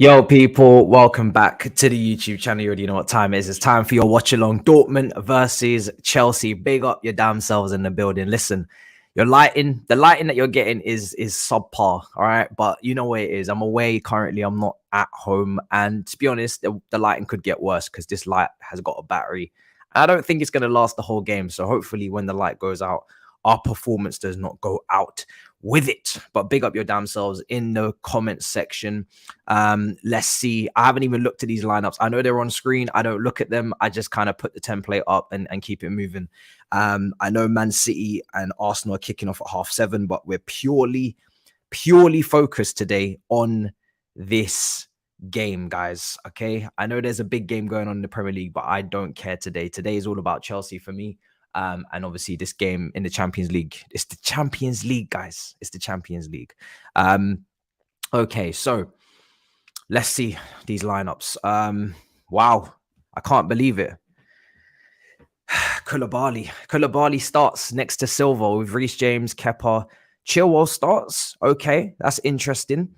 Yo, people, welcome back to the YouTube channel. You already know what time it is. It's time for your watch along. Dortmund versus Chelsea. Big up your damn selves in the building. Listen, the lighting that you're getting is subpar, all right? But you know what it is. I'm away currently. I'm not at home. And to be honest, the lighting could get worse because this light has got a battery. I don't think it's going to last the whole game. So hopefully when the light goes out, our performance does not go out with it. But big up your damn selves in the comments section. Let's see. I haven't even looked at these lineups. I know they're on screen. I don't look at them. I just kind of put the template up and keep it moving. I know Man City and Arsenal are kicking off at 7:30, but we're purely focused today on this game, guys. Okay, I know there's a big game going on in the Premier League, but I don't care today. Today is all about Chelsea for me. And obviously this game in the Champions League. It's the Champions League, guys. It's the Champions League. Okay, so let's see these lineups. Wow, I can't believe it. Koulibaly starts next to Silva with Reece James, Kepa, Chilwell starts. Okay, that's interesting.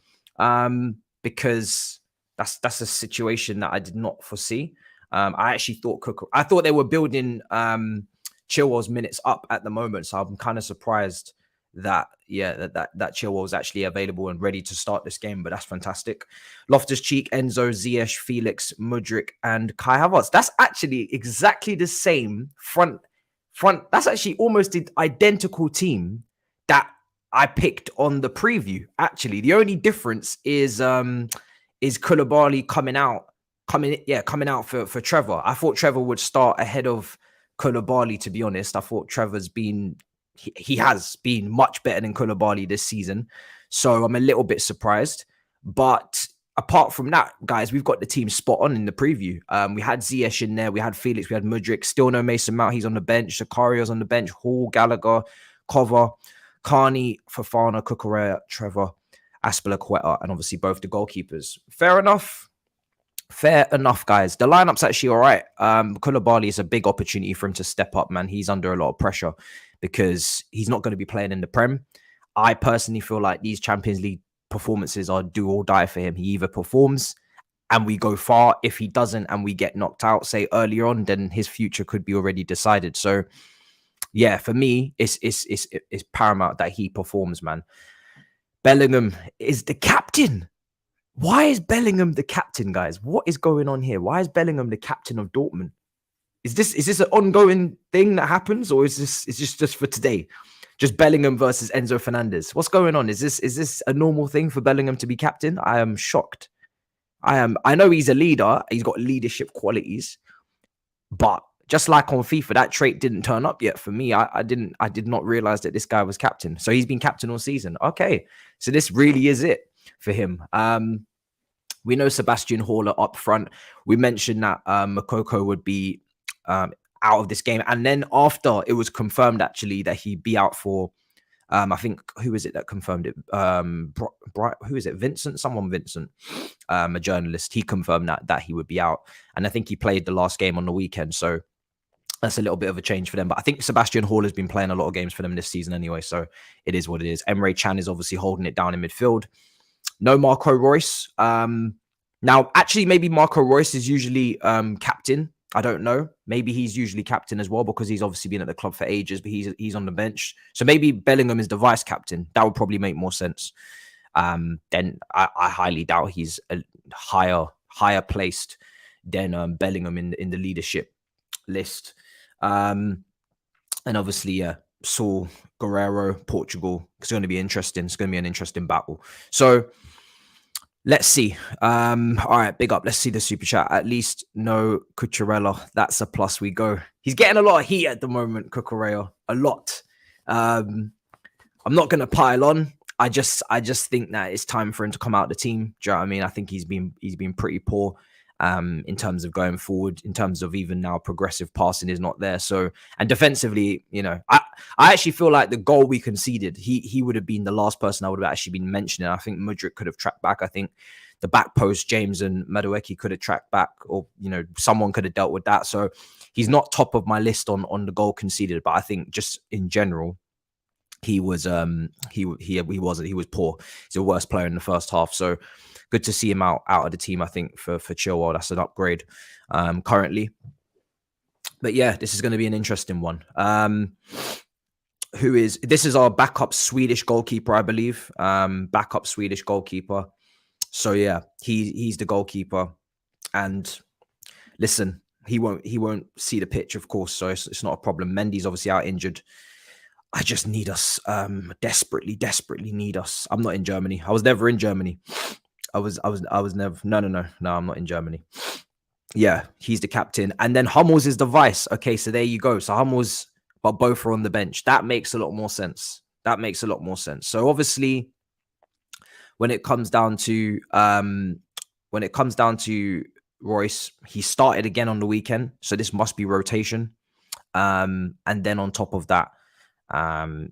Because that's a situation that I did not foresee. I actually thought I thought they were building Chilwell's minutes up at the moment, so I'm kind of surprised that that Chilwell was actually available and ready to start this game. But that's fantastic. Loftus-Cheek, Enzo, Ziyech, Felix, Mudryk, and Kai Havertz. That's actually exactly the same front. That's actually almost the identical team that I picked on the preview. Actually, the only difference is Koulibaly coming out for Trevor. I thought Trevor would start ahead of Koulibaly, to be honest. I thought he has been much better than Koulibaly this season. So I'm a little bit surprised. But apart from that, guys, we've got the team spot on in the preview. We had Ziyech in there. We had Felix. We had Mudryk. Still no Mason Mount. He's on the bench. Sicario's on the bench. Hall, Gallagher, Cover, Carney, Fofana, Cucurella, Trevor, Aspilicueta, and obviously both the goalkeepers. Fair enough. Fair enough, guys. The lineup's actually all right. Koulibaly is a big opportunity for him to step up, man. He's under a lot of pressure because he's not going to be playing in the Prem. I personally feel like these Champions League performances are do or die for him. He either performs and we go far. If he doesn't and we get knocked out, say earlier on, then his future could be already decided. So, yeah, for me, it's paramount that he performs, man. Bellingham is the captain. Why is Bellingham the captain, guys? What is going on here? Why is Bellingham the captain of Dortmund? Is this an ongoing thing that happens, or is this just for today? Just Bellingham versus Enzo Fernandez. What's going on? Is this a normal thing for Bellingham to be captain? I am shocked. I know he's a leader. He's got leadership qualities, but just like on FIFA, that trait didn't turn up yet for me. I did not realize that this guy was captain. So he's been captain all season. Okay, so this really is it for him. We know Sebastian Haller up front. We mentioned that Moukoko would be out of this game. And then after it was confirmed actually that he'd be out for, I think, who is it that confirmed it? Who is it? Vincent? Vincent, a journalist. He confirmed that he would be out. And I think he played the last game on the weekend. So that's a little bit of a change for them. But I think Sebastian Haller has been playing a lot of games for them this season anyway. So it is what it is. Emre Can is obviously holding it down in midfield. No Marco Reus. Now, actually, maybe Marco Reus is usually captain. I don't know. Maybe he's usually captain as well because he's obviously been at the club for ages, but he's on the bench. So maybe Bellingham is the vice captain. That would probably make more sense. Then I highly doubt he's a higher placed than Bellingham in the leadership list. And obviously, yeah, Saul, Guerrero, Portugal. It's going to be interesting. It's going to be an interesting battle. So let's see. All right, big up. Let's see the super chat. At least no Cucurella. That's a plus. We go. He's getting a lot of heat at the moment, Cucurella. A lot. I'm not going to pile on. I just think that it's time for him to come out of the team. Do you know what I mean? I think he's been pretty poor. In terms of going forward, in terms of even now progressive passing is not there. So, and defensively, you know, I actually feel like the goal we conceded, he would have been the last person I would have actually been mentioning. I think Mudryk could have tracked back. I think the back post, James and Madueke could have tracked back, or, you know, someone could have dealt with that. So he's not top of my list on the goal conceded, but I think just in general, he was he was poor. He's the worst player in the first half. So good to see him out of the team, I think, for Chilwell. That's an upgrade currently. But yeah, this is going to be an interesting one. This is our backup Swedish goalkeeper, I believe. Backup Swedish goalkeeper. So yeah, he's the goalkeeper. And listen, he won't see the pitch, of course, so it's not a problem. Mendy's obviously out injured. I just need us, desperately need us. I'm not in Germany. I was never in Germany. I was never. No, I'm not in Germany. Yeah, he's the captain. And then Hummels is the vice. Okay, so there you go. So Hummels, but both are on the bench. That makes a lot more sense. So obviously, when it comes down to Royce, he started again on the weekend. So this must be rotation. And then on top of that,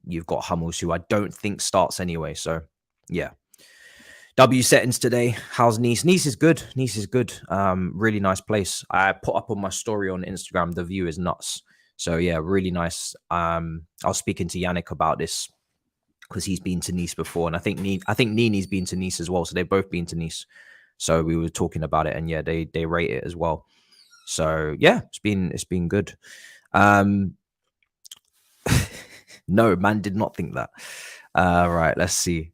you've got Hummels, who I don't think starts anyway. So yeah. W settings today. How's Nice? Nice is good. Really nice place. I put up on my story on Instagram. The view is nuts. So yeah, really nice. I was speaking to Yannick about this because he's been to Nice before, and I think Nini's been to Nice as well, so they've both been to Nice. So we were talking about it, and yeah, they rate it as well. So yeah, it's been good. No, man did not think that. Right, let's see.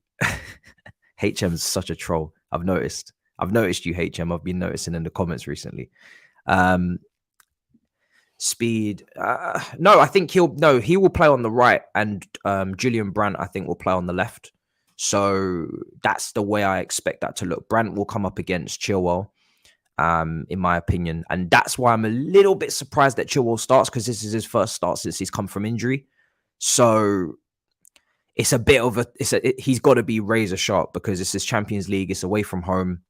HM's such a troll. I've noticed you, HM. I've been noticing in the comments recently. Speed. No, I think he will play on the right, and Julian Brandt, I think, will play on the left. So that's the way I expect that to look. Brandt will come up against Chilwell, in my opinion. And that's why I'm a little bit surprised that Chilwell starts, because this is his first start since he's come from injury. So it's a bit of he's got to be razor sharp, because this is Champions League. It's away from home.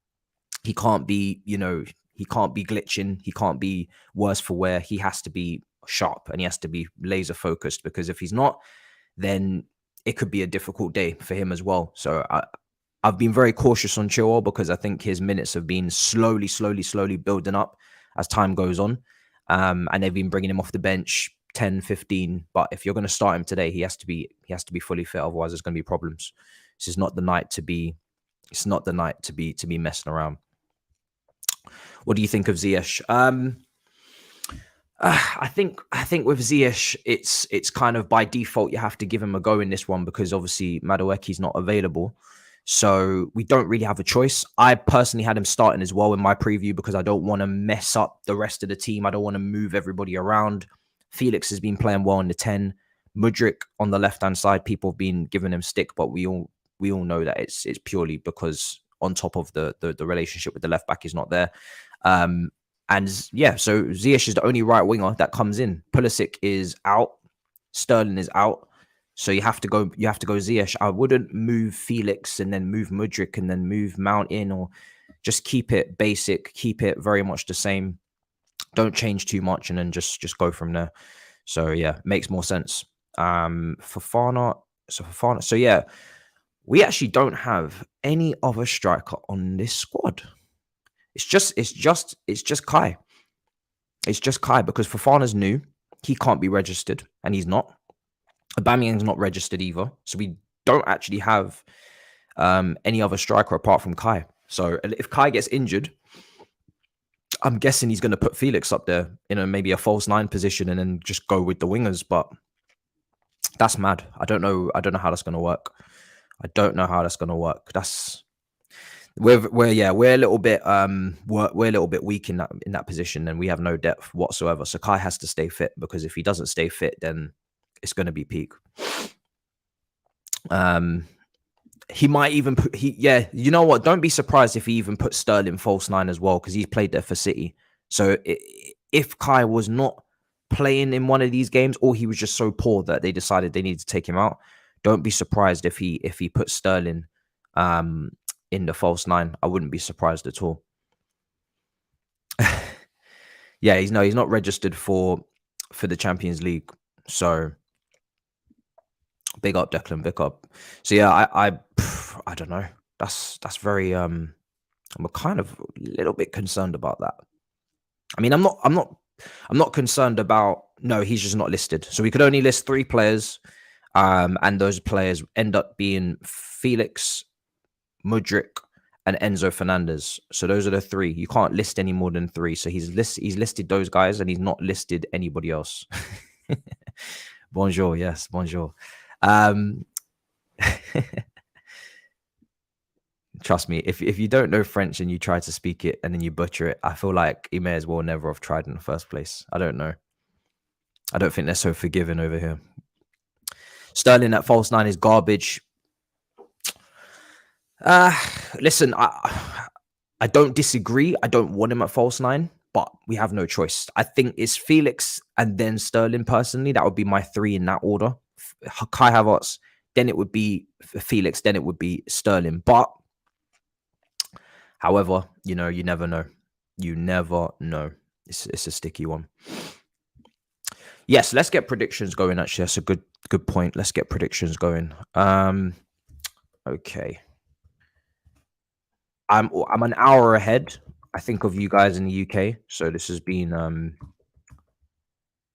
He can't be, he can't be glitching. He can't be worse for wear. He has to be sharp, and he has to be laser focused, because if he's not, then it could be a difficult day for him as well. So I've been very cautious on Chilwell, because I think his minutes have been slowly building up as time goes on. And they've been bringing him off the bench 10, 15. But if you're going to start him today, he has to be fully fit. Otherwise, there's going to be problems. This is not the night to be. It's not the night to be messing around. What do you think of Ziyech? I think with Ziyech, it's kind of by default you have to give him a go in this one, because obviously Madueke's not available, so we don't really have a choice. I personally had him starting as well in my preview, because I don't want to mess up the rest of the team. I don't want to move everybody around. Felix has been playing well in the 10. Mudryk on the left hand side, people have been giving him stick, but we all know that it's purely because on top of the relationship with the left back is not there. And yeah, so Ziyech is the only right winger that comes in. Pulisic is out, Sterling is out, so you have to go Ziyech. I wouldn't move Felix and then move Mudryk and then move Mount in, or just keep it basic, keep it very much the same. Don't change too much, and then just go from there. So yeah, makes more sense. Fofana. So yeah, we actually don't have any other striker on this squad. It's just Kai. It's just Kai, because Fofana's new. He can't be registered, and he's not. Aubameyang's not registered either. So we don't actually have any other striker apart from Kai. So if Kai gets injured, I'm guessing he's going to put Felix up there in maybe a false 9 position, and then just go with the wingers. But that's mad. I don't know how that's going to work. We're a little bit we're a little bit weak in that position, and we have no depth whatsoever. So Kai has to stay fit, because if he doesn't stay fit, then it's going to be peak. He might even put you know what? Don't be surprised if he even puts Sterling false 9 as well, because he's played there for City. So if Kai was not playing in one of these games, or he was just so poor that they decided they needed to take him out, don't be surprised if he puts Sterling in the false 9. I wouldn't be surprised at all. Yeah, he's not registered for the Champions League. So big up, Declan, big up. So yeah, I don't know. That's very I'm kind of a little bit concerned about that. I mean, I'm not concerned about, no, he's just not listed. So we could only list 3 players, and those players end up being Felix, Mudryk, and Enzo Fernandez. So those are the 3. You can't list any more than 3. So he's listed those guys, and he's not listed anybody else. Bonjour, yes, bonjour. Trust me, if you don't know French and you try to speak it and then you butcher it, I feel like you may as well never have tried in the first place. I don't know. I don't think they're so forgiving over here. Sterling at false 9 is garbage. Listen, I don't disagree. I don't want him at false 9, but we have no choice. I think it's Felix and then Sterling. Personally, that would be my 3 in that order. Kai Havertz, then it would be Felix, then it would be Sterling. But however, you never know. You never know. It's a sticky one. Yes, let's get predictions going. Actually, that's a good point. Let's get predictions going. Okay. I'm an hour ahead, I think, of you guys in the UK. So this has been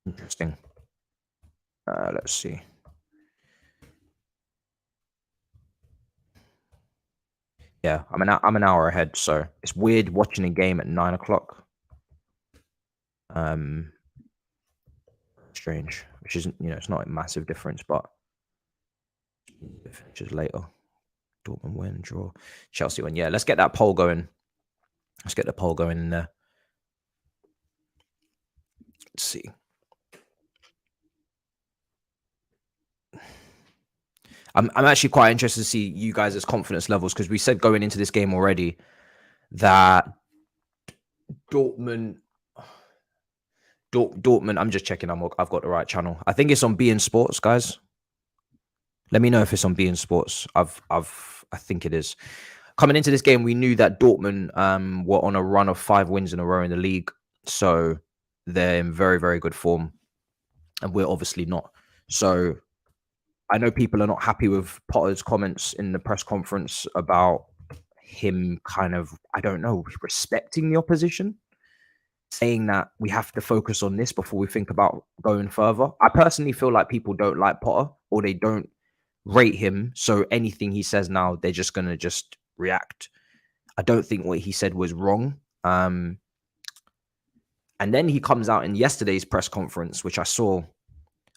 interesting. Let's see. Yeah, I'm an hour ahead, so it's weird watching a game at 9 o'clock. Strange, which isn't, it's not a massive difference, but it finishes later. Dortmund win, draw, Chelsea win. Yeah, let's get that poll going. Let's get the poll going in there. Let's see. I'm actually quite interested to see you guys' confidence levels, because we said going into this game already that Dortmund. I'm just checking. I've got the right channel. I think it's on beIN Sports, guys. Let me know if it's on beIN Sports. I think it is. Coming into this game, we knew that Dortmund were on a run of 5 wins in a row in the league, so they're in very, very good form, and we're obviously not. So I know people are not happy with Potter's comments in the press conference about him kind of, I don't know, respecting the opposition, saying that we have to focus on this before we think about going further. I personally feel like people don't like Potter, or they don't rate him. So anything he says now, they're just going to just react. I don't think what he said was wrong. And then he comes out in yesterday's press conference, which I saw.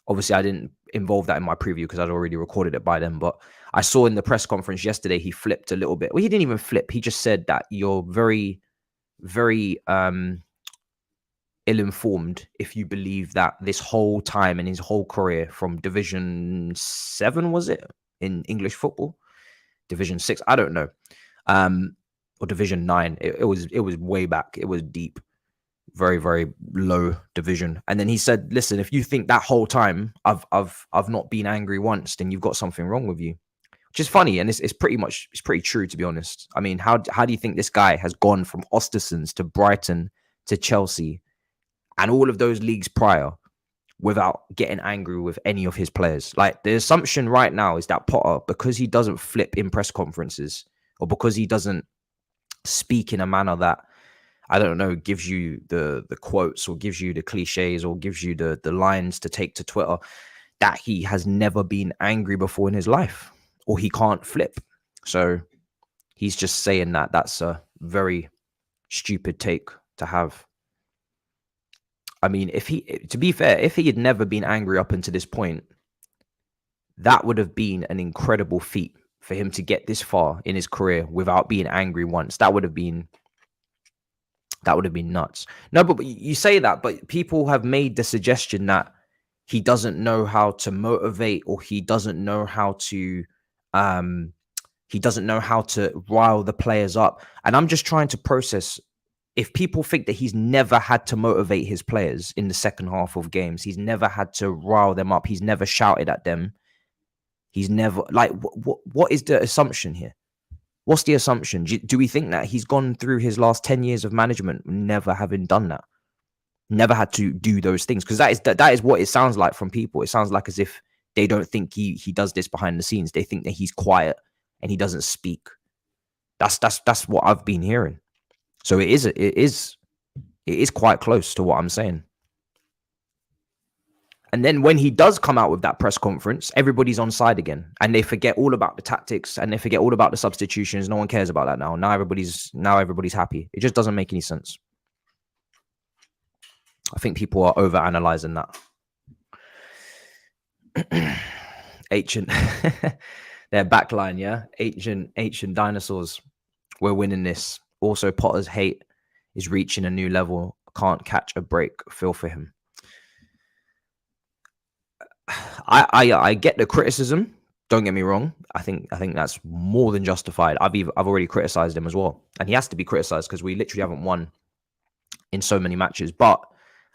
Obviously, I didn't involve that in my preview because I'd already recorded it by then. But I saw in the press conference yesterday, he flipped a little bit. Well, he didn't even flip. He just said that you're very, very ill-informed if you believe that this whole time in his whole career, from Division 7, was it, in English football? Division 6, I don't know. Or Division 9. It was way back. It was deep. Very, very low division. And then he said, listen, if you think that whole time I've not been angry once, then you've got something wrong with you. Which is funny, and it's pretty true, to be honest. I mean, how do you think this guy has gone from Ostersons to Brighton to Chelsea and all of those leagues prior without getting angry with any of his players? Like, the assumption right now is that Potter, because he doesn't flip in press conferences, or because he doesn't speak in a manner that, I don't know, gives you the quotes, or gives you the cliches, or gives you the lines to take to Twitter, that he has never been angry before in his life, or he can't flip. So he's just saying that that's a very stupid take to have. I mean, to be fair, if he had never been angry up until this point, that would have been an incredible feat for him to get this far in his career without being angry once. That would have been nuts. No, but you say that, but people have made the suggestion that he doesn't know how to motivate, or he doesn't know how to rile the players up. And I'm just trying to process, if people think that he's never had to motivate his players in the second half of games, he's never had to rile them up, he's never shouted at them, he's never, like, what is the assumption here? What's the assumption? Do we think that he's gone through his last 10 years of management never having done that? Never had to do those things? Because that is what it sounds like from people. It sounds like as if they don't think he does this behind the scenes. They think that he's quiet and he doesn't speak. That's what I've been hearing. So it is quite close to what I'm saying. And then when he does come out with that press conference, everybody's on side again, and they forget all about the tactics, and they forget all about the substitutions. No one cares about that now. Now everybody's happy. It just doesn't make any sense. I think people are over analyzing that. Ancient, their backline, yeah. Ancient dinosaurs. We're winning this. Also, Potter's hate is reaching a new level. Can't catch a break. Feel for him. I get the criticism. Don't get me wrong. I think that's more than justified. I've already criticized him as well, and he has to be criticized because we literally haven't won in so many matches. But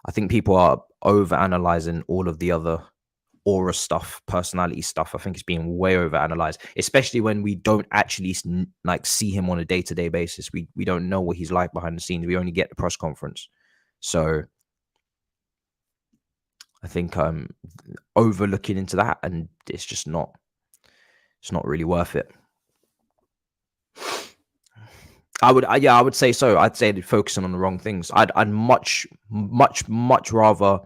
I think people are over analyzing all of the other aura stuff, personality stuff. I think it's being way over analyzed, especially when we don't actually see him on a day-to-day basis. We don't know what he's like behind the scenes. We only get the press conference. So I think overlooking into that, and it's not really worth it. I would say so. I'd say they're focusing on the wrong things. I'd much rather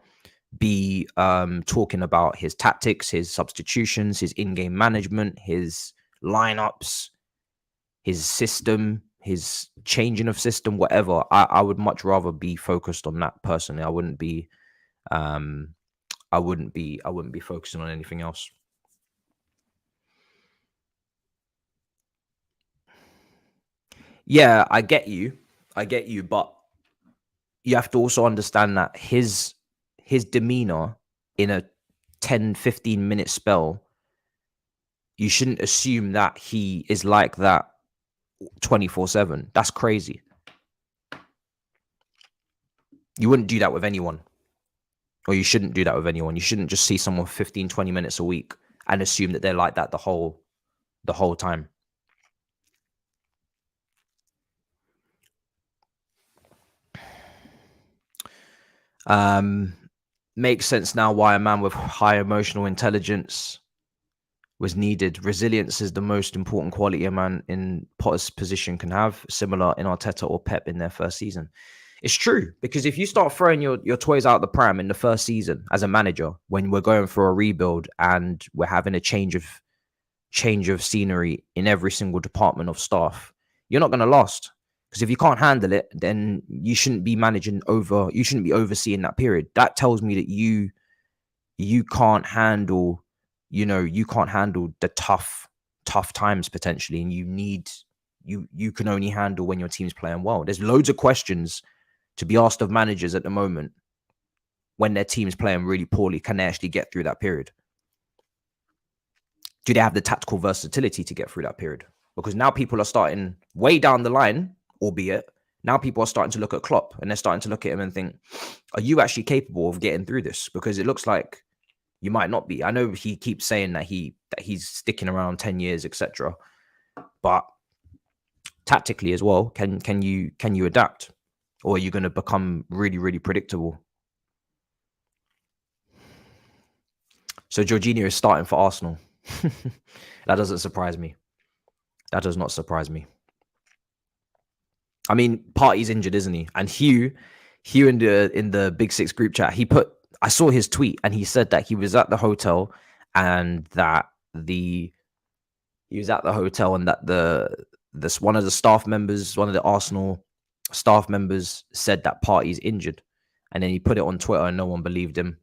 be talking about his tactics, his substitutions, his in-game management, his lineups, his system, his changing of system, whatever. I would much rather be focused on that personally. I wouldn't be focusing on anything else. Yeah, I get you, but you have to also understand that his demeanor in a 10-15 minute spell, you shouldn't assume that he is like that 24/7. That's crazy. You wouldn't do that with anyone, or you shouldn't do that with anyone. You shouldn't just see someone 15-20 minutes a week and assume that they're like that the whole time. Makes sense now why a man with high emotional intelligence was needed. Resilience is the most important quality a man in Potter's position can have, similar in Arteta or Pep in their first season. It's true, because if you start throwing your toys out the pram in the first season as a manager, when we're going for a rebuild and we're having a change of scenery in every single department of staff, you're not going to last. Because if you can't handle it, then you shouldn't be you shouldn't be overseeing that period. That tells me that you can't handle, you can't handle the tough times potentially, and you can only handle when your team's playing well. There's loads of questions to be asked of managers at the moment when their team's playing really poorly. Can they actually get through that period? Do they have the tactical versatility to get through that period? Because now people are starting way down the line, albeit now people are starting to look at Klopp and they're starting to look at him and think, are you actually capable of getting through this? Because it looks like you might not be. I know he keeps saying that he's sticking around 10 years, etc. But tactically as well, can you adapt? Or are you going to become really, really predictable? So Jorginho is starting for Arsenal. That doesn't surprise me. That does not surprise me. I mean, Partey's injured, isn't he? And Hugh in the Big Six group chat, I saw his tweet and he said that he was at the hotel and that the one of the staff members, one of the Arsenal staff members said that Partey's injured. And then he put it on Twitter and no one believed him.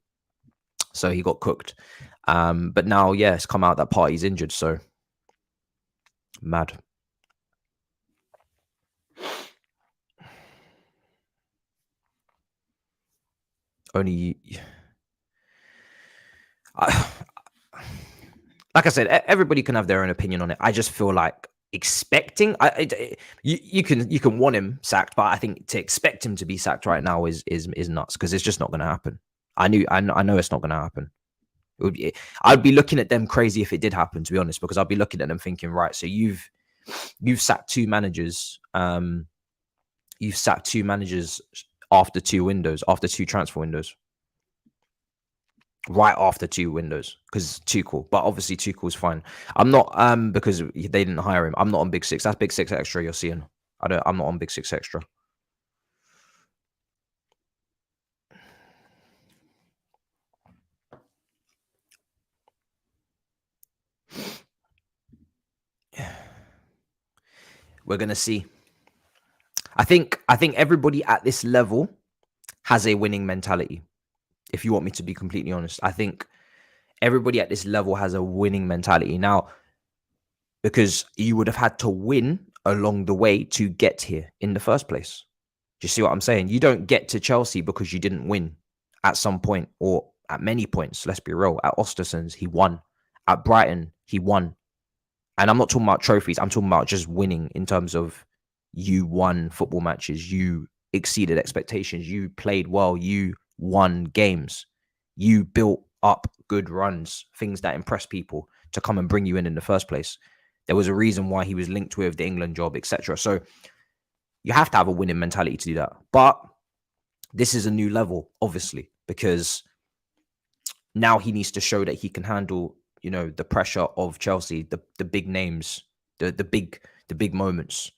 So he got cooked. But now, yeah, it's come out that Partey's injured. So mad. Only, like I said, everybody can have their own opinion on it. I just feel like expecting, you can want him sacked, but I think to expect him to be sacked right now is nuts, because it's just not going to happen. I know it's not going to happen. I'd be looking at them crazy if it did happen, to be honest, because I'd be looking at them thinking, right, so you've sacked two managers. You've sacked two managers after two transfer windows. Right after two windows, because Tuchel, but obviously Tuchel's fine. I'm not because they didn't hire him. I'm not on Big Six. That's Big Six Extra you're seeing. I'm not on Big Six Extra. We're gonna see. I think everybody at this level has a winning mentality. If you want me to be completely honest, I think everybody at this level has a winning mentality now, because you would have had to win along the way to get here in the first place. Do you see what I'm saying? You don't get to Chelsea because you didn't win at some point, or at many points. Let's be real. At Ostersund's, he won. At Brighton, he won. And I'm not talking about trophies. I'm talking about just winning in terms of you won football matches. You exceeded expectations. You played well. You won games. You built up good runs, things that impress people to come and bring you in the first place. There was a reason why he was linked with the England job, etc. So you have to have a winning mentality to do that. But this is a new level, obviously, because now he needs to show that he can handle, the pressure of Chelsea, the big names, the big moments.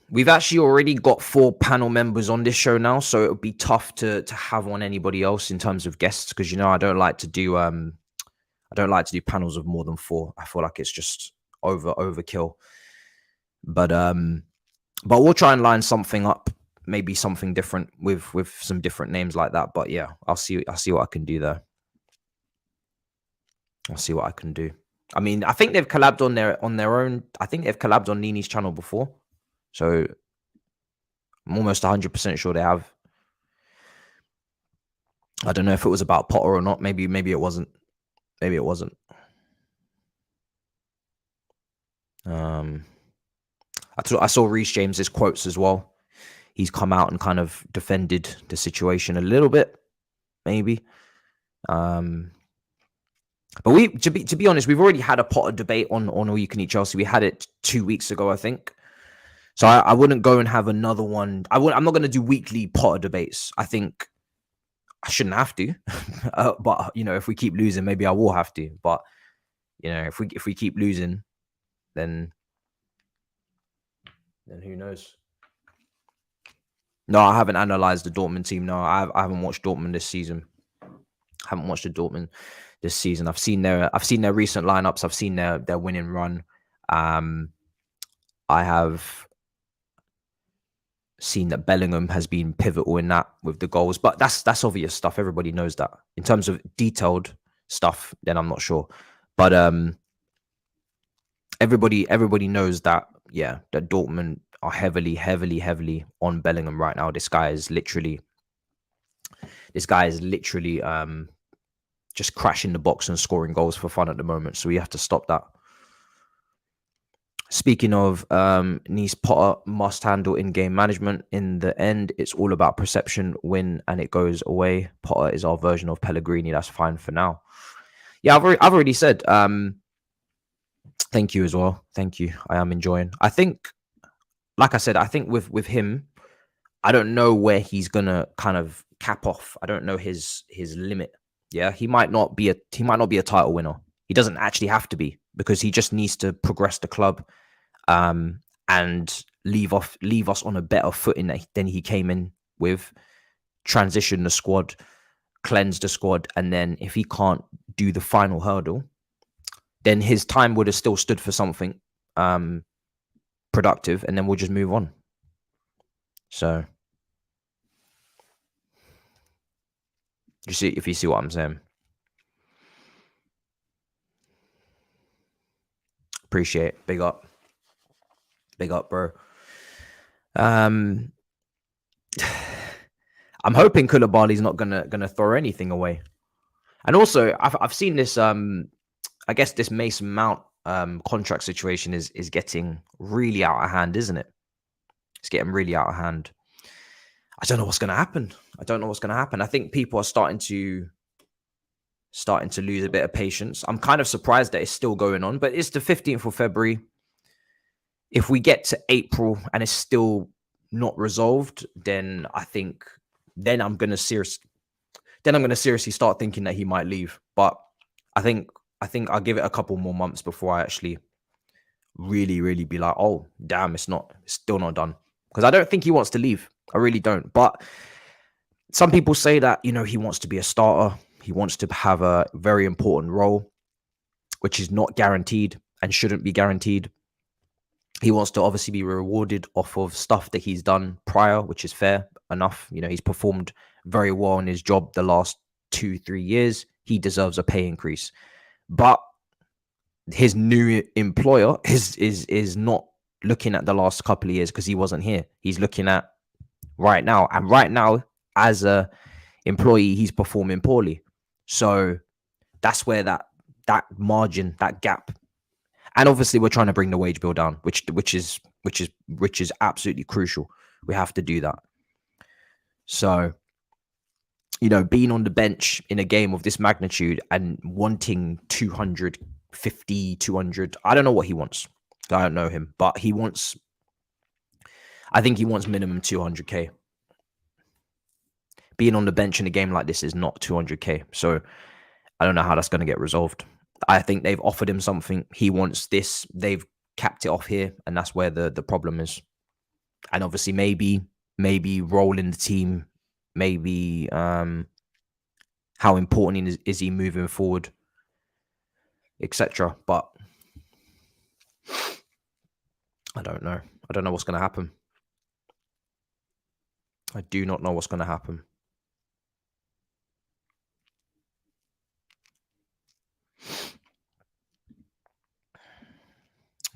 We've actually already got 4 panel members on this show now, so it would be tough to have on anybody else in terms of guests, because I don't like to do I don't like to do panels of more than 4. I feel like it's just overkill. But we'll try and line something up, maybe something different with some different names like that. But yeah, I'll see what I can do there. I'll see what I can do. I mean, I think they've collabed on their own. I think they've collabed on Nini's channel before, so I'm almost 100% sure they have. I don't know if it was about Potter or not. Maybe it wasn't. Maybe it wasn't. I saw Reece James's quotes as well. He's come out and kind of defended the situation a little bit, maybe. But to be honest, we've already had a Potter debate on All You Can Eat Chelsea. We had it 2 weeks ago, I think. So I wouldn't go and have another one. I'm not going to do weekly Potter debates. I think I shouldn't have to. But if we keep losing, maybe I will have to. But if we keep losing, then who knows? No, I haven't analyzed the Dortmund team. No, I haven't watched Dortmund this season. I've seen their recent lineups. I've seen their winning run. I have seen that Bellingham has been pivotal in that with the goals, but that's obvious stuff. Everybody knows that. In terms of detailed stuff, then I'm not sure. But everybody knows that, yeah, that Dortmund are heavily on Bellingham right now. This guy is literally just crashing the box and scoring goals for fun at the moment. So we have to stop that. Speaking of Nice, Potter must handle in-game management. In the end, it's all about perception, win, and it goes away. Potter is our version of Pellegrini. That's fine for now. Yeah, I've already said. Thank you as well. Thank you. I am enjoying. I think, like I said, I think with him, I don't know where he's gonna kind of cap off. I don't know his limit. Yeah, he might not be a title winner. He doesn't actually have to be, because he just needs to progress the club and leave us on a better footing than he came in with, transition the squad, cleanse the squad, and then if he can't do the final hurdle, then his time would have still stood for something productive, and then we'll just move on. So if you see what I'm saying. Appreciate it. Big up, bro. I'm hoping Koulibaly's not gonna throw anything away. And also, I've seen this. I guess this Mason Mount contract situation is getting really out of hand, isn't it? It's getting really out of hand. I don't know what's gonna happen. I think people are starting to lose a bit of patience. I'm kind of surprised that it's still going on, but it's the 15th of February. If we get to April and it's still not resolved, then I think I'm going to seriously start thinking that he might leave. But I think I'll give it a couple more months before I actually really be like, oh, damn, it's still not done. Because I don't think he wants to leave. I really don't. But some people say that, he wants to be a starter. He wants to have a very important role, which is not guaranteed and shouldn't be guaranteed. He wants to obviously be rewarded off of stuff that he's done prior, which is fair enough. He's performed very well in his job the last 2-3 years. He deserves a pay increase. But his new employer is not looking at the last couple of years because he wasn't here. He's looking at right now. And right now, as a employee, he's performing poorly. So that's where that margin, that gap. And obviously, we're trying to bring the wage bill down, which is absolutely crucial. We have to do that. So, being on the bench in a game of this magnitude and wanting 250, 200, I don't know what he wants. I don't know him, but I think he wants minimum 200k. Being on the bench in a game like this is not 200k. So I don't know how that's going to get resolved. I think they've offered him something. He wants this. They've capped it off here, and that's where the problem is. And obviously, maybe role in the team, maybe how important is he moving forward? etc. But I don't know. I don't know what's going to happen. I do not know what's going to happen.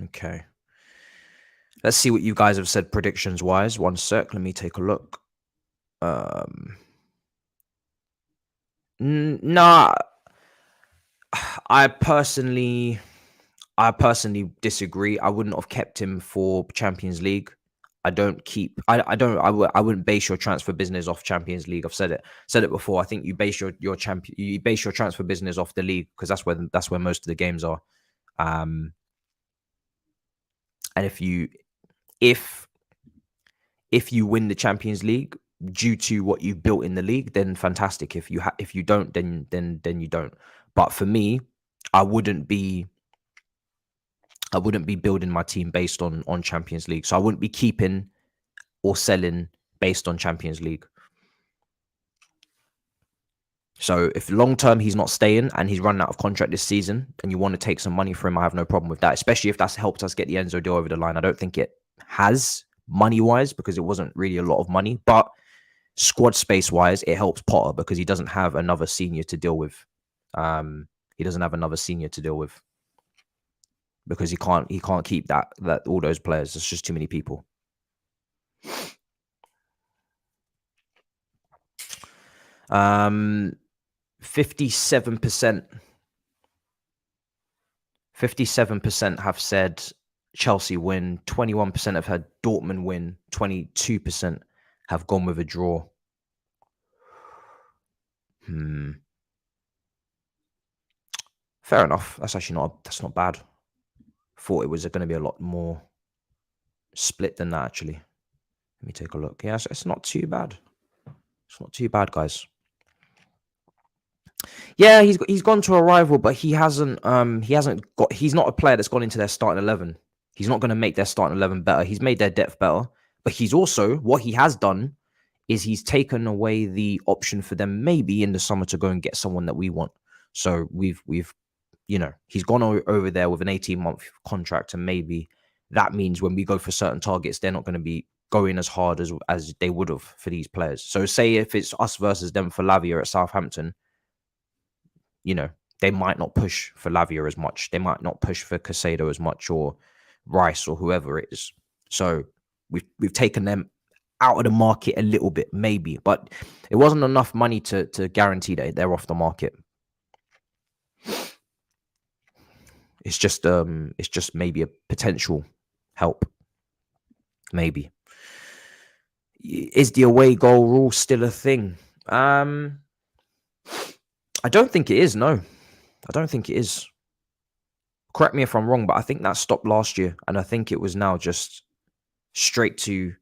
Okay. Let's see what you guys have said predictions wise. One sec. Let me take a look. Nah. I personally disagree. I wouldn't have kept him for Champions League. I wouldn't base your transfer business off Champions League. I've said it before. I think you base your transfer business off the league, because that's where most of the games are. And if you win the Champions League due to what you've built in the league, then fantastic. If you don't, then you don't. But for me, I wouldn't be building my team based on Champions League. So I wouldn't be keeping or selling based on Champions League. So if long term he's not staying and he's running out of contract this season and you want to take some money for him, I have no problem with that, especially if that's helped us get the Enzo deal over the line. I don't think it has money-wise, because it wasn't really a lot of money, but squad space-wise, it helps Potter because he doesn't have another senior to deal with. Because he can't keep that all those players. There's just too many people. 57% have said Chelsea win, 21% have had Dortmund win, 22% have gone with a draw. Fair enough. That's not bad. Thought it was going to be a lot more split than that, actually. Let me take a look. Yeah, it's not too bad. It's not too bad, guys. Yeah, he's gone to a rival, but he's not a player that's gone into their starting 11. He's not going to make their starting 11 better. He's made their depth better, but what he has done is he's taken away the option for them maybe in the summer to go and get someone that we want. So we've he's gone over there with an 18-month contract, and maybe that means when we go for certain targets, they're not going to be going as hard as they would have for these players. So say if it's us versus them for Lavia at Southampton, they might not push for Lavia as much. They might not push for Casado as much, or Rice, or whoever it is. So we've taken them out of the market a little bit, maybe, but it wasn't enough money to guarantee that they're off the market. It's just maybe a potential help. Maybe. Is the away goal rule still a thing? I don't think it is. No, I don't think it is. Correct me if I'm wrong, but I think that stopped last year, and I think it was now just straight to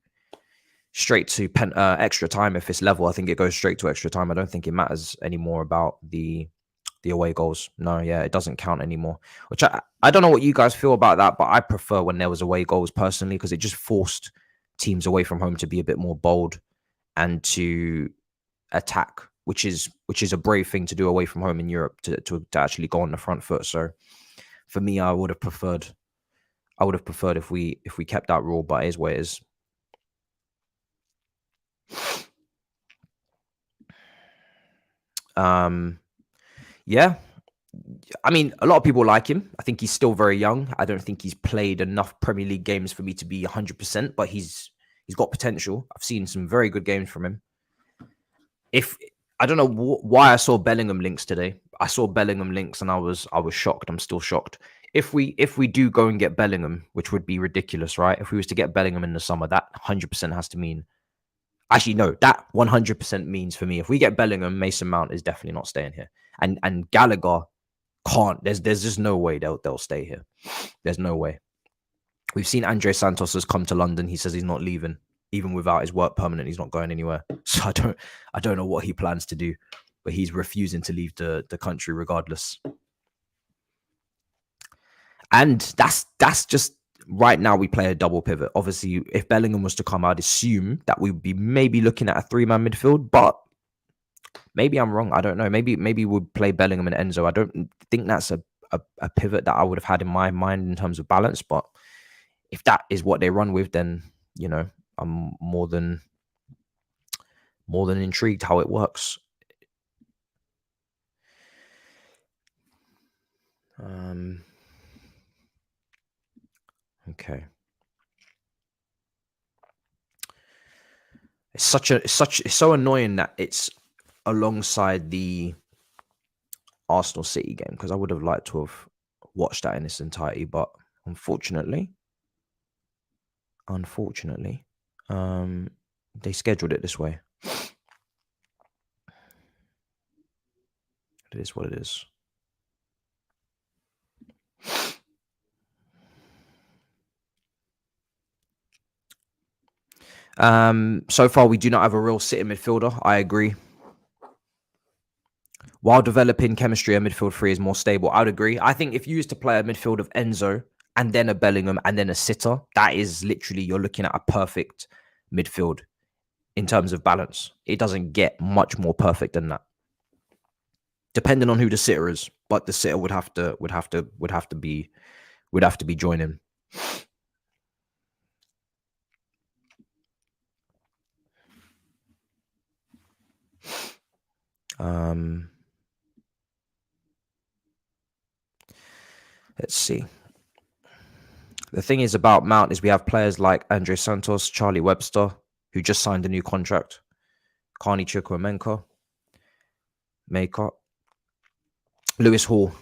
extra time. If it's level, I think it goes straight to extra time. I don't think it matters anymore about the away goals. No, yeah, it doesn't count anymore. Which I don't know what you guys feel about that, but I prefer when there was away goals personally, because it just forced teams away from home to be a bit more bold and to attack, which is a brave thing to do away from home in Europe, to actually go on the front foot. So for me, I would have preferred if we kept that rule, but it is what it is. Yeah, I mean, a lot of people like him. I think he's still very young. I don't think he's played enough Premier League games for me to be 100%, but he's got potential. I've seen some very good games from him. I don't know why I saw Bellingham links today. I saw Bellingham links and I was shocked. I'm still shocked. If we do go and get Bellingham, which would be ridiculous, right? If we was to get Bellingham in the summer, that 100% has to mean. Actually, no, that 100% means for me, if we get Bellingham, Mason Mount is definitely not staying here, and Gallagher can't. There's just no way they'll stay here. There's no way. We've seen Andre Santos has come to London. He says he's not leaving, even without his work permanent. He's not going anywhere. So I don't know what he plans to do, but he's refusing to leave the country regardless. And that's just right now. We play a double pivot. Obviously, if Bellingham was to come, I'd assume that we'd be maybe looking at a 3-man midfield, but maybe I'm wrong. I don't know. Maybe we'd play Bellingham and Enzo. I don't think that's a pivot that I would have had in my mind in terms of balance. But if that is what they run with, then I'm more than intrigued how it works. Okay. It's so annoying that it's alongside the Arsenal City game, because I would have liked to have watched that in its entirety, but unfortunately, they scheduled it this way. It is what it is. So far, we do not have a real sitting midfielder. I agree. While developing chemistry, a midfield three is more stable. I would agree. I think if you used to play a midfield of Enzo and then a Bellingham and then a sitter, that is literally, you're looking at a perfect midfield in terms of balance. It doesn't get much more perfect than that, depending on who the sitter is. But the sitter would have to be joining. Let's see. The thing is about Mount is we have players like Andre Santos, Charlie Webster, who just signed a new contract, Carney Chukwuemeka, Maycott, Lewis Hall.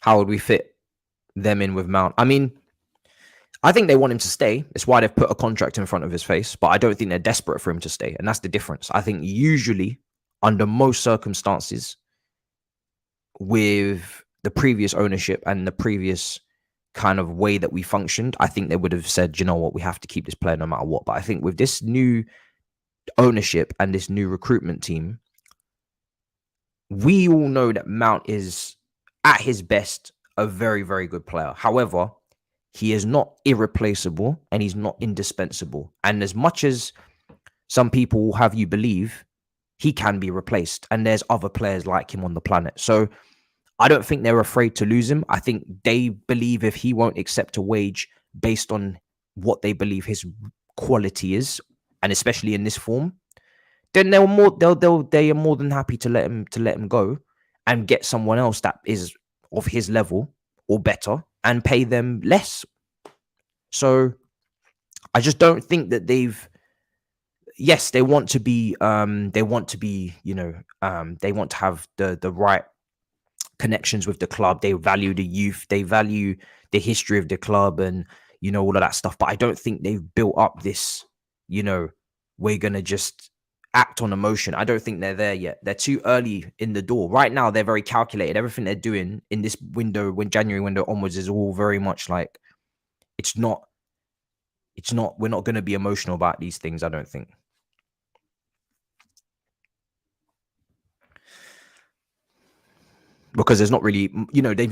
How would we fit them in with Mount? I mean, I think they want him to stay. It's why they've put a contract in front of his face, but I don't think they're desperate for him to stay. And that's the difference. I think usually, under most circumstances, with the previous ownership and the previous kind of way that we functioned, I think they would have said, you know what, we have to keep this player no matter what. But I think with this new ownership and this new recruitment team, we all know that Mount is at his best a very, very good player. However, he is not irreplaceable and he's not indispensable. And as much as some people have you believe, he can be replaced. And there's other players like him on the planet. So I don't think they're afraid to lose him. I think they believe if he won't accept a wage based on what they believe his quality is, and especially in this form, then they are more than happy to let him go and get someone else that is of his level or better and pay them less. So I just don't think that yes, they want to be they want to have the right connections with the club. They value the youth, they value the history of the club and all of that stuff. But I don't think they've built up this, we're gonna just act on emotion. I don't think they're there yet. They're too early in the door. Right now, they're very calculated. Everything they're doing in this window, when January window onwards, is all very much like we're not going to be emotional about these things, I don't think. Because there's not really,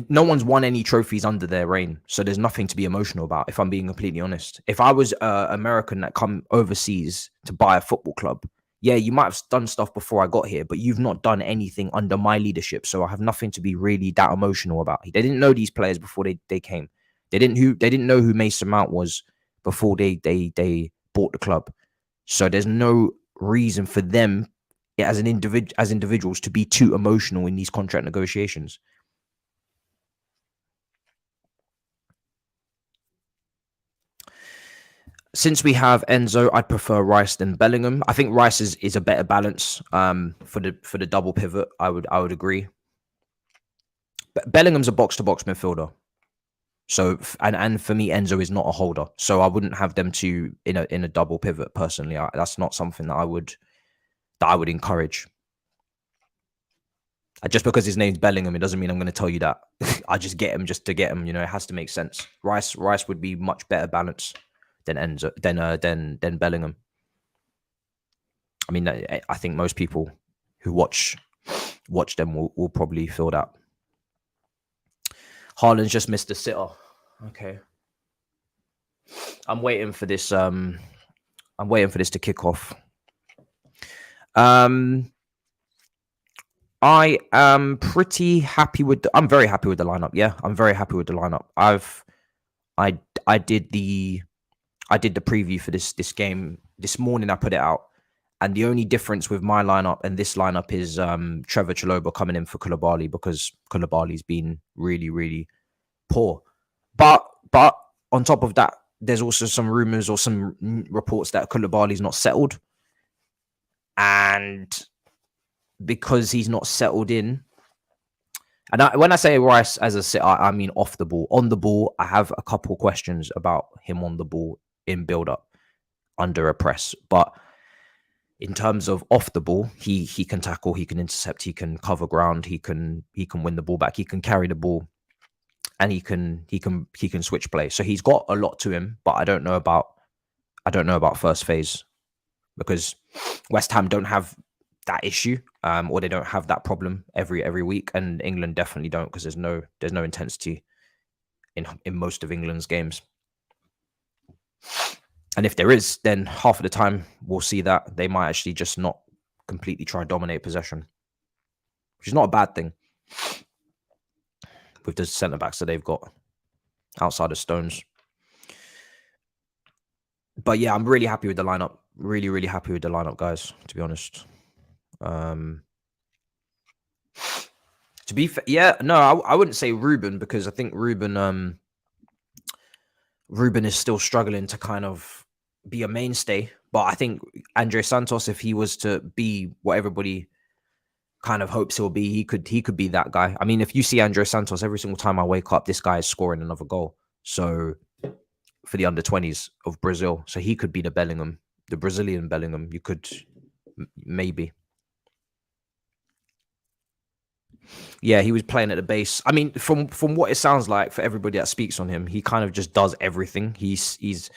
no one's won any trophies under their reign. So there's nothing to be emotional about, if I'm being completely honest. If I was American that come overseas to buy a football club, yeah, you might have done stuff before I got here, but you've not done anything under my leadership. So I have nothing to be really that emotional about. They didn't know these players before they came. They didn't know who Mason Mount was before they bought the club. So there's no reason for them as individuals to be too emotional in these contract negotiations. Since we have Enzo, I'd prefer Rice than Bellingham. I think Rice is a better balance for the double pivot. I would agree. But Bellingham's a box-to-box midfielder. So and for me, Enzo is not a holder. So I wouldn't have them two in a double pivot personally. That's not something that I would encourage. Just because his name's Bellingham, it doesn't mean I'm going to tell you that. I just get him just to get him. It has to make sense. Rice would be much better balance than Enzo than Bellingham. I mean, I think most people who watch them will probably feel that. Haaland's just missed a sitter. Okay, I'm waiting for this. I'm waiting for this to kick off. I am pretty happy with. I'm very happy with the lineup. Yeah, I'm very happy with the lineup. I I did the I did the preview for this game this morning. I put it out, and the only difference with my lineup and this lineup is Trevor Chalobah coming in for Koulibaly because Koulibaly's been really poor. But on top of that, there's also some rumors or some reports that Koulibaly's not settled, and because he's not settled in. And when I say Rice as a sit, I mean off the ball. On the ball, I have a couple questions about him on the ball in build up under a press. But in terms of off the ball, he can tackle, he can intercept, he can cover ground, he can win the ball back, he can carry the ball, and he can switch play. So he's got a lot to him. But I don't know about first phase because West Ham don't have that issue, or they don't have that problem every week, and England definitely don't because there's no intensity in most of England's games. And if there is, then half of the time we'll see that they might actually just not completely try to dominate possession, which is not a bad thing with the centre backs that they've got outside of Stones. But yeah, I'm really happy with the lineup. Really happy with the lineup, guys, to be honest. To be fair, yeah, no, I wouldn't say Ruben because I think Ruben is still struggling to kind of be a mainstay. But I think Andre Santos, if he was to be what everybody kind of hopes he'll be, he could be that guy. I mean, if you see Andre Santos every single time I wake up, this guy is scoring another goal. So for the under-20s of Brazil, so he could be the Bellingham, the Brazilian Bellingham. You could maybe. Yeah, he was playing at the base. I mean, from what it sounds like for everybody that speaks on him, he kind of just does everything. He's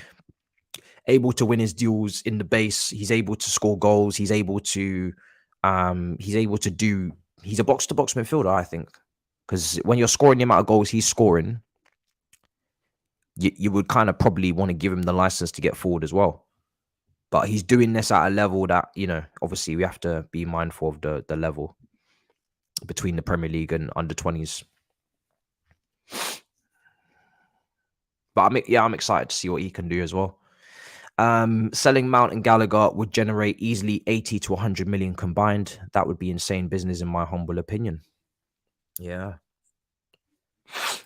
able to win his duels in the base. He's able to score goals. He's able to do. He's a box-to-box midfielder, I think, because when you're scoring the amount of goals he's scoring, you would kind of probably want to give him the license to get forward as well. But he's doing this at a level that, obviously we have to be mindful of the level between the Premier League and under-20s. But I'm excited to see what he can do as well. Selling Mount and Gallagher would generate easily 80 to 100 million combined. That would be insane business in my humble opinion. Yeah.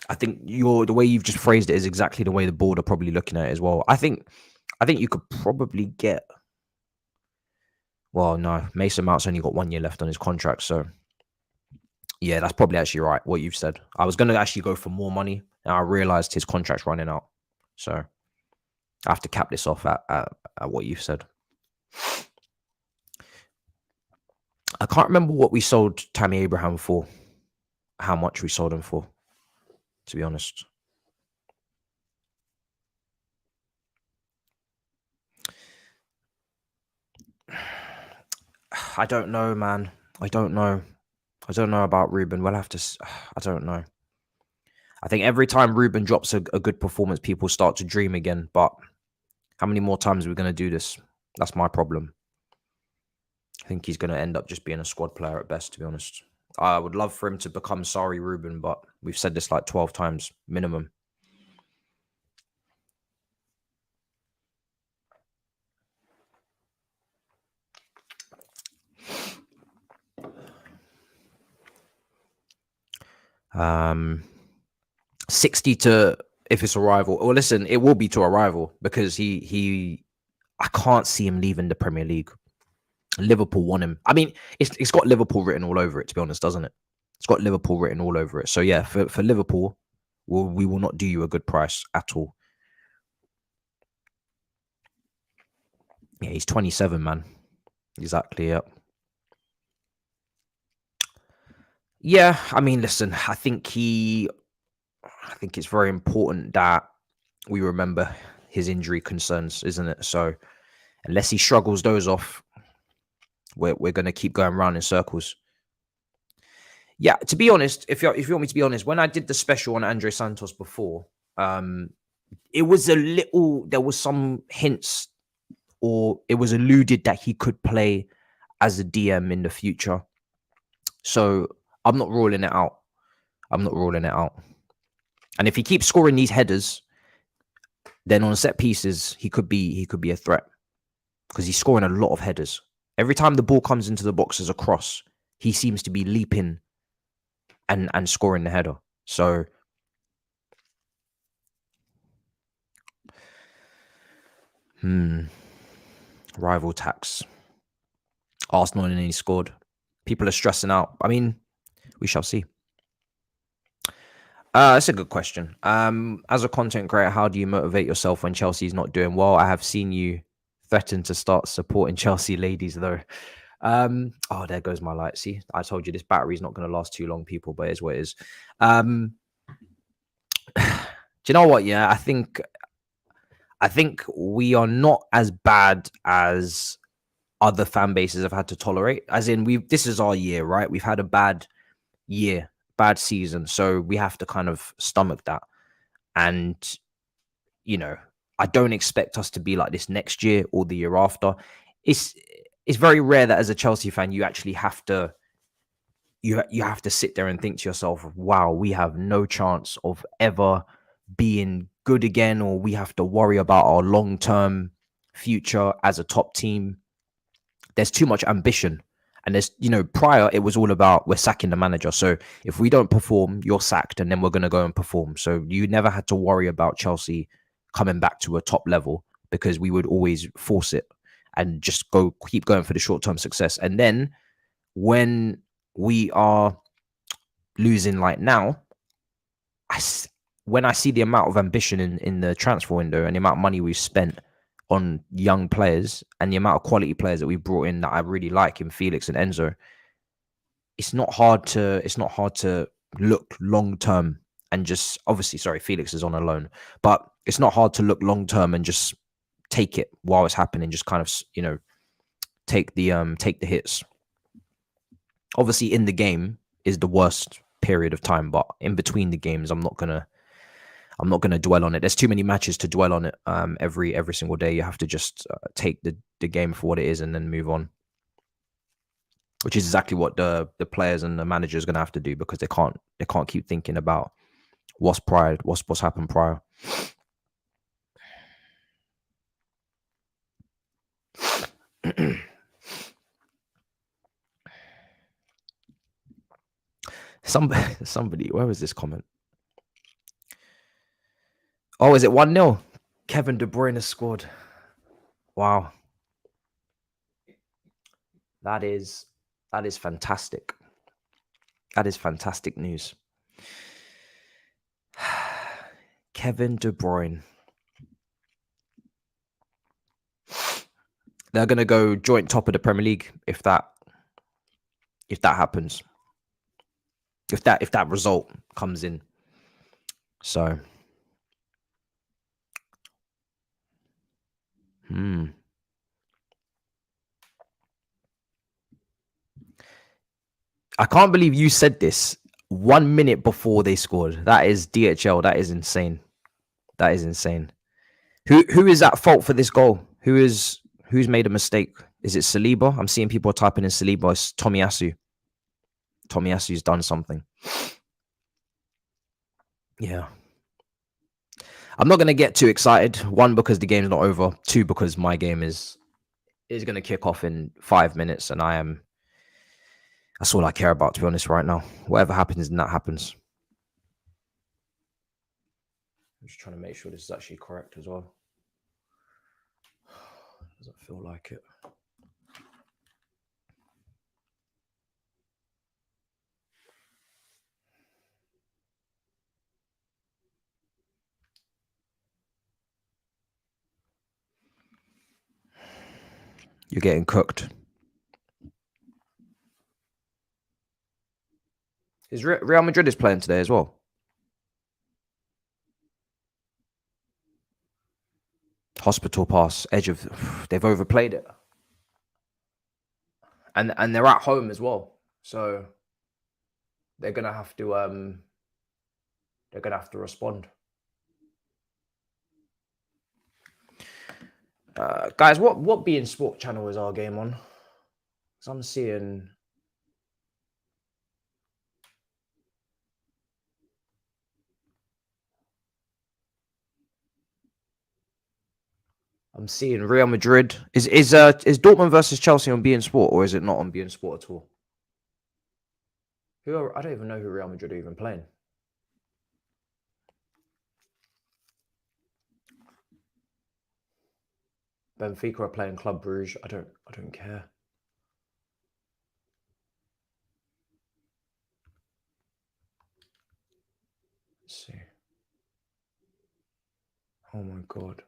I think the way you've just phrased it is exactly the way the board are probably looking at it as well. I think you could probably get. Well, no, Mason Mount's only got 1 year left on his contract, so yeah, that's probably actually right what you've said. I was going to actually go for more money, and I realized his contract's running out, so I have to cap this off at what you've said. I can't remember what we sold Tammy Abraham for, how much we sold him for, to be honest. I don't know, man. I don't know about Ruben. We'll have to. I don't know. I think every time Ruben drops a good performance, people start to dream again. But how many more times are we going to do this? That's my problem. I think he's going to end up just being a squad player at best, to be honest. I would love for him to become Sorry Ruben, but we've said this like 12 times minimum. Um, 60 to if it's a rival. Well, listen, it will be to a rival because I can't see him leaving the Premier League. Liverpool want him. I mean, it's got Liverpool written all over it, to be honest, doesn't it? It's got Liverpool written all over it. So yeah, for Liverpool, we will not do you a good price at all. Yeah, he's 27, man. Exactly, yep. Yeah, I mean, listen, I think it's very important that we remember his injury concerns, isn't it? So unless he struggles those off, we're going to keep going around in circles. Yeah, to be honest, if you want me to be honest, when I did the special on Andre Santos before, it was there was some hints, or it was alluded that he could play as a DM in the future. So I'm not ruling it out. I'm not ruling it out. And if he keeps scoring these headers, then on set pieces, he could be a threat because he's scoring a lot of headers. Every time the ball comes into the box as a cross, he seems to be leaping and scoring the header. So rival tax. Arsenal and he scored. People are stressing out. I mean, we shall see. That's a good question. As a content creator, how do you motivate yourself when Chelsea's not doing well? I have seen you threaten to start supporting Chelsea ladies, though. Oh, there goes my light. See, I told you this battery's not going to last too long, people, but it is what it is. Do you know what? Yeah, I think we are not as bad as other fan bases have had to tolerate. As in, this is our year, right? We've had a bad year, bad season, so we have to kind of stomach that. And you know, I don't expect us to be like this next year or the year after. It's very rare that as a Chelsea fan you actually have to you have to sit there and think to yourself, wow, we have no chance of ever being good again, or we have to worry about our long-term future as a top team. There's too much ambition. And there's, prior it was all about we're sacking the manager. So if we don't perform, you're sacked, and then we're going to go and perform. So you never had to worry about Chelsea coming back to a top level because we would always force it and just keep going for the short-term success. And then when we are losing like now, when I see the amount of ambition in the transfer window and the amount of money we've spent on young players and the amount of quality players that we brought in that I really like in Felix and Enzo, it's not hard to look long term and just, obviously, sorry, Felix is on a loan, but it's not hard to look long term and just take it while it's happening, just kind of, take the hits. Obviously in the game is the worst period of time, but in between the games I'm not gonna dwell on it. There's too many matches to dwell on it. Every single day you have to just take the game for what it is and then move on, which is exactly what the players and the manager is going to have to do, because they can't keep thinking about what's happened prior. Somebody, where was this comment? Oh, is it 1-0? Kevin De Bruyne has scored. Wow. That is fantastic. That is fantastic news. Kevin De Bruyne. They're going to go joint top of the Premier League if that happens. If that result comes in. So I can't believe you said this 1 minute before they scored. That is DHL. That is insane. That is insane. Who is at fault for this goal? Who's made a mistake? Is it Saliba? I'm seeing people typing in Saliba. It's Tomiyasu. Tomiyasu's done something. Yeah. I'm not going to get too excited. One, because the game's not over. Two, because my game is going to kick off in 5 minutes, and that's all I care about, to be honest, right now. Whatever happens, then that happens. I'm just trying to make sure this is actually correct as well. Doesn't feel like it. You're getting cooked. Is Real Madrid is playing today as well? Hospital pass, edge of. They've overplayed it, and they're at home as well, so they're gonna have to respond. Guys, what beIN Sport channel is our game on? Because I'm seeing I'm seeing Real Madrid. Is Dortmund versus Chelsea on beIN Sport, or is it not on beIN Sport at all? I don't even know who Real Madrid are even playing. Benfica are playing Club Brugge. I don't care. Let's see. Oh my god.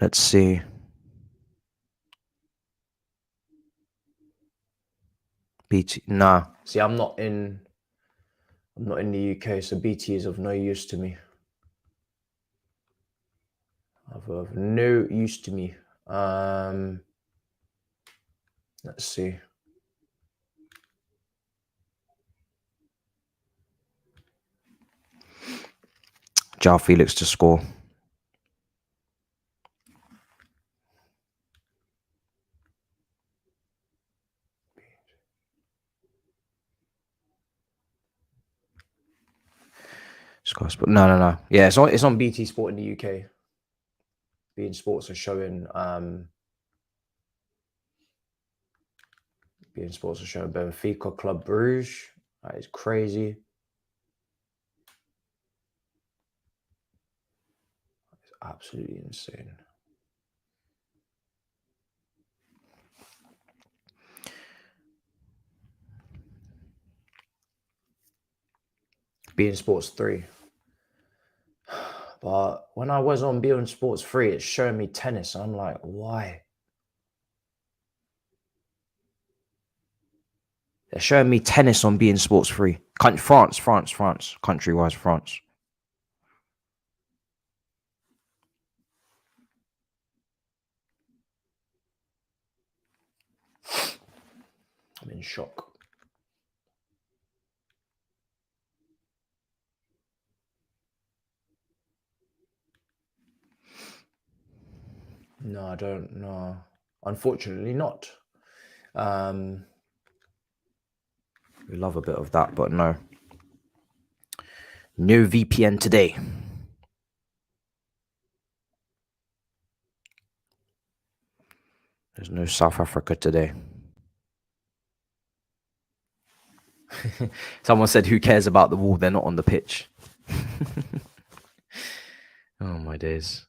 Let's see. BT. Nah. See, I'm not in the UK, so BT is of no use to me. Of no use to me. Let's see. João Felix to score. No. Yeah, it's on BT Sport in the UK. beIN Sports are showing beIN Sports are showing Benfica Club Brugge. That is crazy. It's absolutely insane. beIN Sports 3. But when I was on beIN Sports 3, it's showing me tennis. I'm like, why? They're showing me tennis on beIN Sports 3. France. Country-wise, France. I'm in shock. No, I don't know. Unfortunately not. We love a bit of that, but no. No VPN today. There's no South Africa today. Someone said, who cares about the wall? They're not on the pitch. Oh, my days.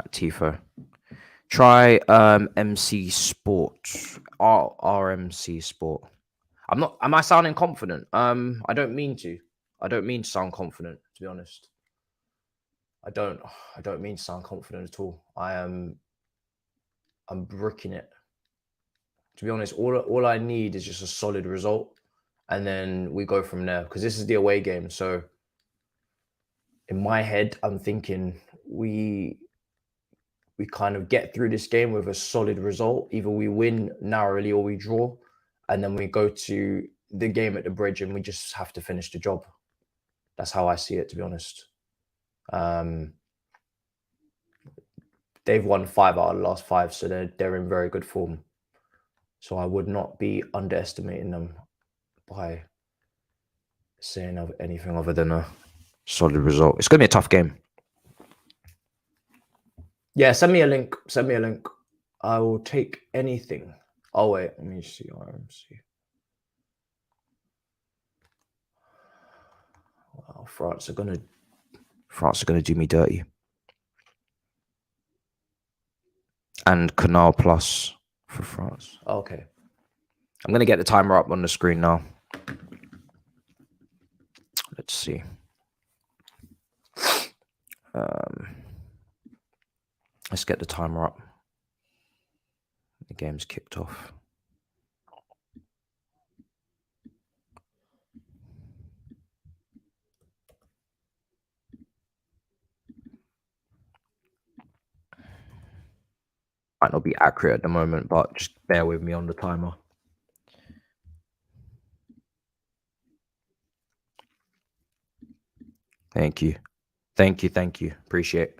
Tifo. Try MC Sport. RMC Sport. Am I sounding confident? I don't mean to. I don't mean to sound confident, to be honest. I don't mean to sound confident at all. I'm bricking it. To be honest, all I need is just a solid result, and then we go from there, because this is the away game. So in my head, I'm thinking we kind of get through this game with a solid result. Either we win narrowly or we draw, and then we go to the game at the Bridge and we just have to finish the job. That's how I see it, to be honest. They've won 5 out of the last 5, so they're in very good form. So I would not be underestimating them by saying anything other than a solid result. It's going to be a tough game. Yeah, send me a link. I will take anything. Oh, wait. Let me see. RMC. Wow, France are gonna do me dirty. And Canal Plus for France. Oh, okay. I'm going to get the timer up on the screen now. Let's see. Let's get the timer up. The game's kicked off. Might not be accurate at the moment, but just bear with me on the timer. Thank you. Appreciate it.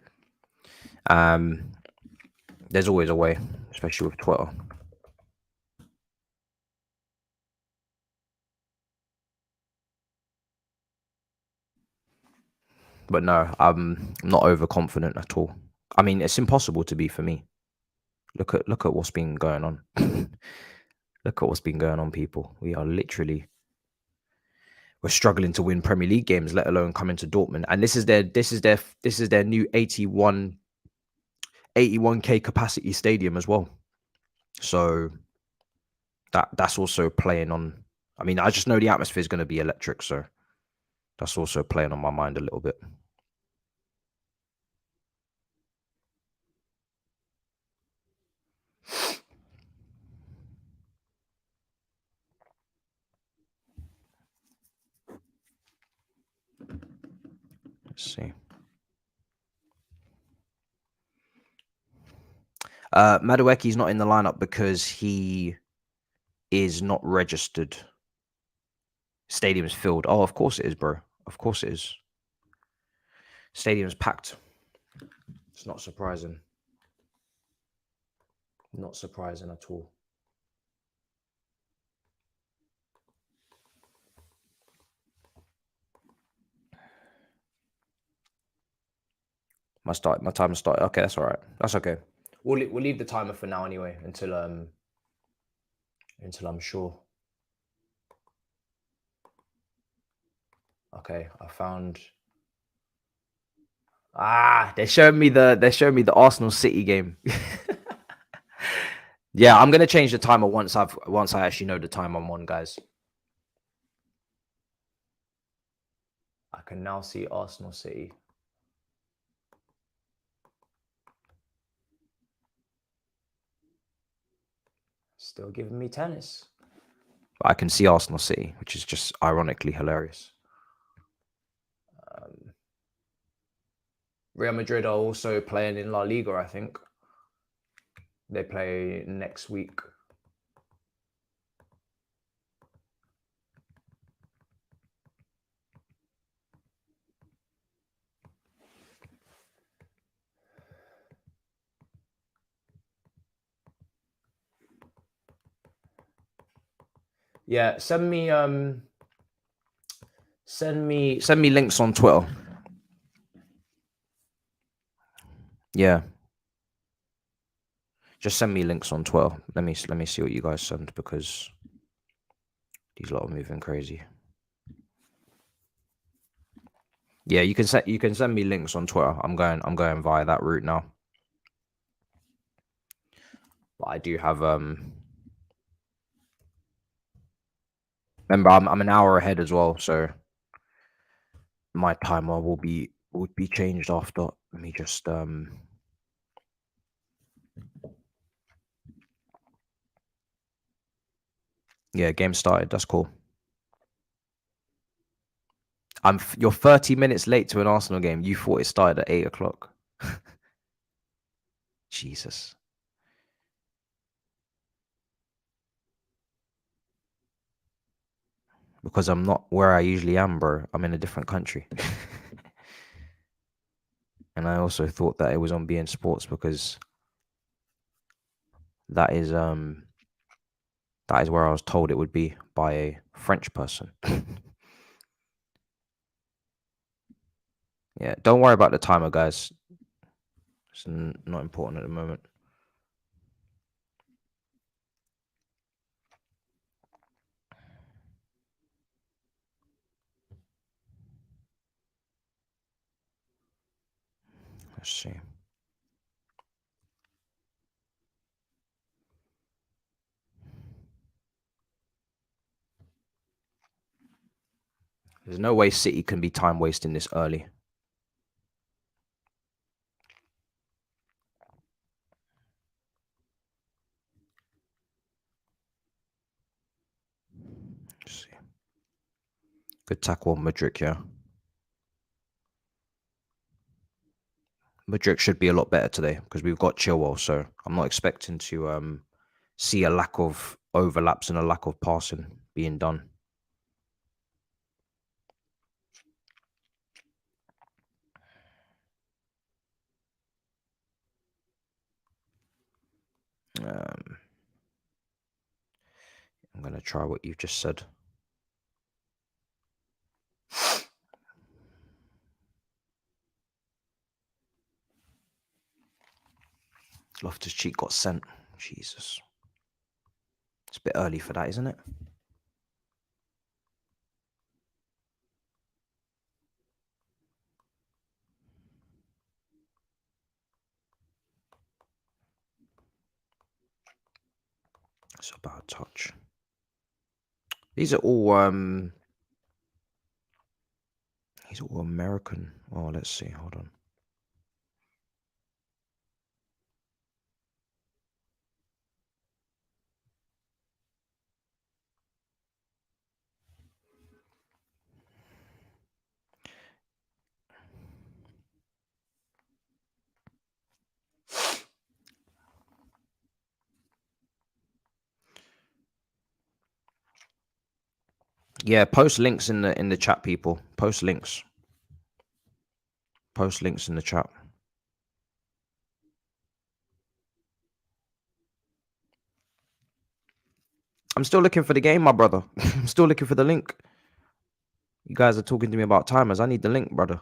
There's always a way, especially with Twitter. But no, I'm not overconfident at all. I mean, it's impossible to be for me. Look at what's been going on. Look at what's been going on, people. We're struggling to win Premier League games, let alone come into Dortmund. And this is their new 81k capacity stadium as well. So that's also playing on. I mean, I just know the atmosphere is going to be electric, so that's also playing on my mind a little bit. Let's see. Madueke's not in the lineup because he is not registered. Stadium's filled. Oh, of course it is, bro. Of course it is. Stadium's packed. It's not surprising. Not surprising at all. My timer started. Okay, that's all right. That's okay. We'll leave the timer for now anyway until I'm sure. Okay, I found. They showed me the Arsenal City game. Yeah, I'm gonna change the timer once I actually know the time I'm on, guys. I can now see Arsenal City. Still giving me tennis. But I can see Arsenal City, which is just ironically hilarious. Real Madrid are also playing in La Liga, I think. They play next week. Yeah, send me links on Twitter. Yeah. Just send me links on Twitter. Let me see what you guys send, because these lot are moving crazy. Yeah, you can send me links on Twitter. I'm going via that route now. But I do have remember, I'm an hour ahead as well, so my timer would be changed after. Let me just yeah, game started. That's cool. You're 30 minutes late to an Arsenal game. You thought it started at 8 o'clock. Jesus. Because I'm not where I usually am, bro. I'm in a different country. And I also thought that it was on BN Sports because that is where I was told it would be by a French person. Yeah, don't worry about the timer, guys. It's not important at the moment. Let's see. There's no way City can be time wasting this early. Let's see. Good tackle on Madrid, yeah. Madrid should be a lot better today because we've got Chilwell, so I'm not expecting to see a lack of overlaps and a lack of passing being done. I'm going to try what you've just said. Loftus-Cheek got sent. Jesus. It's a bit early for that, isn't it? It's a bad touch. These are all American. Oh, let's see. Hold on. Yeah, post links in the chat, people. Post links. Post links in the chat. I'm still looking for the game, my brother. I'm still looking for the link. You guys are talking to me about timers. I need the link, brother.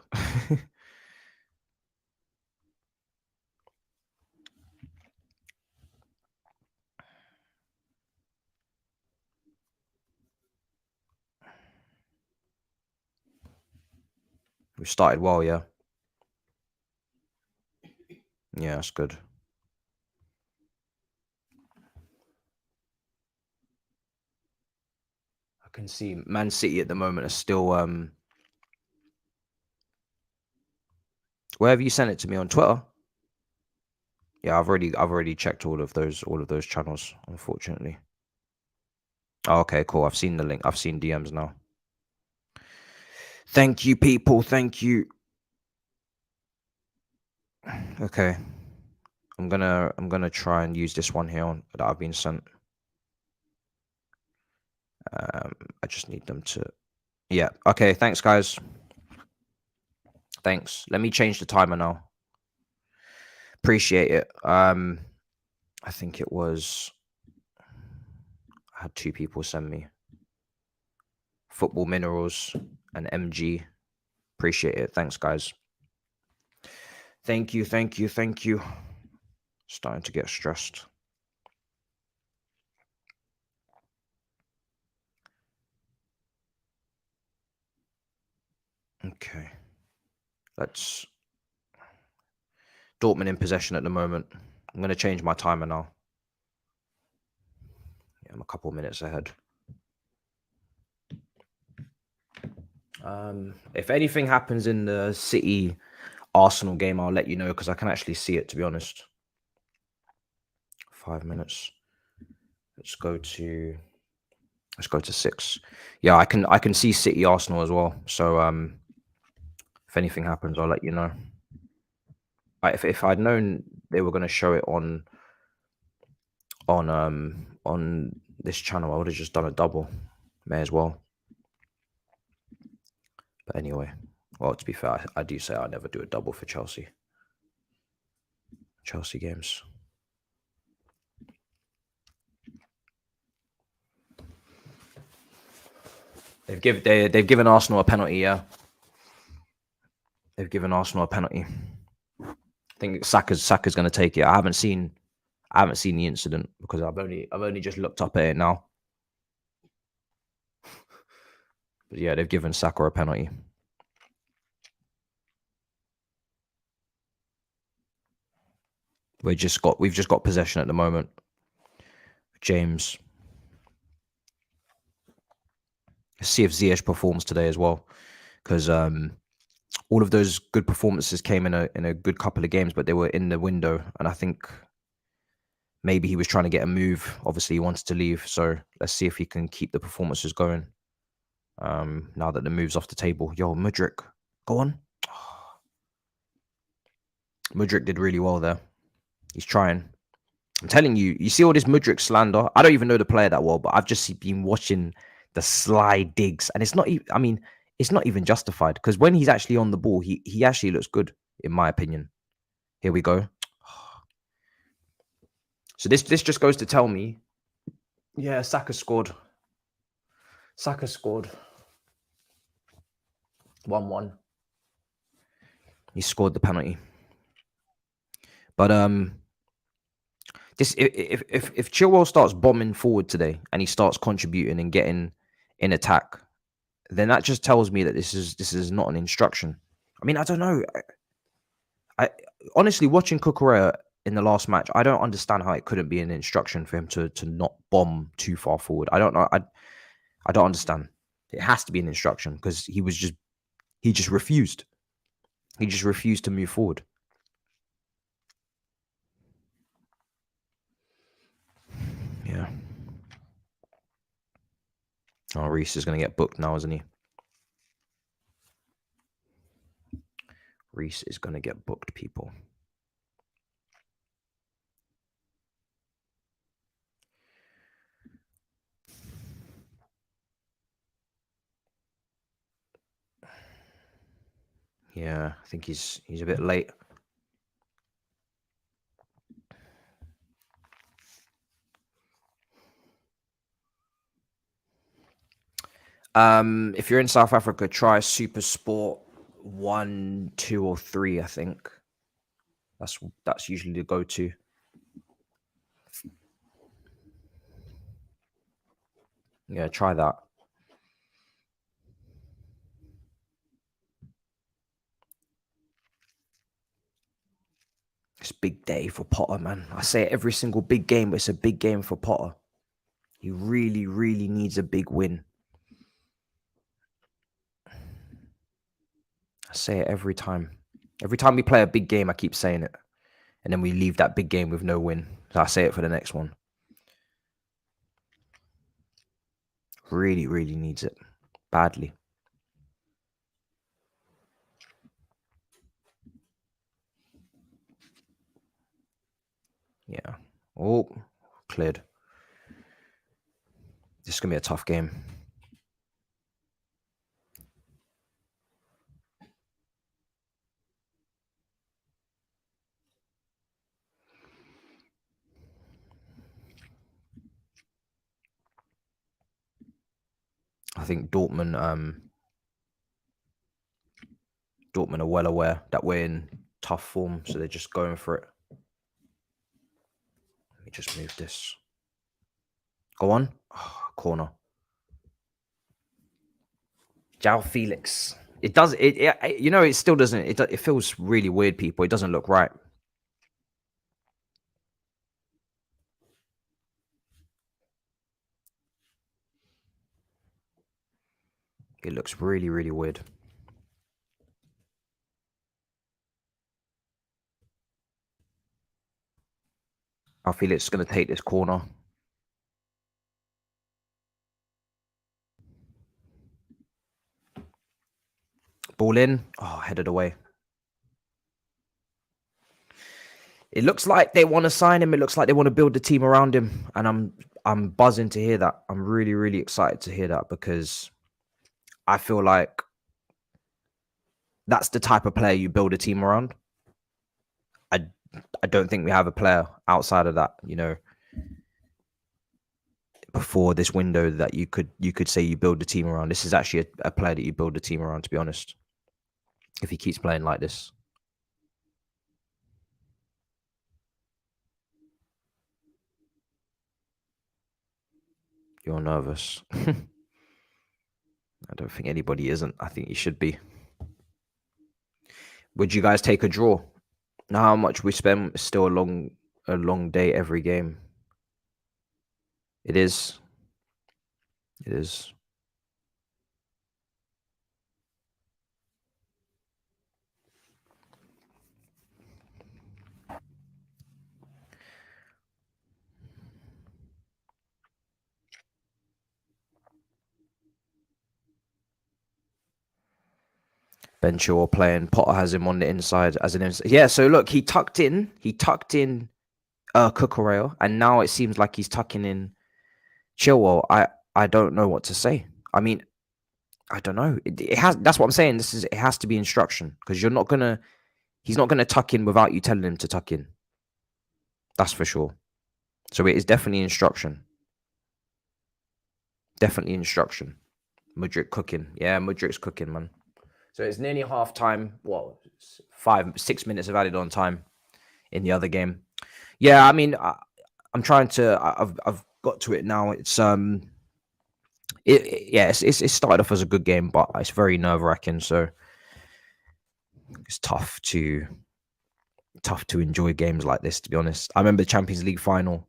We started well, yeah. Yeah, that's good. I can see Man City at the moment are still where have you sent it to me on Twitter? Yeah, I've already checked all of those channels, unfortunately. Oh, okay, cool. I've seen the link. I've seen DMs now. Thank you, people. Thank you. Okay. I'm gonna try and use this one here that I've been sent. I just need them to. Yeah. Okay. Thanks, guys. Thanks. Let me change the timer now. Appreciate it. I think it was. I had 2 people send me. Football Minerals and MG. Appreciate it. Thanks, guys. Thank you. Thank you. Thank you. Starting to get stressed. Okay. Let's. Dortmund in possession at the moment. I'm going to change my timer now. Yeah, I'm a couple minutes ahead. If anything happens in the City Arsenal game, I'll let you know because I can actually see it, to be honest. 5 minutes. Let's go to 6. Yeah, I can see City Arsenal as well. So if anything happens, I'll let you know. If I'd known they were going to show it on this channel, I would have just done a double. May as well. But anyway, well, to be fair, I do say I never do a double for Chelsea games. They've given Arsenal a penalty, yeah. They've given Arsenal a penalty. I think Saka's going to take it. I haven't seen the incident because I've only just looked up at it now. But yeah, they've given Saka a penalty. We've just got possession at the moment. James. Let's see if Ziyech performs today as well, because all of those good performances came in a good couple of games, but they were in the window, and I think maybe he was trying to get a move. Obviously, he wanted to leave, so let's see if he can keep the performances going. Now that the move's off the table, yo, Mudryk, go on. Mudryk did really well there. He's trying. I'm telling you, you see all this Mudryk slander. I don't even know the player that well, but I've just been watching the sly digs, and it's not even. I mean, it's not even justified because when he's actually on the ball, he actually looks good, in my opinion. Here we go. So this just goes to tell me, yeah, Saka scored. Saka scored 1-1. He scored the penalty. But this if Chilwell starts bombing forward today and he starts contributing and getting in attack, then that just tells me that this is not an instruction. I mean, I don't know. I honestly, watching Cucurella in the last match, I don't understand how it couldn't be an instruction for him to not bomb too far forward. I don't know. I don't understand. It has to be an instruction because he just refused. He just refused to move forward. Yeah. Oh, Reece is going to get booked now, isn't he? Reece is going to get booked, people. Yeah, I think he's a bit late. If you're in South Africa, try Super Sport 1, 2, or 3. I think that's usually the go-to. Yeah, try that. It's a big day for Potter, man. I say it every single big game, but it's a big game for Potter. He really, really needs a big win. I say it every time. Every time we play a big game, I keep saying it. And then we leave that big game with no win. So I say it for the next one. Really, really needs it. Badly. Yeah. Oh, cleared. This is going to be a tough game. I think Dortmund are well aware that we're in tough form, so they're just going for it. Let me just move this. Go on. Oh, corner. João Felix. It does. It still doesn't. It feels really weird, people. It doesn't look right. It looks really, really weird. I feel it's going to take this corner. Ball in. Oh, headed away. It looks like they want to sign him. It looks like they want to build the team around him. And I'm buzzing to hear that. I'm really, really excited to hear that because I feel like that's the type of player you build a team around. I don't think we have a player outside of that, before this window that you could say you build the team around. This is actually a player that you build the team around, to be honest. If he keeps playing like this. You're nervous. I don't think anybody isn't. I think you should be. Would you guys take a draw? Know how much we spend is still a long day every game. It is. It is. Ben Chilwell playing. Potter has him on the inside as an inside. Yeah, so look, he tucked in Cucurella, and now it seems like he's tucking in Chilwell. I don't know what to say. I mean, I don't know. It has. That's what I'm saying. It has to be instruction, because he's not gonna tuck in without you telling him to tuck in. That's for sure. So it is definitely instruction. Definitely instruction. Mudryk cooking. Yeah, Mudryk's cooking, man. So it's nearly half time. Well, 5-6 minutes of added on time in the other game. Yeah, I mean, I'm trying to. I've got to it now. It's it started off as a good game, but it's very nerve wracking. So it's tough to enjoy games like this. To be honest, I remember the Champions League final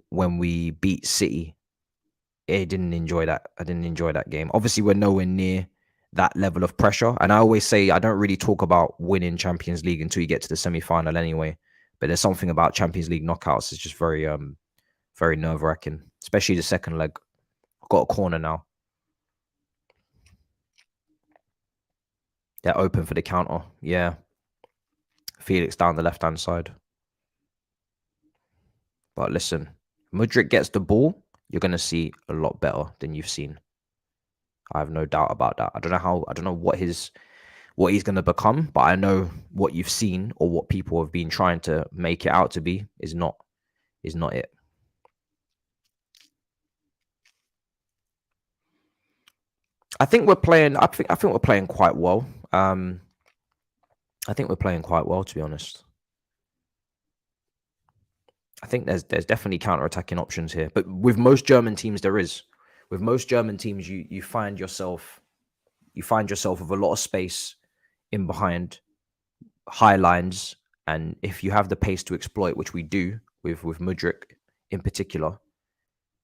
when we beat City. I didn't enjoy that. I didn't enjoy that game. Obviously, we're nowhere near that level of pressure. And I always say I don't really talk about winning Champions League until you get to the semi-final anyway. But there's something about Champions League knockouts. It's just very very nerve-wracking, especially the second leg. I've got a corner now. They're open for the counter. Yeah. Felix down the left-hand side. But listen, Mudryk gets the ball, you're going to see a lot better than you've seen. I have no doubt about that. I don't know what he's going to become, but I know what you've seen, or what people have been trying to make it out to be, is not it. I think we're playing. I think we're playing quite well. I think we're playing quite well, to be honest. I think there's definitely counter-attacking options here, but with most German teams, there is. With most German teams, you find yourself with a lot of space in behind, high lines, and if you have the pace to exploit, which we do with Mudryk in particular,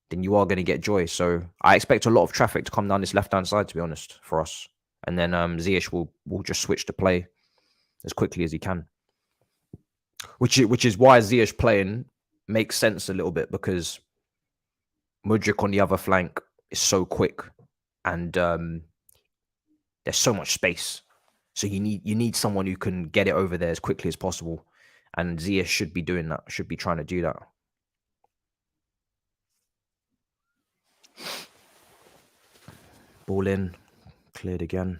then you are going to get joy. So I expect a lot of traffic to come down this left-hand side, to be honest, for us. And then Ziyech will just switch to play as quickly as he can. Which is why Ziyech playing makes sense a little bit, because Mudryk on the other flank is so quick, and there's so much space. So you need someone who can get it over there as quickly as possible. And Ziyech should be doing that, should be trying to do that. Ball in, cleared again.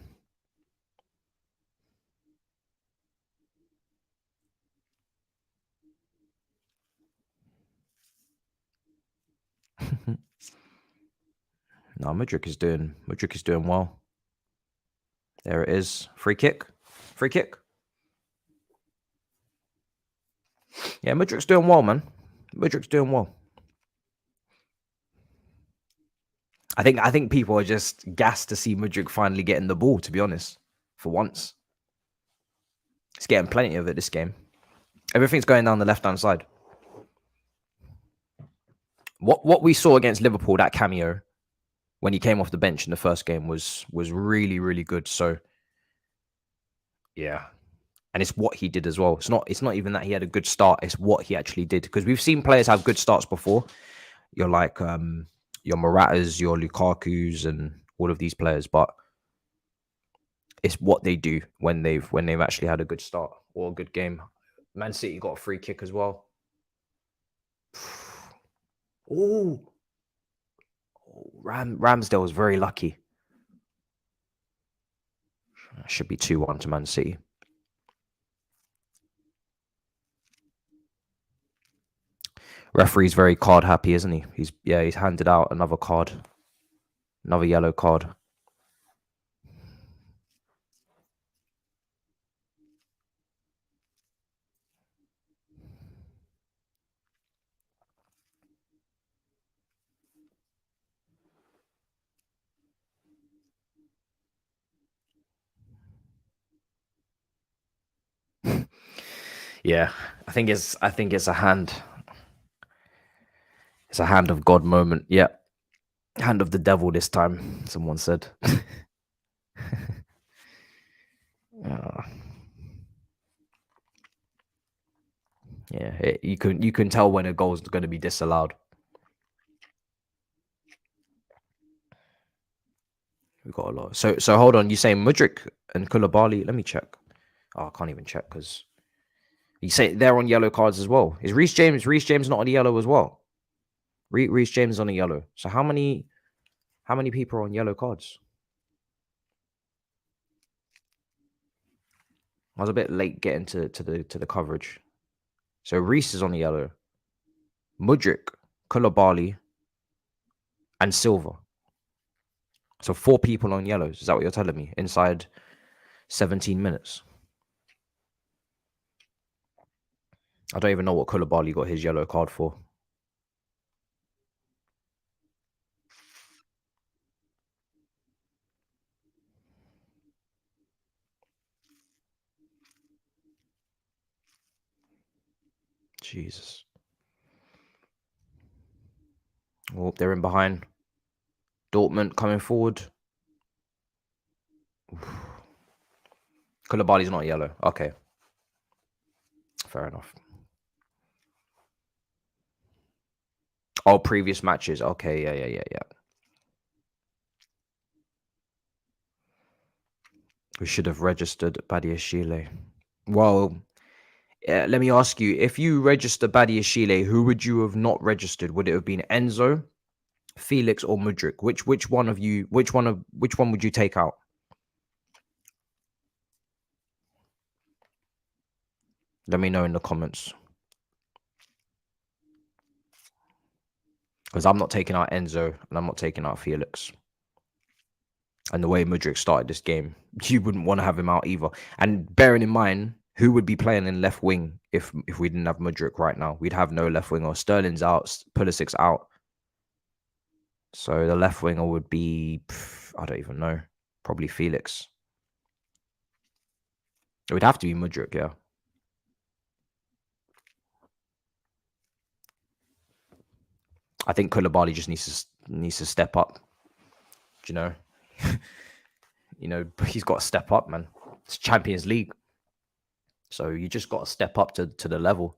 No, Mudryk is doing well. There it is. Free kick. Yeah, Mudryk's doing well, man. Mudryk's doing well. I think people are just gassed to see Mudryk finally getting the ball, to be honest, for once. He's getting plenty of it this game. Everything's going down the left-hand side. What we saw against Liverpool, that cameo, when he came off the bench in the first game, was really, really good. So, yeah. And it's what he did as well. It's not even that he had a good start. It's what he actually did. Because we've seen players have good starts before. You're like your Moratas, your Lukakus, and all of these players. But it's what they do when they've actually had a good start or a good game. Man City got a free kick as well. Oh, Ramsdale was very lucky. Should be 2-1 to Man City. Referee's very card happy, isn't he? He's handed out another card, another yellow card. Yeah, I think it's a hand. It's a hand of God moment. Yeah, hand of the devil this time. Someone said. Yeah, you can tell when a goal is going to be disallowed. We got a lot. So hold on. You say Mudryk and Koulibaly? Let me check. Oh, I can't even check because you say they're on yellow cards as well. Is Reece James not on yellow as well? Reece James is on a yellow. So how many people are on yellow cards? I was a bit late getting to the coverage. So Reece is on the yellow. Mudryk, Koulibaly, and Silva. So 4 people on yellows. Is that what you're telling me? Inside 17 minutes. I don't even know what Koulibaly got his yellow card for. Jesus. Oh, they're in behind. Dortmund coming forward. Koulibaly's not yellow. Okay. Fair enough. Oh, previous matches. Okay, yeah. We should have registered Badiashile. Well, let me ask you, if you register Badiashile, who would you have not registered? Would it have been Enzo, Felix, or Mudryk? Which one would you take out? Let me know in the comments. Because I'm not taking out Enzo and I'm not taking out Felix. And the way Mudryk started this game, you wouldn't want to have him out either. And bearing in mind, who would be playing in left wing if we didn't have Mudryk right now? We'd have no left winger. Sterling's out, Pulisic's out. So the left winger would be, I don't even know, probably Felix. It would have to be Mudryk, yeah. I think Koulibaly just needs to step up. Do you know? He's got to step up, man. It's Champions League. So you just got to step up to the level.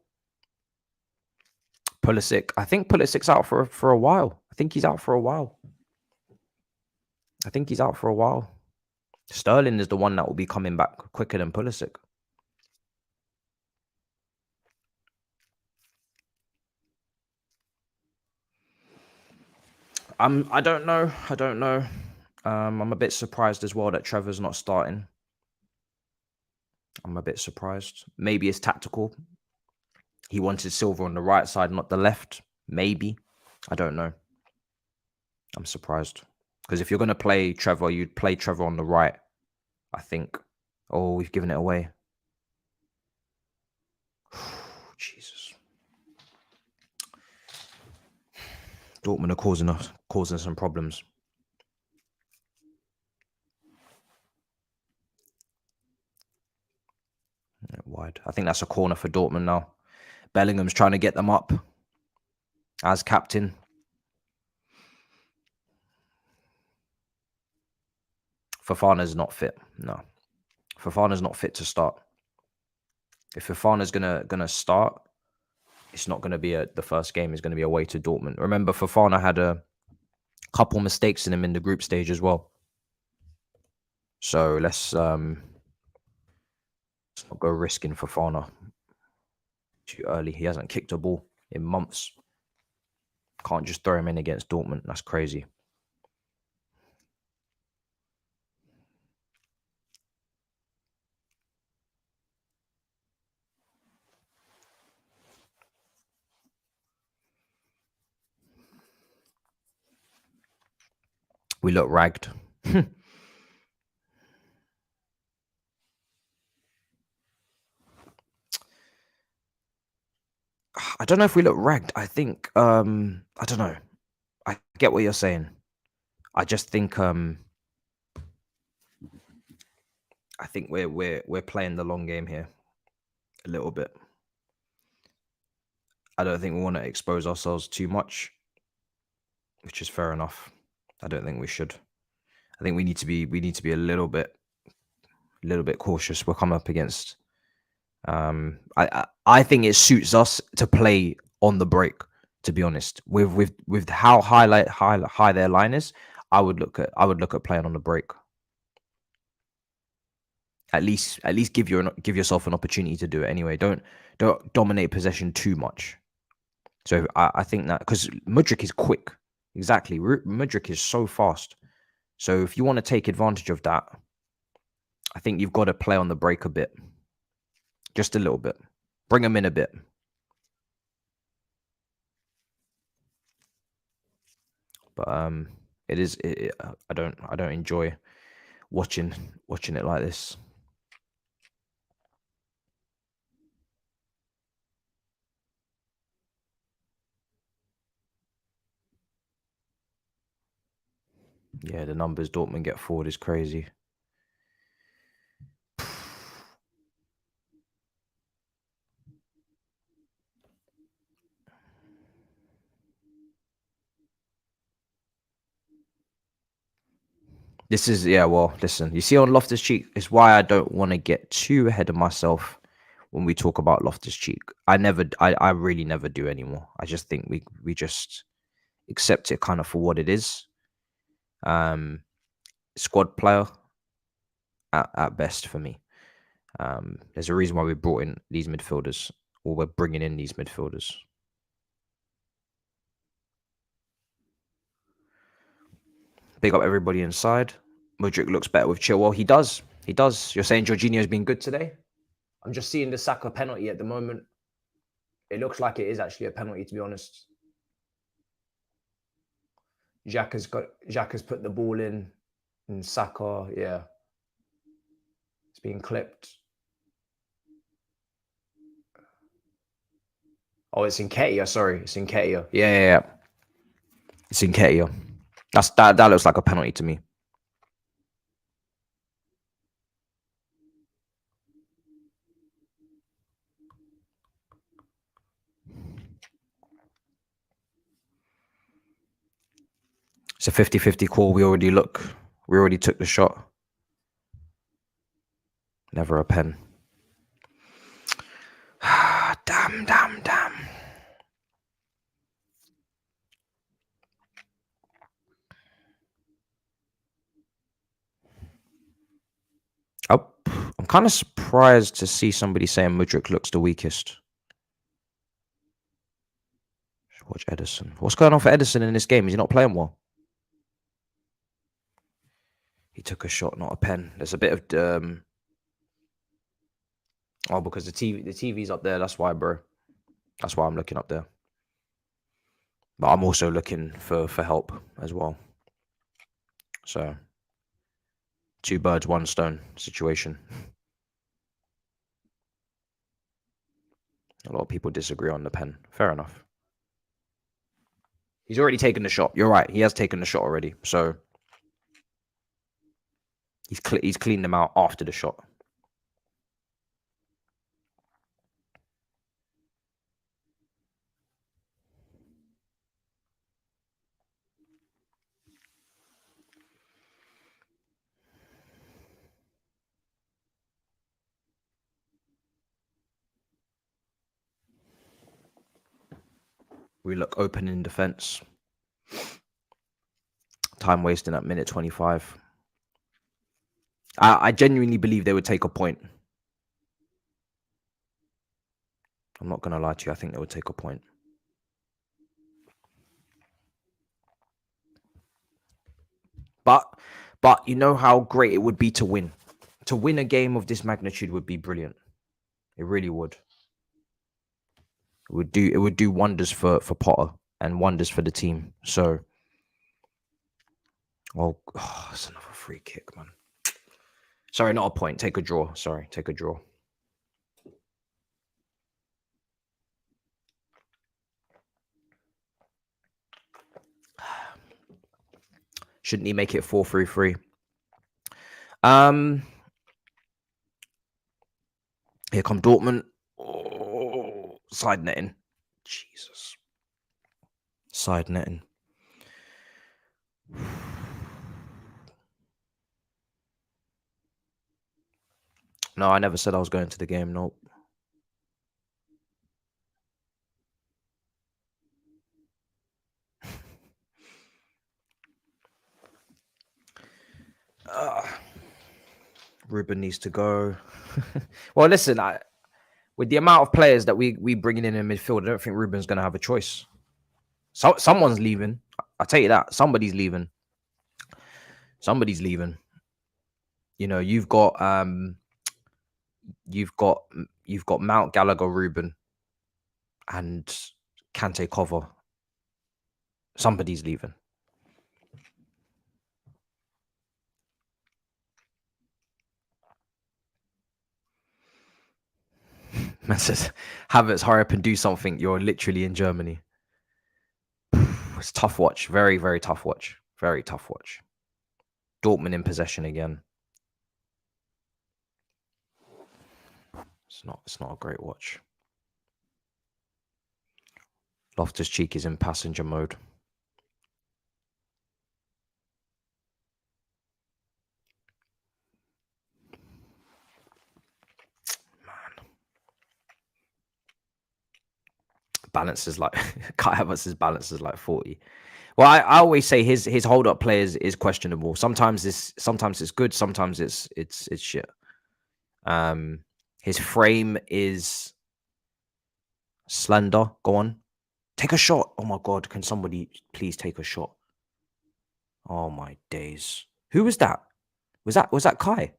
Pulisic. I think Pulisic's out for a while. I think he's out for a while. Sterling is the one that will be coming back quicker than Pulisic. I don't know. I'm a bit surprised as well that Trevor's not starting. I'm a bit surprised. Maybe it's tactical. He wanted Silva on the right side, not the left. Maybe. I don't know. I'm surprised. Because if you're going to play Trevor, you'd play Trevor on the right, I think. Oh, we've given it away. Jesus. Dortmund are causing some problems. Wide. I think that's a corner for Dortmund now. Bellingham's trying to get them up as captain. Fofana's not fit. No. Fofana's not fit to start. If Fofana's gonna start, it's not gonna be the first game is gonna be away to Dortmund. Remember, Fofana had a couple mistakes in him in the group stage as well. So let's not go risking Fofana too early. He hasn't kicked a ball in months. Can't just throw him in against Dortmund. That's crazy. We look ragged. I don't know if we look ragged. I think I don't know. I get what you're saying. I just think I think we're playing the long game here a little bit. I don't think we want to expose ourselves too much, which is fair enough. I don't think we should. I think we need to be a little bit cautious. We're coming up against I think it suits us to play on the break, to be honest. With how high their line is, I would look at playing on the break. At least give yourself an opportunity to do it anyway. Don't dominate possession too much. So I think that because Mudryk is quick, exactly. Mudryk is so fast. So if you want to take advantage of that, I think you've got to play on the break a bit, just a little bit. Bring them in a bit. But it is. I don't enjoy watching it like this. Yeah, the numbers Dortmund get forward is crazy. This is, yeah, well, listen, you see on Loftus-Cheek, it's why I don't want to get too ahead of myself when we talk about Loftus-Cheek. I really never do anymore. I just think we just accept it kind of for what it is. Squad player at best for me. There's a reason why we brought in these midfielders, or we're bringing in these midfielders. Big up everybody inside. Mudryk looks better with Chilwell. He does. He does. You're saying Jorginho's been good today? I'm just seeing the Saka penalty at the moment. It looks like it is actually a penalty, to be honest. Xhaka has put the ball in, and Saka, yeah, it's being clipped. Oh, it's in Ketia. Sorry, it's in Ketia. Yeah. It's in Ketia. That looks like a penalty to me. It's a 50-50 call. We already took the shot. Never a pen. Damn. I'm kind of surprised to see somebody saying Mudryk looks the weakest. Watch Ederson. What's going on for Ederson in this game? Is he not playing well? He took a shot, not a pen. There's a bit of oh, because the TV's up there. That's why, bro. That's why I'm looking up there. But I'm also looking for help as well. So, 2 birds, 1 stone situation. A lot of people disagree on the pen. Fair enough. He's already taken the shot. You're right. He has taken the shot already. So, he's cleaned them out after the shot. We look open in defense. Time wasting at minute 25. I genuinely believe they would take a point. I'm not going to lie to you. I think they would take a point. But you know how great it would be to win. To win a game of this magnitude would be brilliant. It really would. It would do wonders for Potter and wonders for the team. So, well, it's another free kick, man. Sorry, not a point. Take a draw. Sorry, take a draw. Shouldn't he make it 4-3-3? Here come Dortmund. Oh, side netting. Jesus. Side netting. No, I never said I was going to the game. Nope. Ruben needs to go. Well, listen, with the amount of players that we bringing in midfield, I don't think Ruben's going to have a choice. So someone's leaving. I'll tell you that. Somebody's leaving. Somebody's leaving. You know, you've got Mount Gallagher, Ruben, and Kante cover. Somebody's leaving. Man says, Havertz, hurry up and do something. You're literally in Germany. It's tough watch. Very, very tough watch. Very tough watch. Dortmund in possession again. It's not a great watch. Loftus-Cheek is in passenger mode. Man. Balance is like Kai Havertz's balance is like 40. Well, I always say his hold up play is questionable. Sometimes it's good, sometimes it's shit. His frame is slender. Go on. Take a shot. Oh my god, can somebody please take a shot? Oh my days. Who was that? Was that Kai?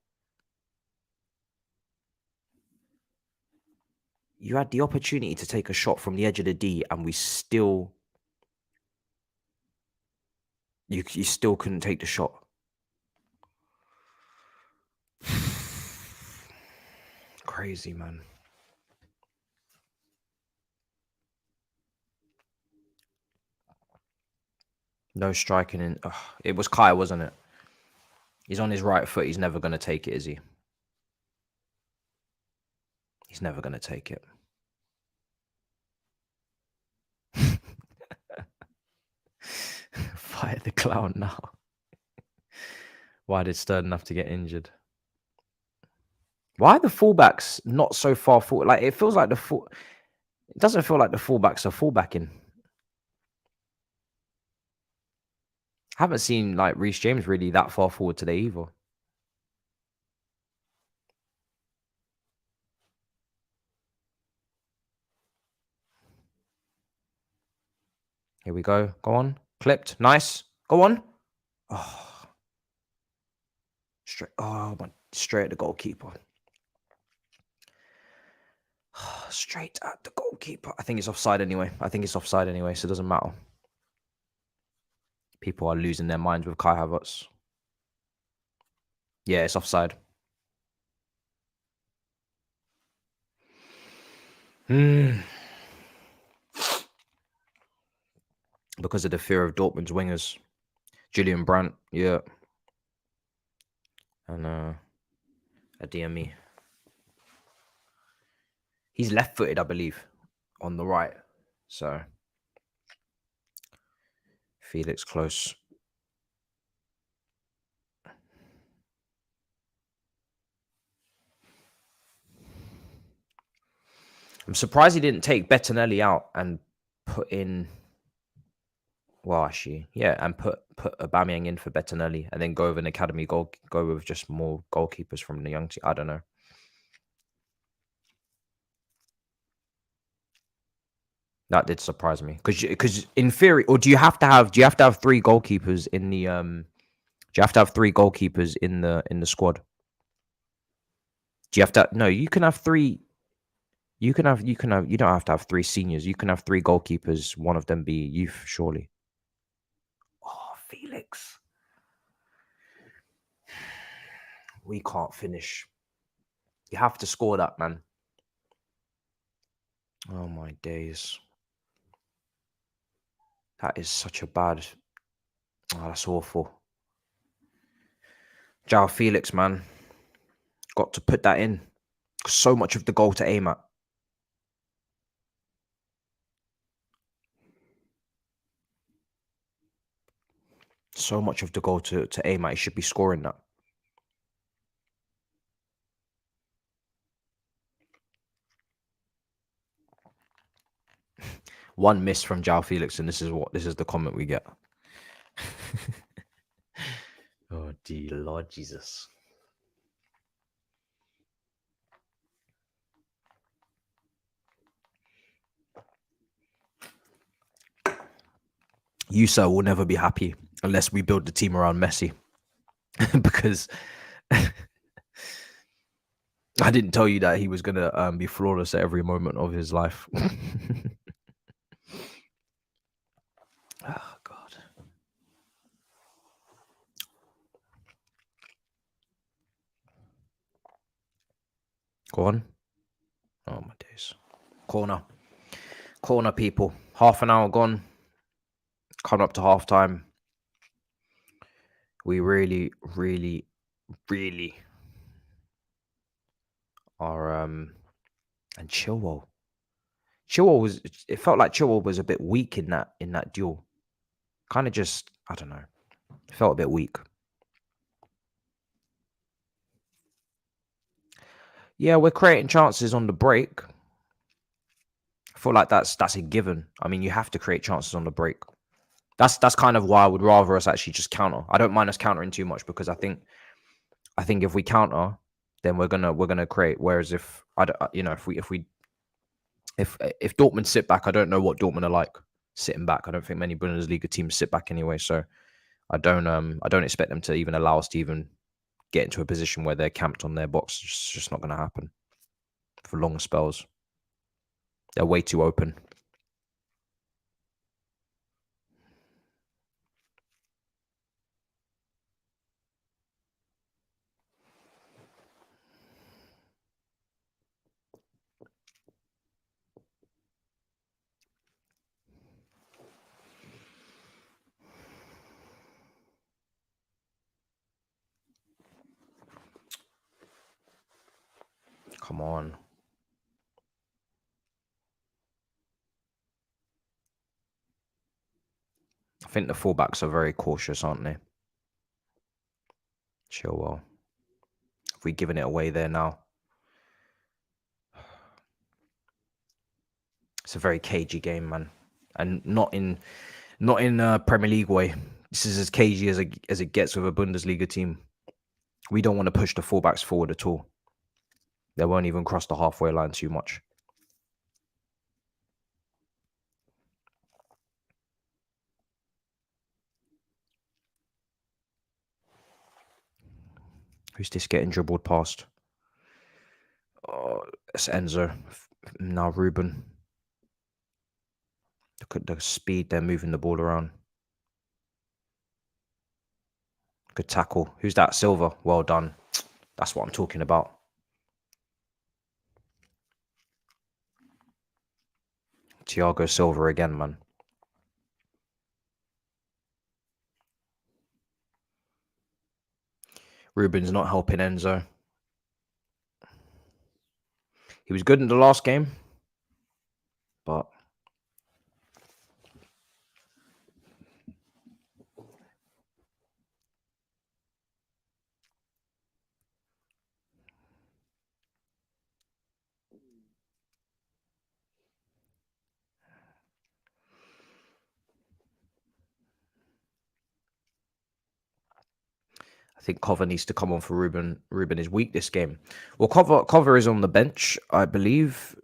You had the opportunity to take a shot from the edge of the D and we still you still couldn't take the shot. Crazy, man. No striking in. It was Kai, wasn't it? He's on his right foot. He's never going to take it, is he? He's never going to take it. Fire the clown now. Why did Sterling have to get injured? Why are the fullbacks not so far forward? Like, it feels like it doesn't feel like the fullbacks are fullbacking. Haven't seen like Reece James really that far forward today either. Here we go. Go on. Clipped. Nice. Go on. Oh. Straight. Oh, straight at the goalkeeper. Straight at the goalkeeper. I think it's offside anyway. So it doesn't matter. People are losing their minds with Kai Havertz. Yeah, it's offside. Because of the fear of Dortmund's wingers. Julian Brandt, yeah. And a DME. He's left-footed, I believe, on the right. So Felix close. I'm surprised he didn't take Bettinelli out and put in. Well, actually, yeah, and put Aubameyang in for Bettinelli, and then go with an academy go with just more goalkeepers from the young team. I don't know. That did surprise me because in theory, or do you have to have 3 goalkeepers in the Do you have to have 3 goalkeepers in the squad? Do you have to? No, you can have 3. You don't have to have 3 seniors. You can have 3 goalkeepers. One of them be youth, surely. Oh, Felix. We can't finish. You have to score that, man. Oh my days. That is such a bad. Oh, that's awful. João Felix, man. Got to put that in. So much of the goal to aim at. So much of the goal to aim at. He should be scoring that. One miss from João Felix, and this is the comment we get. Oh Dear Lord Jesus. You, sir, will never be happy unless we build the team around Messi. Because I didn't tell you that he was going to be flawless at every moment of his life. Oh, God. Go on. Oh, my days. Corner, people. Half an hour gone. Coming up to half time. We really, really, really are. And Chilwell. Was. It felt like Chilwell was a bit weak in that duel. Kind of just, I don't know. Felt a bit weak. Yeah, we're creating chances on the break. I feel like that's a given. I mean, you have to create chances on the break. That's kind of why I would rather us actually just counter. I don't mind us countering too much because I think if we counter, then we're gonna create. Whereas if I don't, if Dortmund sit back, I don't know what Dortmund are like sitting back. I don't think many Bundesliga teams sit back anyway. So I don't expect them to even allow us to even get into a position where they're camped on their box. It's just not going to happen for long spells. They're way too open. Come on. I think the fullbacks are very cautious, aren't they? Chilwell. Have we given it away there now? It's a very cagey game, man, and not in Premier League way. This is as cagey as it gets with a Bundesliga team. We don't want to push the fullbacks forward at all. They won't even cross the halfway line too much. Who's this getting dribbled past? Oh, it's Enzo. Now Ruben. Look at the speed they're moving the ball around. Good tackle. Who's that? Silva. Well done. That's what I'm talking about. Thiago Silva again, man. Ruben's not helping Enzo. He was good in the last game, but I think Cover needs to come on for Ruben. Ruben is weak this game. Well, Cover is on the bench, I believe,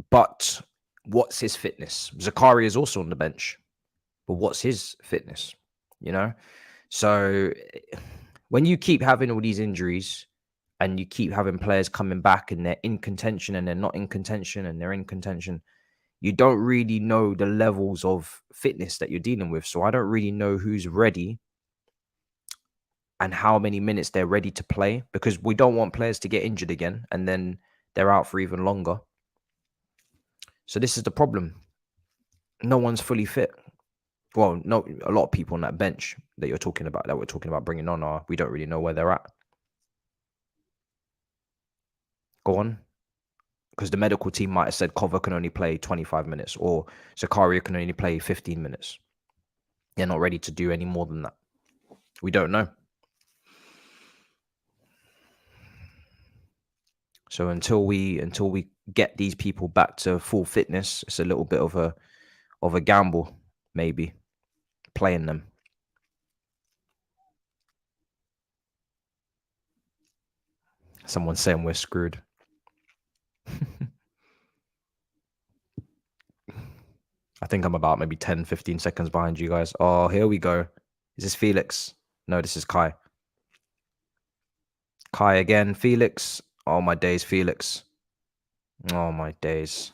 but what's his fitness? Zakari is also on the bench, but what's his fitness? You know, so when you keep having all these injuries and you keep having players coming back and they're in contention and they're not in contention and they're in contention, you don't really know the levels of fitness that you're dealing with. So I don't really know who's ready and how many minutes they're ready to play, because we don't want players to get injured again and then they're out for even longer. So this is the problem. No one's fully fit. Well, no, a lot of people on that bench that we're talking about bringing on we don't really know where they're at. Go on. Because the medical team might have said Cover can only play 25 minutes or Zakaria can only play 15 minutes. They're not ready to do any more than that. We don't know. So until we get these people back to full fitness, it's a little bit of a gamble, maybe, playing them. Someone's saying we're screwed. I think I'm about maybe 10, 15 seconds behind you guys. Oh, here we go. Is this Felix? No, this is Kai. Kai again. Felix. Oh, my days, Felix. Oh, my days.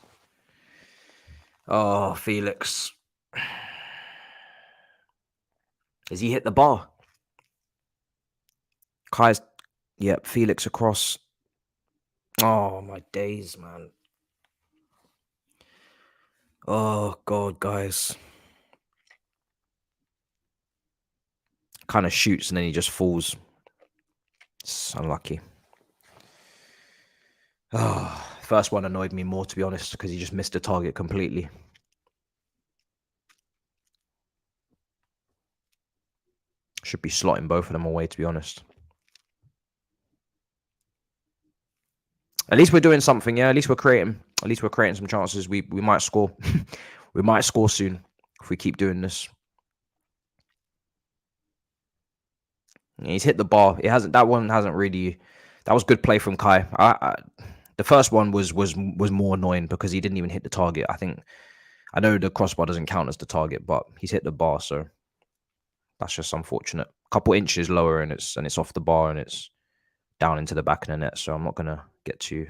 Oh, Felix. Has he hit the bar? Kai's... Yep, Felix across. Oh, my days, man. Oh, God, guys. Kind of shoots and then he just falls. It's unlucky. Oh, first one annoyed me more, to be honest, because he just missed the target completely. Should be slotting both of them away, to be honest. At least we're doing something, yeah. At least we're creating some chances. We might score. We might score soon if we keep doing this. Yeah, he's hit the bar. That one hasn't really. That was good play from Kai. The first one was more annoying because he didn't even hit the target. I know the crossbar doesn't count as the target, but he's hit the bar, so that's just unfortunate. A couple inches lower and it's off the bar and it's down into the back of the net. So I'm not gonna get too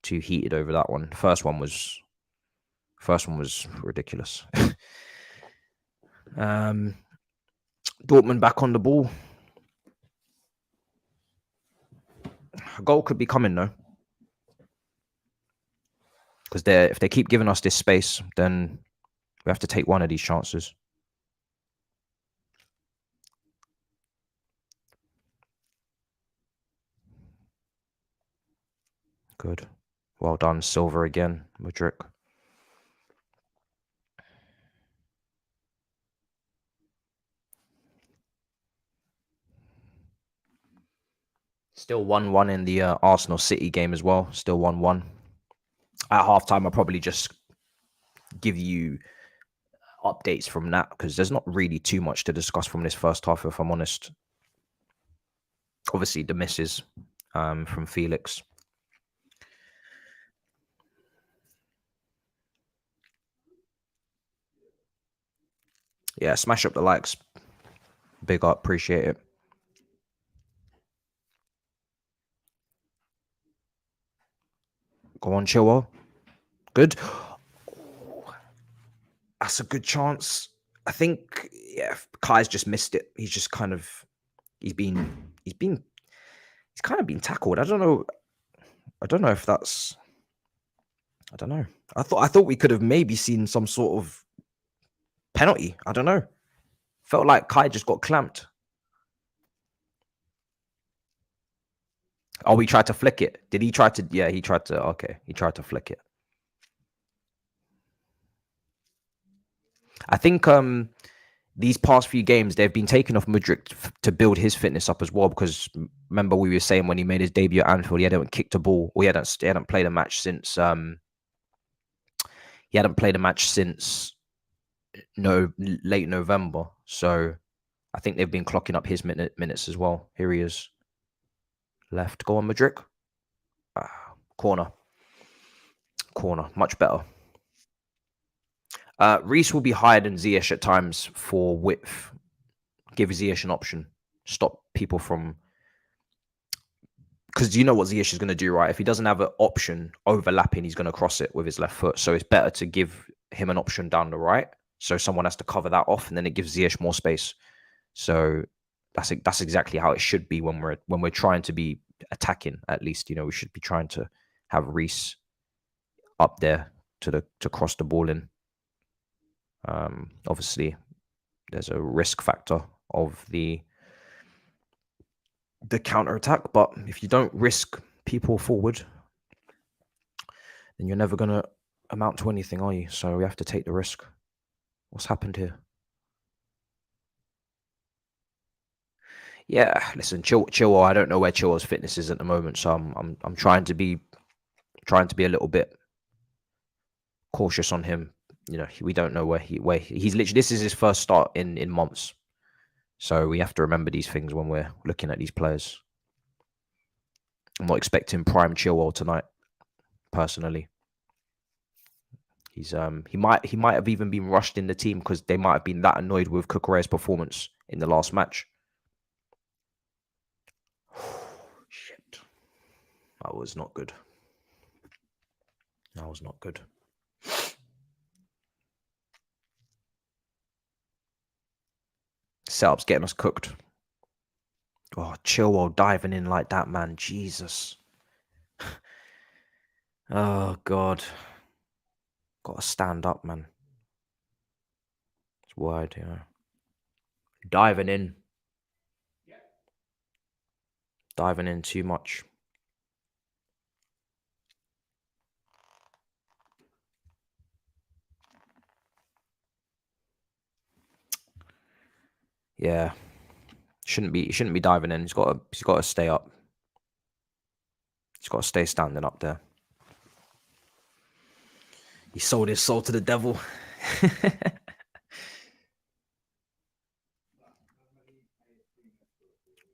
heated over that one. First one was ridiculous. Dortmund back on the ball. A goal could be coming though, because if they keep giving us this space, then we have to take one of these chances. Good. Well done, Silver again, Mudryk. Still 1-1 in the Arsenal City game as well. Still 1-1. At halftime, I'll probably just give you updates from that because there's not really too much to discuss from this first half, if I'm honest. Obviously, the misses from Felix. Yeah, smash up the likes. Big up, appreciate it. Go on, Chilwell. Good. Oh, that's a good chance. I think, yeah, Kai's just missed it. He's just kind of, he's kind of been tackled. I don't know if that's, I don't know. I thought we could have maybe seen some sort of penalty. I don't know. Felt like Kai just got clamped. Oh, he tried to flick it. Did he try to? Yeah, he tried to. Okay, he tried to flick it. I think these past few games they've been taking off Mudryk to build his fitness up as well. Because remember we were saying when he made his debut at Anfield, he hadn't kicked a ball, or he hadn't played a match since late November. So I think they've been clocking up his minutes as well. Here he is. Left. Go on, Mudryk. Corner. Much better. Reece will be higher than Ziyech at times for width. Give Ziyech an option. Stop people from... Because you know what Ziyech is going to do, right? If he doesn't have an option overlapping, he's going to cross it with his left foot. So it's better to give him an option down the right. So someone has to cover that off, and then it gives Ziyech more space. So that's exactly how it should be when we're trying to be attacking. At least, you know, we should be trying to have Reece up there to cross the ball in. Obviously, there's a risk factor of the counter attack, but if you don't risk people forward, then you're never gonna amount to anything, are you? So we have to take the risk. What's happened here? Yeah, listen, Chilwell. I don't know where Chilwell's fitness is at the moment, so I'm trying to be a little bit cautious on him. You know, we don't know where he's literally. This is his first start in months, so we have to remember these things when we're looking at these players. I'm not expecting prime Chilwell tonight, personally. He might have even been rushed in the team because they might have been that annoyed with Cucurella's performance in the last match. Shit. That was not good. That was not good. Setup's getting us cooked. Oh, Chilwell diving in like that, man. Jesus. Oh, God. Got to stand up, man. It's wide, Diving in. Diving in too much. Yeah. Shouldn't be diving in. He's got to stay up. He's got to stay standing up there. He sold his soul to the devil.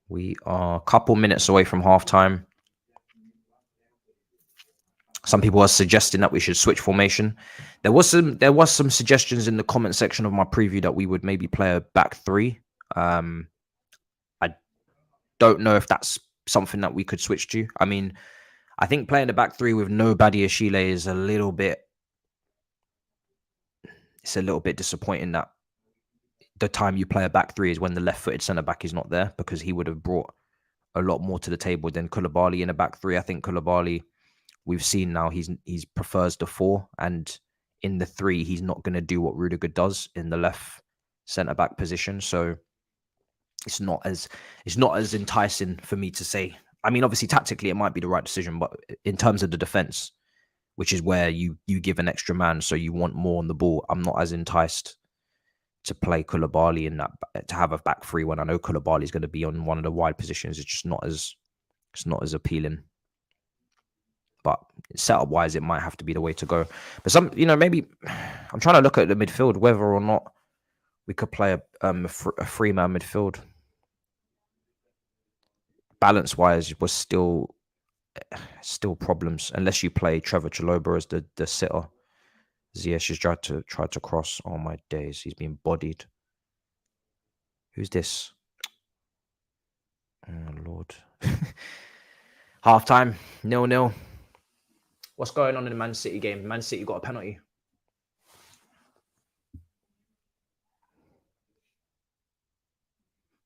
We are a couple minutes away from halftime. Some people are suggesting that we should switch formation. There was some suggestions in the comment section of my preview that we would maybe play a back three. I don't know if that's something that we could switch to. I mean, I think playing the back three with no Badiashile is a little bit disappointing that the time you play a back three is when the left-footed centre-back is not there, because he would have brought a lot more to the table than Koulibaly in a back three. I think Koulibaly, we've seen now, he's prefers the 4, and in the 3, he's not going to do what Rudiger does in the left centre-back position. So it's not as enticing for me to say. I mean, obviously, tactically, it might be the right decision, but in terms of the defence, which is where you give an extra man, so you want more on the ball, I'm not as enticed to play Koulibaly in that, to have a back three when I know Koulibaly is going to be on one of the wide positions. It's just not as appealing. But setup wise, it might have to be the way to go. But maybe I'm trying to look at the midfield, whether or not we could play a three-man midfield. Balance wise was still problems unless you play Trevor Chalobah as the sitter. Ziyech has tried to cross. Oh my days, he's been bodied. Who's this? Oh Lord. Half time, 0-0. What's going on in the Man City game? Man City got a penalty.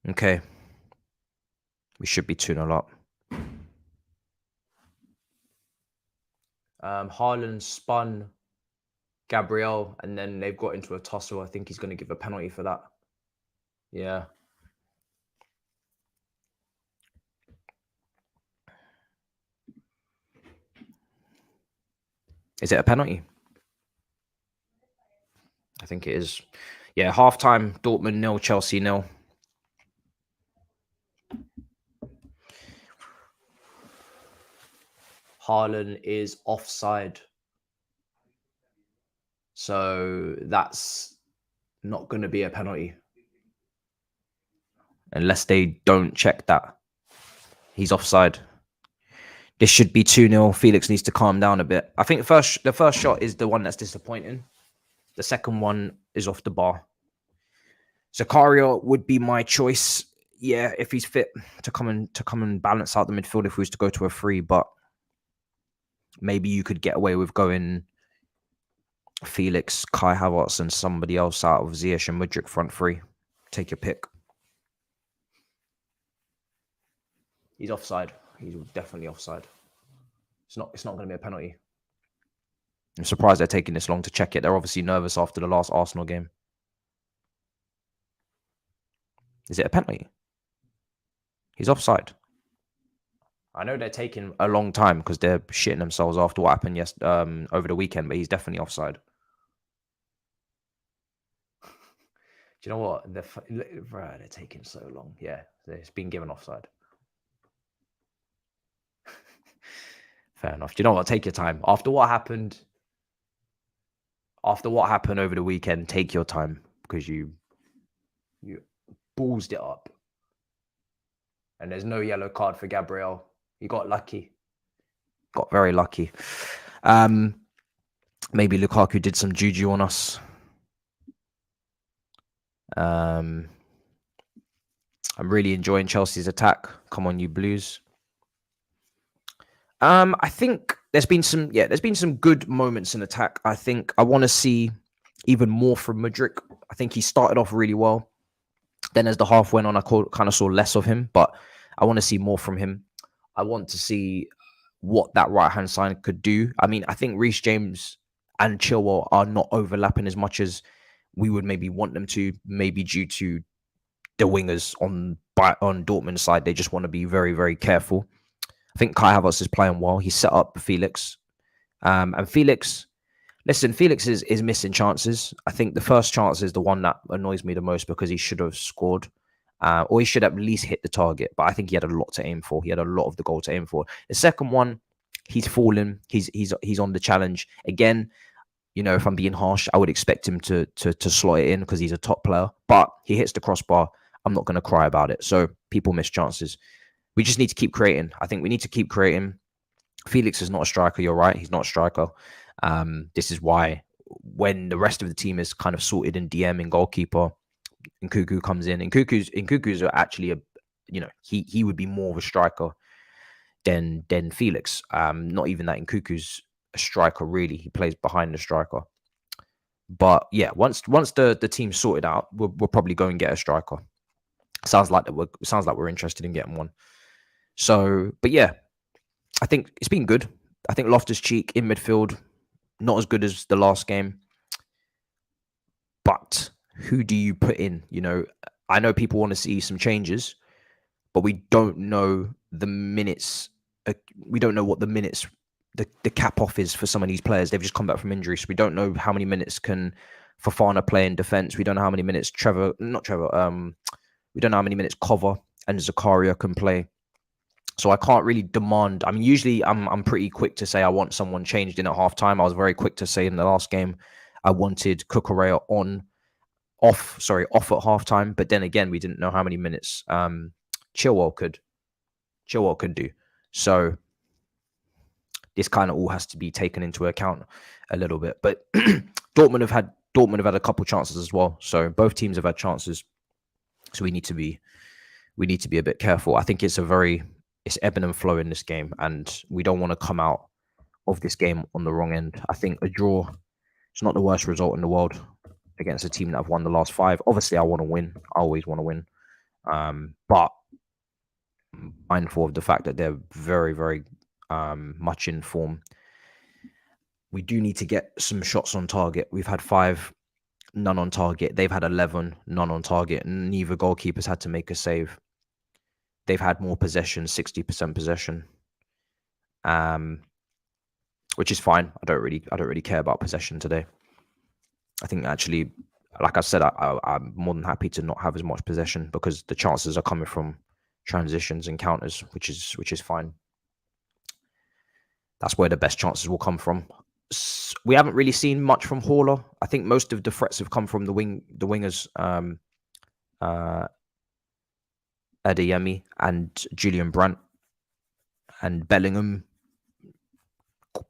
Okay. We should be 2-0 up. Haaland spun Gabriel, and then they've got into a tussle. I think he's going to give a penalty for that. Yeah. Is it a penalty? I think it is. Yeah, half-time, Dortmund 0, Chelsea 0. Haaland is offside. So that's not going to be a penalty. Unless they don't check that. He's offside. This should be 2-0. Felix needs to calm down a bit. I think the first shot is the one that's disappointing. The second one is off the bar. Zakaria would be my choice. Yeah, if he's fit to come and balance out the midfield if we was to go to a 3, but maybe you could get away with going Felix, Kai Havertz, and somebody else out of Ziyech and Mudryk front 3. Take your pick. He's offside. He's definitely offside. It's not going to be a penalty. I'm surprised they're taking this long to check it. They're obviously nervous after the last Arsenal game. Is it a penalty? He's offside. I know they're taking a long time because they're shitting themselves after what happened over the weekend, but he's definitely offside. Do you know what? They're taking so long. Yeah, it's been given offside. Fair enough. Do you know what? Take your time. After what happened over the weekend, take your time because you ballsed it up. And there's no yellow card for Gabriel. He got lucky. Got very lucky. Maybe Lukaku did some juju on us. I'm really enjoying Chelsea's attack. Come on, you Blues. I think there's been some good moments in attack. I think I want to see even more from Mudryk. I think he started off really well. Then as the half went on, I kind of saw less of him, but I want to see more from him. I want to see what that right-hand side could do. I mean, I think Reece James and Chilwell are not overlapping as much as we would maybe want them to, maybe due to the wingers on Dortmund's side. They just want to be very, very careful. I think Kai Havertz is playing well. He set up Felix. And Felix, listen, Felix is missing chances. I think the first chance is the one that annoys me the most because he should have scored. Or he should at least hit the target. But I think he had a lot to aim for. He had a lot of the goal to aim for. The second one, he's fallen. He's on the challenge. Again, you know, if I'm being harsh, I would expect him to slot it in because he's a top player. But he hits the crossbar. I'm not going to cry about it. So people miss chances. We just need to keep creating. I think we need to keep creating. Felix is not a striker. You're right. He's not a striker. This is why when the rest of the team is kind of sorted in DM and goalkeeper, Nkunku comes in. Nkunku's actually he would be more of a striker than Felix. Not even that Nkunku's a striker really. He plays behind the striker. But yeah, once the team's sorted out, we'll probably go and get a striker. Sounds like we're interested in getting one. So, but yeah, I think it's been good. I think Loftus-Cheek in midfield, not as good as the last game. But who do you put in? You know, I know people want to see some changes, but we don't know the minutes. We don't know what the minutes, the cap off is for some of these players. They've just come back from injury, so we don't know how many minutes can Fofana play in defense. We don't know how many minutes we don't know how many minutes Cover and Zakaria can play. So I can't really demand. I mean, usually I'm pretty quick to say I want someone changed in at halftime. I was very quick to say in the last game I wanted Cucurella off at halftime. But then again, we didn't know how many minutes Chilwell could do. So this kind of all has to be taken into account a little bit. But Dortmund have had a couple chances as well. So both teams have had chances. So we need to be a bit careful. I think it's ebbing and flow in this game, and we don't want to come out of this game on the wrong end. I think a draw is not the worst result in the world against a team that have won the last 5. Obviously, I want to win. I always want to win. But mindful of the fact that they're very, very much in form. We do need to get some shots on target. We've had 5, none on target. They've had 11, none on target. Neither goalkeepers had to make a save. They've had more possession, 60% possession, which is fine. I don't really care about possession today. I think actually, like I said, I'm more than happy to not have as much possession because the chances are coming from transitions and counters, which is fine. That's where the best chances will come from. We haven't really seen much from Haller. I think most of the threats have come from the wingers. Adeyemi and Julian Brandt and Bellingham.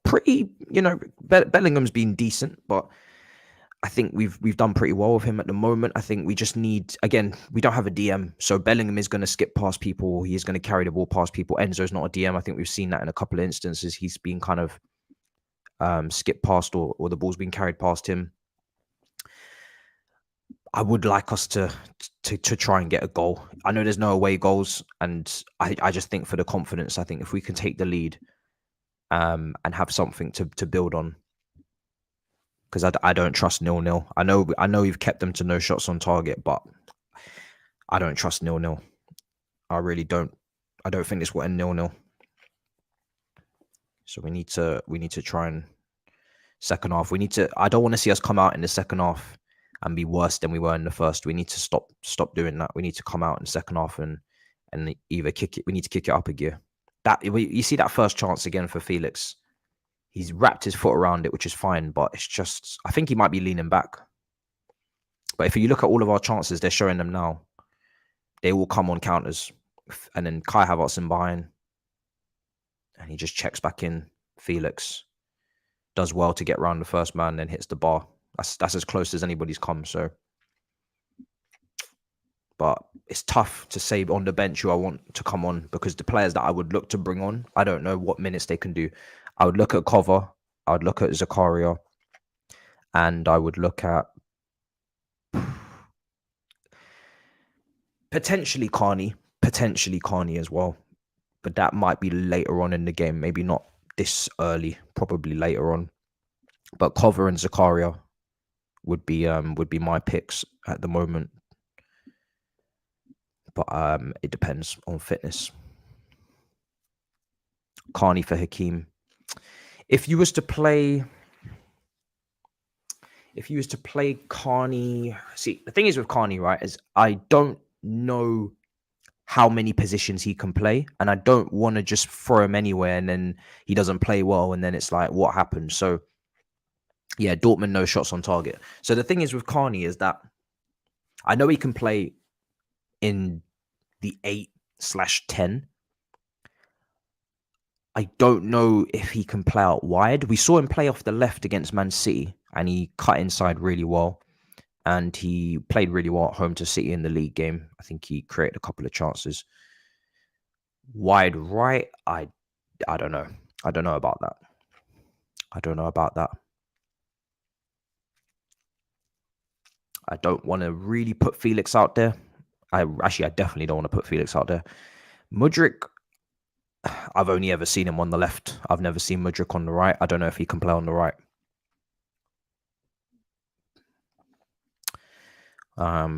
Pretty, Bellingham's been decent, but I think we've done pretty well with him at the moment. I think we just need, again, we don't have a DM, so Bellingham is going to skip past people. He is going to carry the ball past people. Enzo's not a DM. I think we've seen that in a couple of instances. He's been kind of skipped past or the ball's been carried past him. I would like us to try and get a goal. I know there's no away goals, and I just think for the confidence, I think if we can take the lead and have something to build on, because I don't trust 0-0. I know we've kept them to no shots on target, but I don't trust 0-0. I really don't. I don't think this will end 0-0. So we need to try and second half. I don't want to see us come out in the second half and be worse than we were in the first. We need to stop doing that. We need to come out in the second half and either kick it. We need to kick it up a gear. You see that first chance again for Felix. He's wrapped his foot around it, which is fine, but it's just, I think he might be leaning back. But if you look at all of our chances, they're showing them now. They will come on counters. And then Kai Havertz in behind. and he just checks back in. Felix does well to get around the first man, then hits the bar. That's as close as anybody's come. So, but it's tough to say on the bench who I want to come on, because the players that I would look to bring on, I don't know what minutes they can do. I would look at Cover, I would look at Zakaria, and I would look at potentially Carney as well. But that might be later on in the game, maybe not this early, probably later on. But Cover and Zakaria would be my picks at the moment. But it depends on fitness. Carney for Hakeem. If you was to play Carney, see, the thing is with Carney, right, is I don't know how many positions he can play, and I don't want to just throw him anywhere and then he doesn't play well, and then it's like, what happened? So yeah, Dortmund, no shots on target. So the thing is with Carney is that I know he can play in the 8/10. I don't know if he can play out wide. We saw him play off the left against Man City, and he cut inside really well. And he played really well at home to City in the league game. I think he created a couple of chances. Wide right, I don't know. I don't know about that. I don't want to really put Felix out there. I definitely don't want to put Felix out there. Mudryk, I've only ever seen him on the left. I've never seen Mudryk on the right. I don't know if he can play on the right.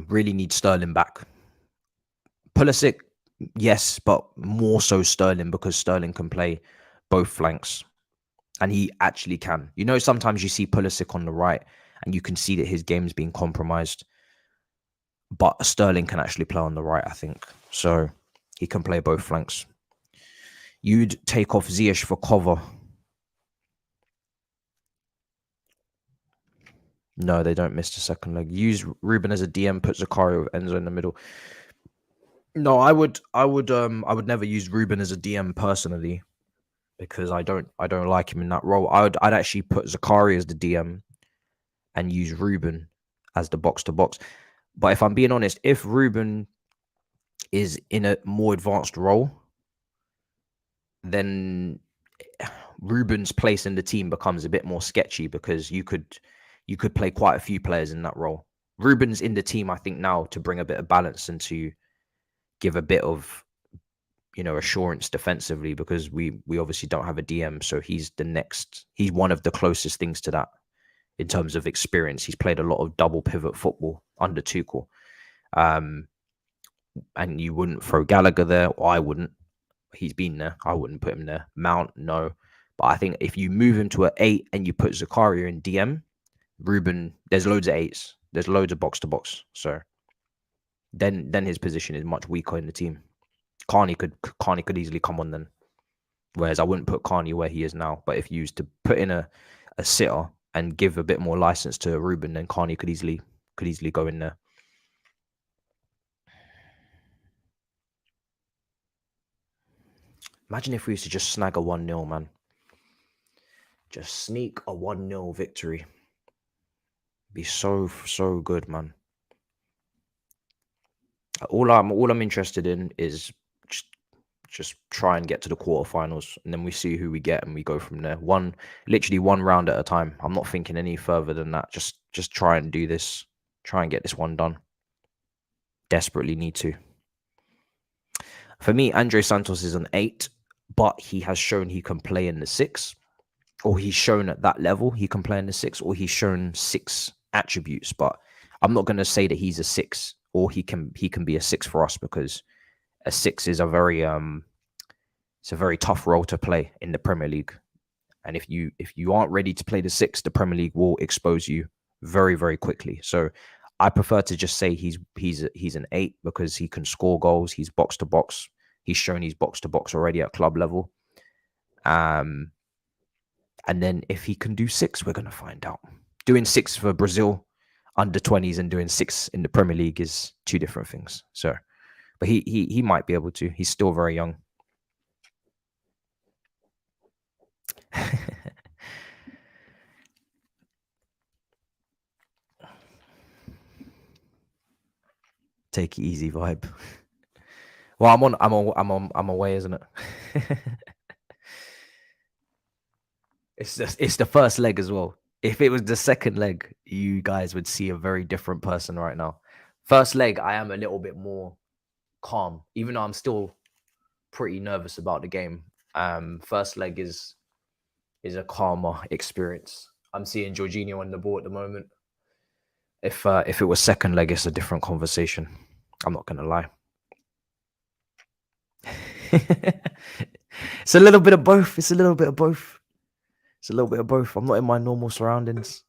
Really need Sterling back. Pulisic, yes, but more so Sterling, because Sterling can play both flanks. And he actually can. You know, sometimes you see Pulisic on the right and you can see that his game's being compromised. But Sterling can actually play on the right, I think. So he can play both flanks. You'd take off Ziyech for Cover. No, they don't miss the second leg. Use Ruben as a DM, put Zakaria with Enzo in the middle. No, I would never use Ruben as a DM personally, because I don't like him in that role. I'd actually put Zakaria as the DM and use Ruben as the box to box. But if I'm being honest, if Ruben is in a more advanced role, then Ruben's place in the team becomes a bit more sketchy, because you could play quite a few players in that role. Ruben's in the team, I think, now to bring a bit of balance and to give a bit of, assurance defensively, because we obviously don't have a DM. So he's one of the closest things to that in terms of experience. He's played a lot of double pivot football under Tuchel. And you wouldn't throw Gallagher there, or I wouldn't. He's been there. I wouldn't put him there. Mount, no. But I think if you move him to an 8 and you put Zakaria in DM, Ruben, there's loads of 8s. There's loads of box to box. So then his position is much weaker in the team. Carney could easily come on then. Whereas I wouldn't put Carney where he is now. But if you used to put in a sitter and give a bit more license to Ruben, then Carney could easily go in there. Imagine if we used to just snag a 1-0, man. Just sneak a 1-0 victory. Be so good, man. All I'm interested in is just try and get to the quarterfinals, and then we see who we get and we go from there. Literally one round at a time. I'm not thinking any further than that. Just try and do this. Try and get this one done. Desperately need to. For me, Andre Santos is an 8, but he has shown he can play in the 6, or he's shown at that level he can play in the 6, or he's shown 6 attributes. But I'm not going to say that he's a 6, or he can be a 6 for us, because a 6 is a very tough role to play in the Premier League. And if you aren't ready to play the 6, the Premier League will expose you very, very quickly. So I prefer to just say he's an 8, because he can score goals. He's box to box. He's shown he's box to box already at club level. And then if he can do 6, we're going to find out. Doing 6 for Brazil under 20s and doing 6 in the Premier League is 2 different things. So, but he might be able to. He's still very young. Take it easy vibe. Well, I'm away, isn't it? It's the first leg as well. If it was the second leg, you guys would see a very different person right now. First leg, I am a little bit more calm, even though I'm still pretty nervous about the game. First leg is a calmer experience. I'm seeing Jorginho on the ball at the moment. If it was second leg, it's a different conversation. I'm not gonna lie. It's a little bit of both. It's a little bit of both. It's a little bit of both. I'm not in my normal surroundings.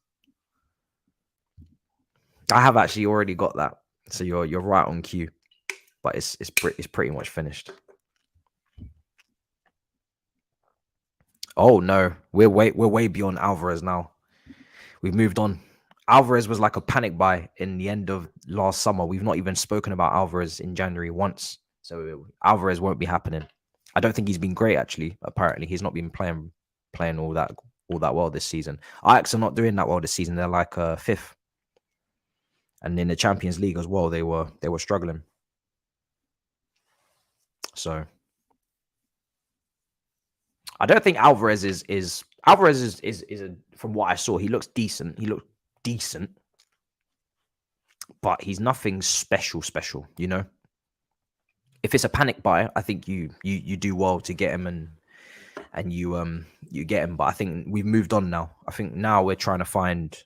I have actually already got that. So you're right on cue. But it's pretty much finished. Oh no, we're way beyond Alvarez now. We've moved on. Alvarez was like a panic buy in the end of last summer. We've not even spoken about Alvarez in January once. So Alvarez won't be happening. I don't think he's been great actually. Apparently, he's not been playing all that well this season. Ajax are not doing that well this season. They're like fifth. And in the Champions League as well, they were struggling. So I don't think Alvarez is from what I saw, he looks decent. He looked decent, but he's nothing special, you know. If it's a panic buy, I think you do well to get him and you get him. But I think we've moved on now. I think now we're trying to find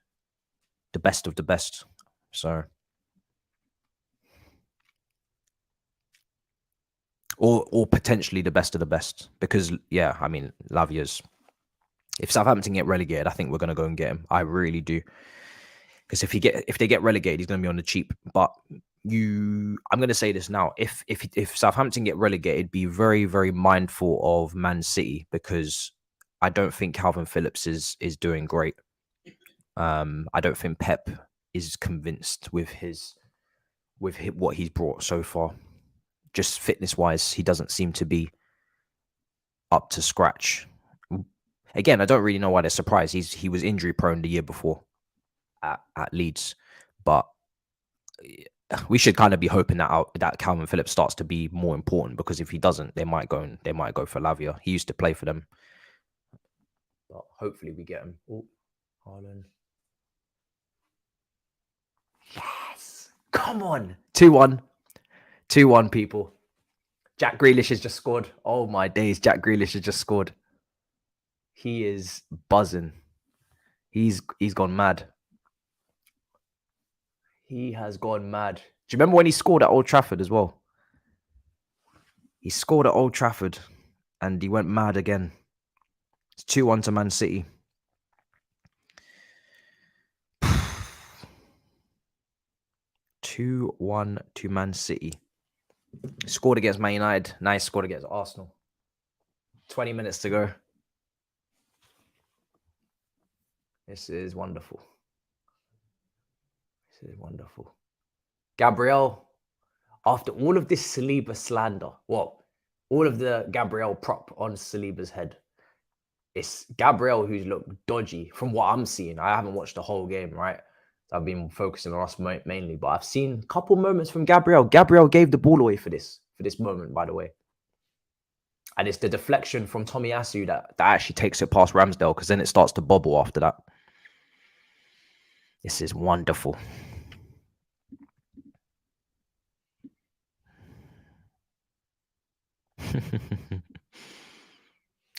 the best of the best. So or potentially the best of the best. Because yeah, I mean Lavia's, if Southampton get relegated, I think we're gonna go and get him. I really do. Because if they get relegated, he's gonna be on the cheap. But I'm gonna say this now. If Southampton get relegated, be very, very mindful of Man City, because I don't think Calvin Phillips is doing great. I don't think Pep is convinced with what he's brought so far. Just fitness wise, he doesn't seem to be up to scratch. Again, I don't really know why they're surprised. He was injury prone the year before at Leeds, but we should kind of be hoping that Calvin Phillips starts to be more important, because if he doesn't, they might go for Lavia. He used to play for them, but hopefully we get him. Oh, Hairline. Yes, come on, 2-1, 2-1, people. Jack Grealish has just scored. Oh my days, Jack Grealish has just scored. He is buzzing. He's gone mad. He has gone mad. Do you remember when he scored at Old Trafford as well? He scored at Old Trafford and he went mad again. It's 2-1 to Man City. Two 2-1 to Man City. Scored against Man United. Nice. Scored against Arsenal. 20 minutes to go. This is wonderful. This is wonderful. Gabriel, after all of this Saliba slander, all of the Gabriel prop on Saliba's head, it's Gabriel who's looked dodgy from what I'm seeing. I haven't watched the whole game, right? I've been focusing on us mainly, but I've seen a couple moments from Gabriel. Gabriel gave the ball away for this moment, by the way. And it's the deflection from Tomiyasu that actually takes it past Ramsdale, because then it starts to bobble after that. This is wonderful.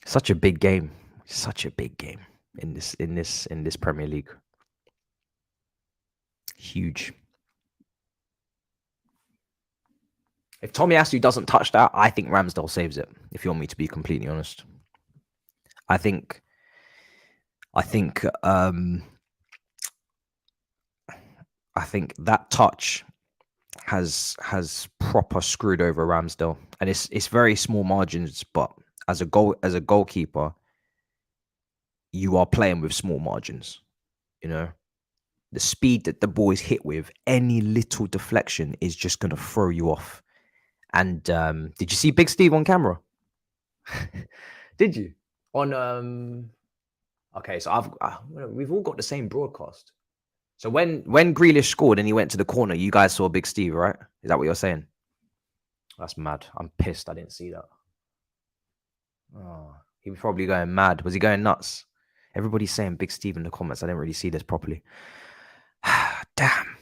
Such a big game. Such a big game in this Premier League. Huge. If Tomiyasu doesn't touch that, I think Ramsdale saves it, if you want me to be completely honest. I think that touch has proper screwed over Ramsdale. And it's very small margins, but as a goalkeeper, you are playing with small margins, you know. The speed that the ball is hit with, any little deflection is just going to throw you off. And did you see Big Steve on camera? Did you? On okay, so we've all got the same broadcast. So when Grealish scored and he went to the corner, you guys saw Big Steve, right? Is that what you're saying? That's mad. I'm pissed. I didn't see that. Oh, he was probably going mad. Was he going nuts? Everybody's saying Big Steve in the comments. I didn't really see this properly. Damn.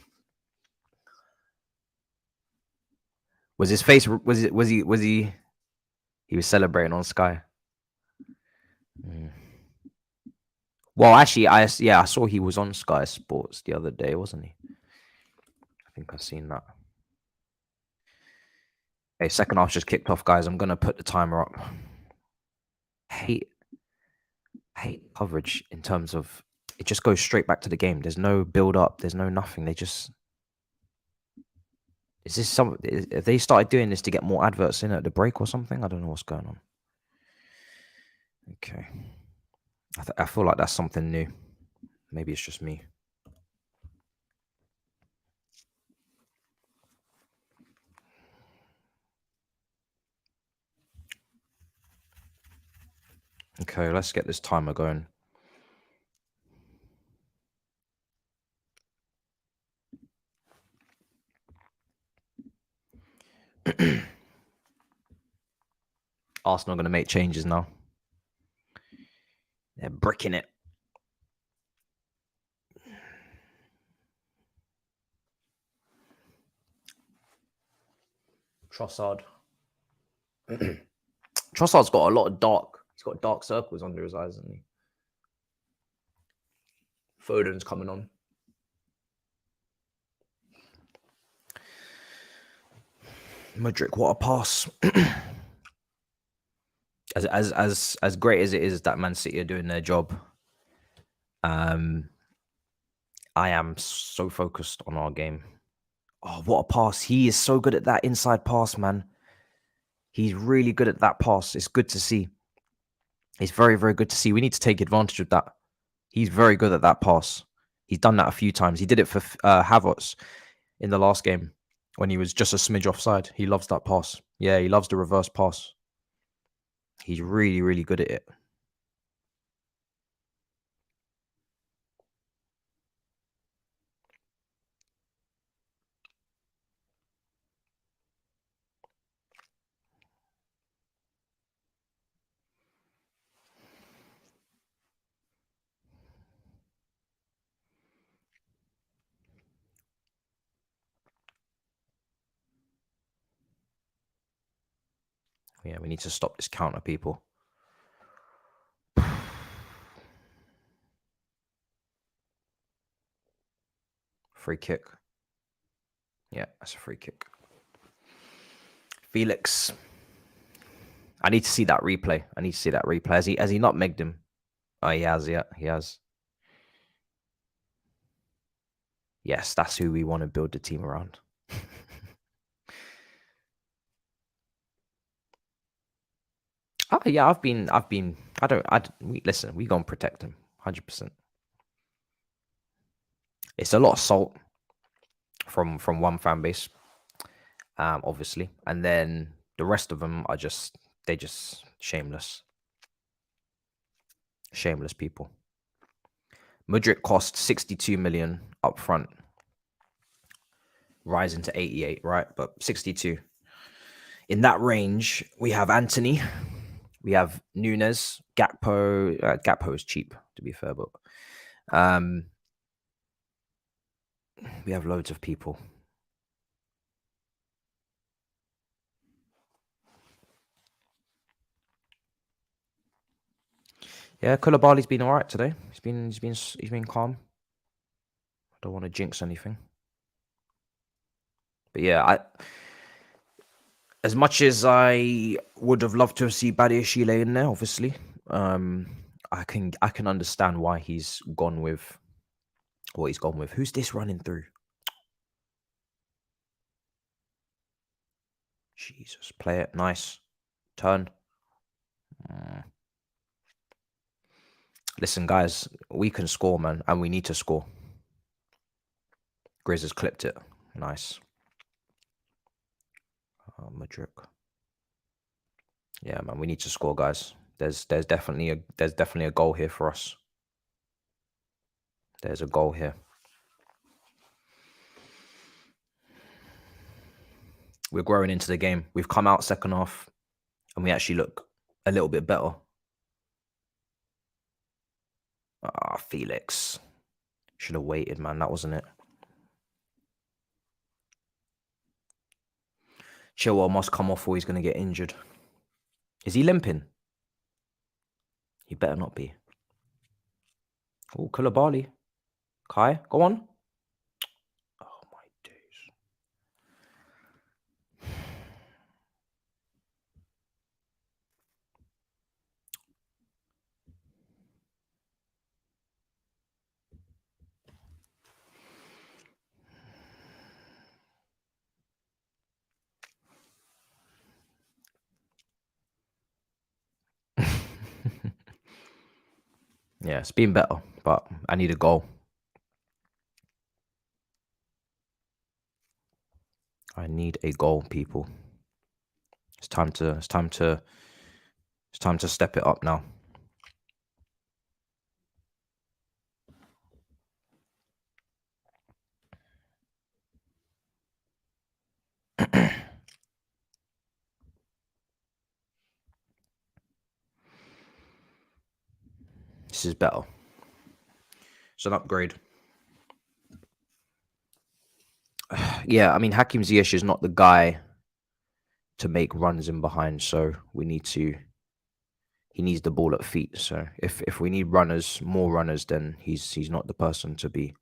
Was his face? Was he? He was celebrating on Sky. Well, actually, I saw he was on Sky Sports the other day, wasn't he? I think I've seen that. Hey, second half just kicked off, guys. I'm gonna put the timer up. I hate coverage in terms of it just goes straight back to the game. There's no build up. There's no nothing. They just if they started doing this to get more adverts in at the break or something? I don't know what's going on. Okay, I feel like that's something new. Maybe it's just me. Okay, let's get this timer going. Arsenal are going to make changes now. They're bricking it. Trossard. Trossard's got a lot of he's got dark circles under his eyes, hasn't he? Foden's coming on. Mudryk, what a pass. As great as it is that Man City are doing their job, I am so focused on our game. Oh, what a pass. He is so good at that inside pass, man. He's really good at that pass. It's good to see. It's very, very good to see. We need to take advantage of that. He's very good at that pass. He's done that a few times. He did it for Havertz in the last game when he was just a smidge offside. He loves that pass. Yeah, he loves the reverse pass. He's really, really good at it. Yeah, we need to stop this counter, people. Free kick. Yeah, that's a free kick. Felix. I need to see that replay. Has he not megged him? Oh, he has, yeah. He has. Yes, that's who we want to build the team around. Oh, yeah, listen, we gonna protect him. 100%. It's a lot of salt from one fan base, obviously. And then the rest of them are just shameless. Shameless people. Mudryk cost 62 million up front, rising to 88, right? But 62. In that range, we have Anthony, we have Nunes, Gakpo. Gakpo is cheap, to be fair, but we have loads of people. Yeah, Koulibaly's been all right today. He's been calm. I don't want to jinx anything. But yeah, as much as I would have loved to see Badiashile in there, obviously, I can understand why he's gone with what he's gone with. Who's this running through? Jesus, play it. Nice. Turn. Listen, guys, we can score, man, and we need to score. Grizz has clipped it. Nice. Mudryk. Yeah, man, we need to score, guys. There's definitely a goal here for us. There's a goal here. We're growing into the game. We've come out second half, and we actually look a little bit better. Ah, Felix. Should have waited, man. That wasn't it. Chilwell must come off or he's going to get injured. Is he limping? He better not be. Oh, Koulibaly. Kai, go on. Oh, my days. Yeah, it's been better, but I need a goal. I need a goal, people. It's time to step it up now. This is better. It's an upgrade. Yeah, I mean, Hakim Ziyech is not the guy to make runs in behind, so he needs the ball at feet. So if we need runners, more runners, then he's not the person to be.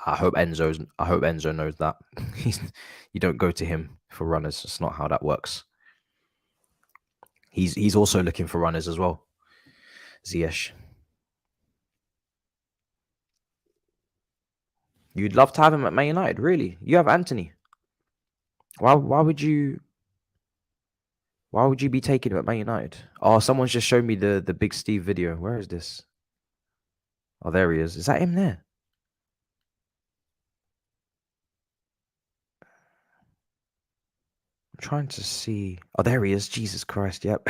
I hope Enzo knows that. You don't go to him for runners. It's not how that works. He's also looking for runners as well. Ziyech. You'd love to have him at Man United, really? You have Anthony. Why would you be taking him at Man United? Oh, someone's just showed me the Big Steve video. Where is this? Oh, there he is. Is that him there? I'm trying to see. Oh, there he is. Jesus Christ. Yep.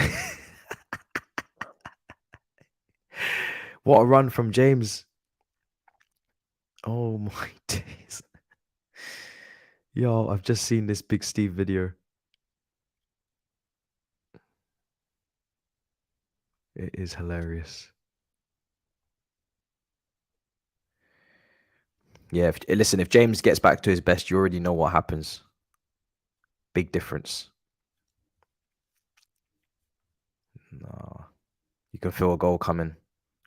What a run from James. Oh my days. Yo, I've just seen this Big Steve video. It is hilarious. Yeah, listen, if James gets back to his best, you already know what happens. Big difference. No. You can feel a goal coming.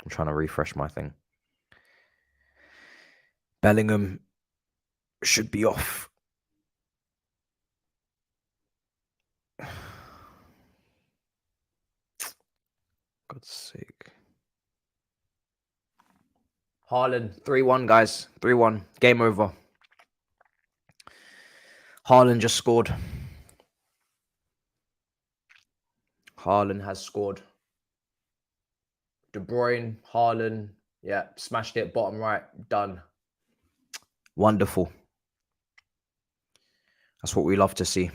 I'm trying to refresh my thing. Bellingham should be off. God's sake. Haaland, 3-1, guys. 3-1. Game over. Haaland just scored. Haaland has scored. De Bruyne, Haaland. Yeah, smashed it. Bottom right. Done. Wonderful. That's what we love to see.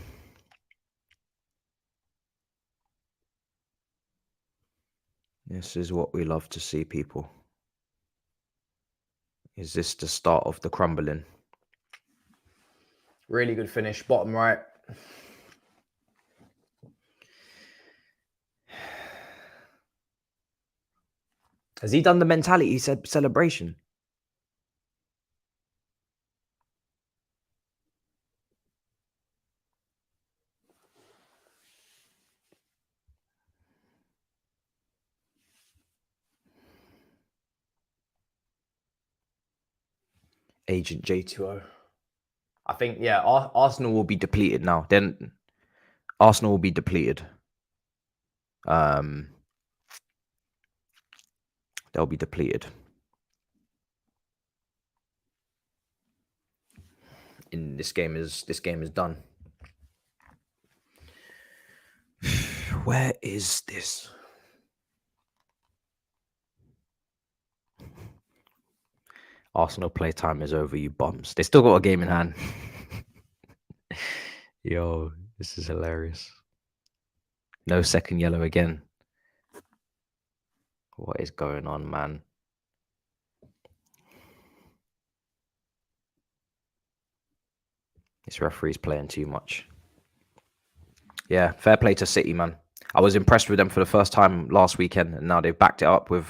This is what we love to see, people. Is this the start of the crumbling? Really good finish. Bottom right. Has he done the mentality celebration? Agent J2O. I think, yeah, Arsenal will be depleted now. Then Arsenal will be depleted. They'll be depleted. This game is done. Where is this? Arsenal playtime is over, you bums. They still got a game in hand. Yo, this is hilarious. No second yellow again. What is going on, man? This referee's playing too much. Yeah, fair play to City, man. I was impressed with them for the first time last weekend, and now they've backed it up with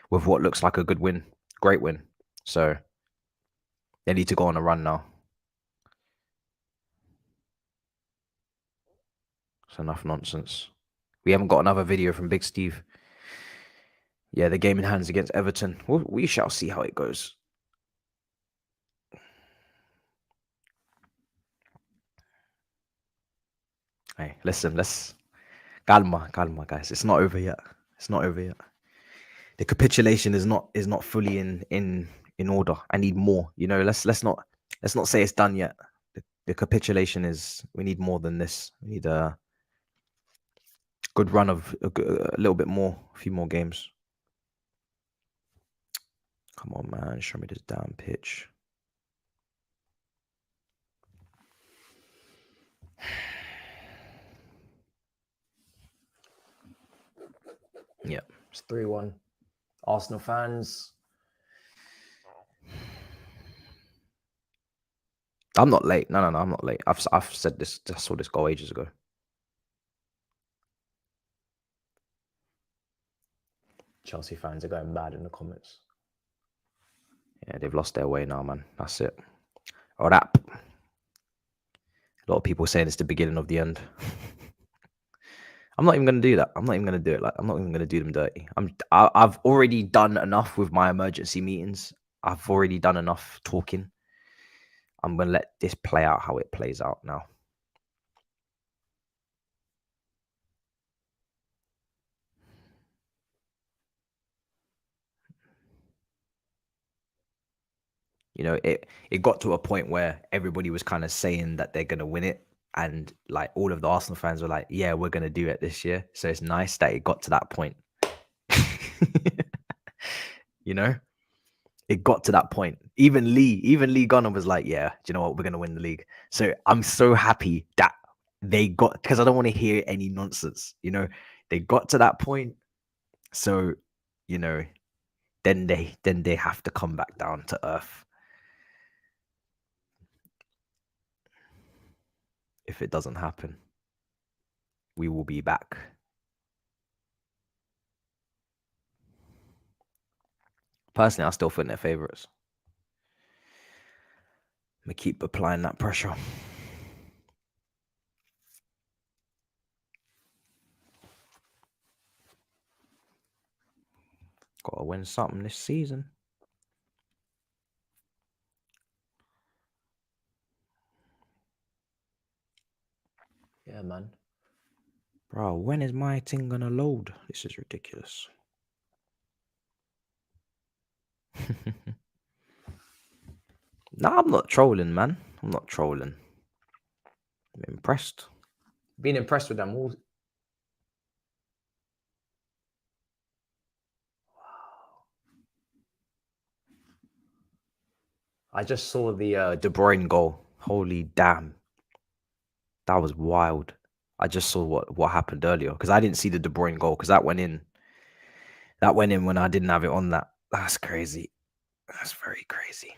what looks like a good win. Great win. So they need to go on a run now. It's enough nonsense. We haven't got another video from Big Steve. Yeah, the game in hands against Everton. We shall see how it goes. Hey, listen, let's calma, guys. It's not over yet. It's not over yet. The capitulation is not fully in order. I need more. You know, let's not say it's done yet. The capitulation is, we need more than this. We need a good run of a little bit more, a few more games. Come on, man. Show me this damn pitch. Yeah, it's 3-1. Arsenal fans. I'm not late. No, I'm not late. I've said this. I saw this goal ages ago. Chelsea fans are going bad in the comments. Yeah, they've lost their way now, man. That's it. Or that. A lot of people saying it's the beginning of the end. I'm not even going to do that. I'm not even going to do it. Like, I'm not even going to do them dirty. I've already done enough with my emergency meetings. I've already done enough talking. I'm going to let this play out how it plays out now. You know, it got to a point where everybody was kind of saying that they're going to win it. And like all of the Arsenal fans were like, yeah, we're going to do it this year. So it's nice that it got to that point. You know, it got to that point. Even Lee Gunner was like, yeah, do you know what? We're going to win the league. So I'm so happy that they got, because I don't want to hear any nonsense. You know, they got to that point. So, you know, then they have to come back down to earth. If it doesn't happen, we will be back. Personally, I still think they're favourites. I'm going to keep applying that pressure. Got to win something this season. Yeah, man. Bro, when is my thing going to load? This is ridiculous. Nah, I'm not trolling, man. I'm not trolling. I'm impressed. Being impressed with them all. Wow. I just saw the De Bruyne goal. Holy damn. That was wild. I just saw what happened earlier because I didn't see the De Bruyne goal because that went in. That went in when I didn't have it on that. That's crazy. That's very crazy.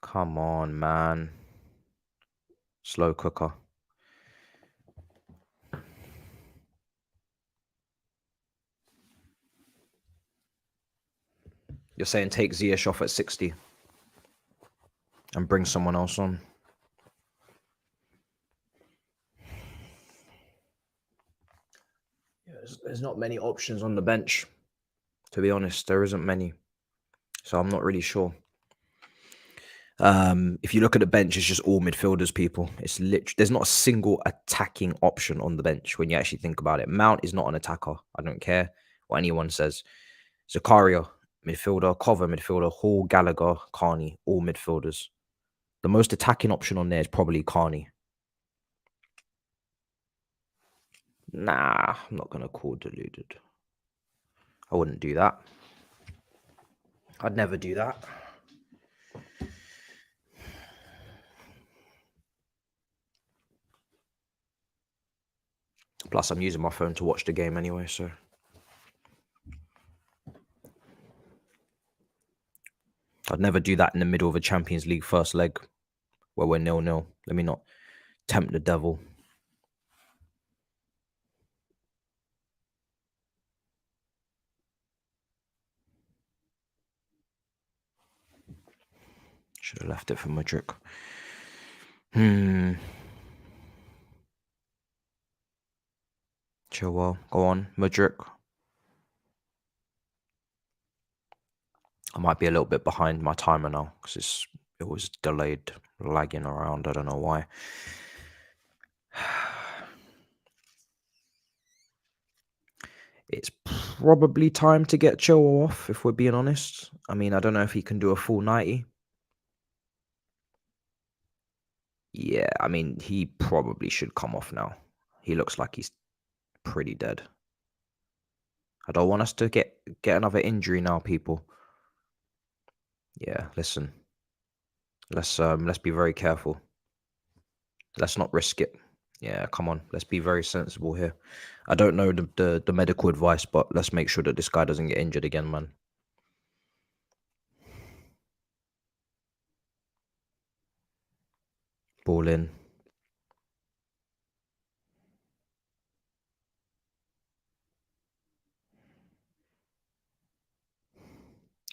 Come on, man. Slow cooker. You're saying take Ziyech off at 60 and bring someone else on. Yeah, there's not many options on the bench. To be honest, there isn't many. So I'm not really sure. If you look at the bench, it's just all midfielders, people. It's literally, there's not a single attacking option on the bench when you actually think about it. Mount is not an attacker. I don't care what anyone says. Zakaria, midfielder. Cover, midfielder. Hall, Gallagher, Carney, all midfielders. The most attacking option on there is probably Carney. Nah, I'm not going to call deluded. I wouldn't do that. I'd never do that. Plus, I'm using my phone to watch the game anyway, so. I'd never do that in the middle of a Champions League first leg where we're 0-0. Let me not tempt the devil. Should have left it for Madrid. Chilwell, go on, Madrid. I might be a little bit behind my timer now because it was delayed, lagging around. I don't know why. It's probably time to get Chilwell off, if we're being honest. I mean, I don't know if he can do a full 90. Yeah, I mean, he probably should come off now. He looks like he's pretty dead. I don't want us to get another injury now, people. Yeah, listen. Let's be very careful. Let's not risk it. Yeah, come on. Let's be very sensible here. I don't know the medical advice, but let's make sure that this guy doesn't get injured again, man. Ball in.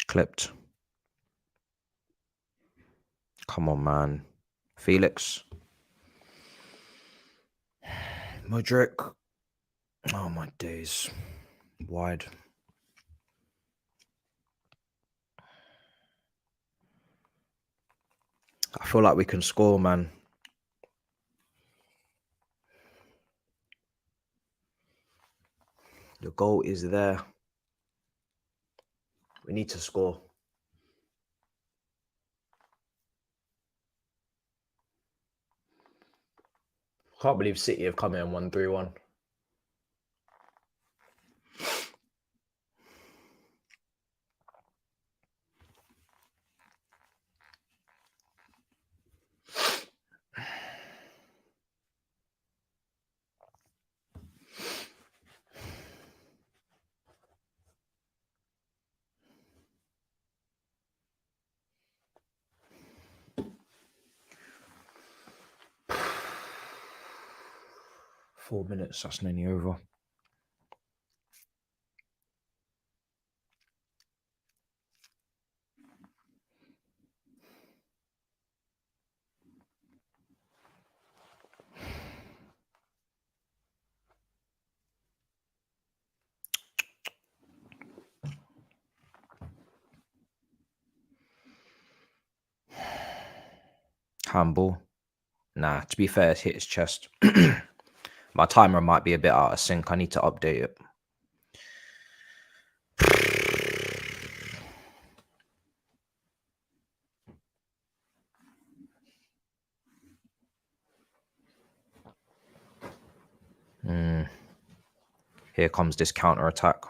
Clipped. Come on, man. Felix. Modric. Oh, my days. Wide. I feel like we can score, man. The goal is there. We need to score. Can't believe City have come in and won 3-1. Four minutes, that's nearly over. Handball. Nah, to be fair, it hit his chest. My timer might be a bit out of sync. I need to update it. Here comes this counter attack.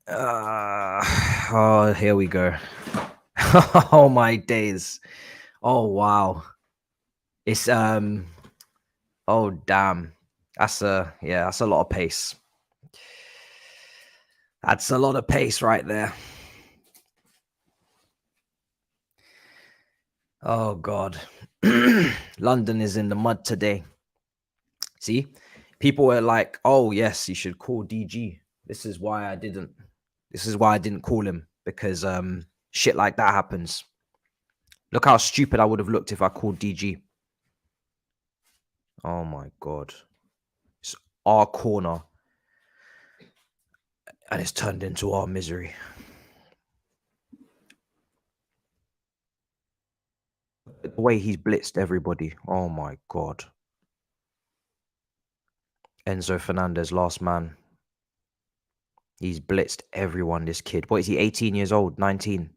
Oh, here we go. Oh my days. Oh wow. It's oh damn. That's a lot of pace. That's a lot of pace right there. Oh god. London is in the mud today. See? People were like, "Oh, yes, you should call DG." This is why I didn't call him, because shit like that happens. Look how stupid I would have looked if I called DG. Oh my god. It's our corner. And it's turned into our misery. The way he's blitzed everybody. Oh my god. Enzo Fernandez, last man. He's blitzed everyone, this kid. What is he, 18 years old? 19?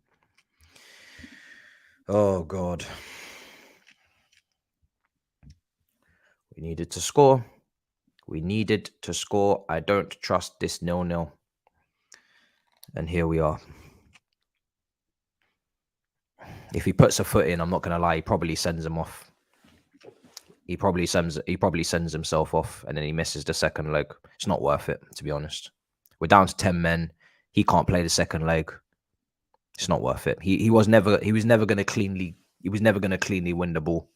Oh god. We needed to score. We needed to score. I don't trust this 0-0. And here we are. If he puts a foot in, I'm not going to lie, he probably sends him off. He probably sends himself off, and then he misses the second leg. It's not worth it, to be honest. We're down to 10 men. He can't play the second leg. It's not worth it. He was never gonna cleanly win the ball.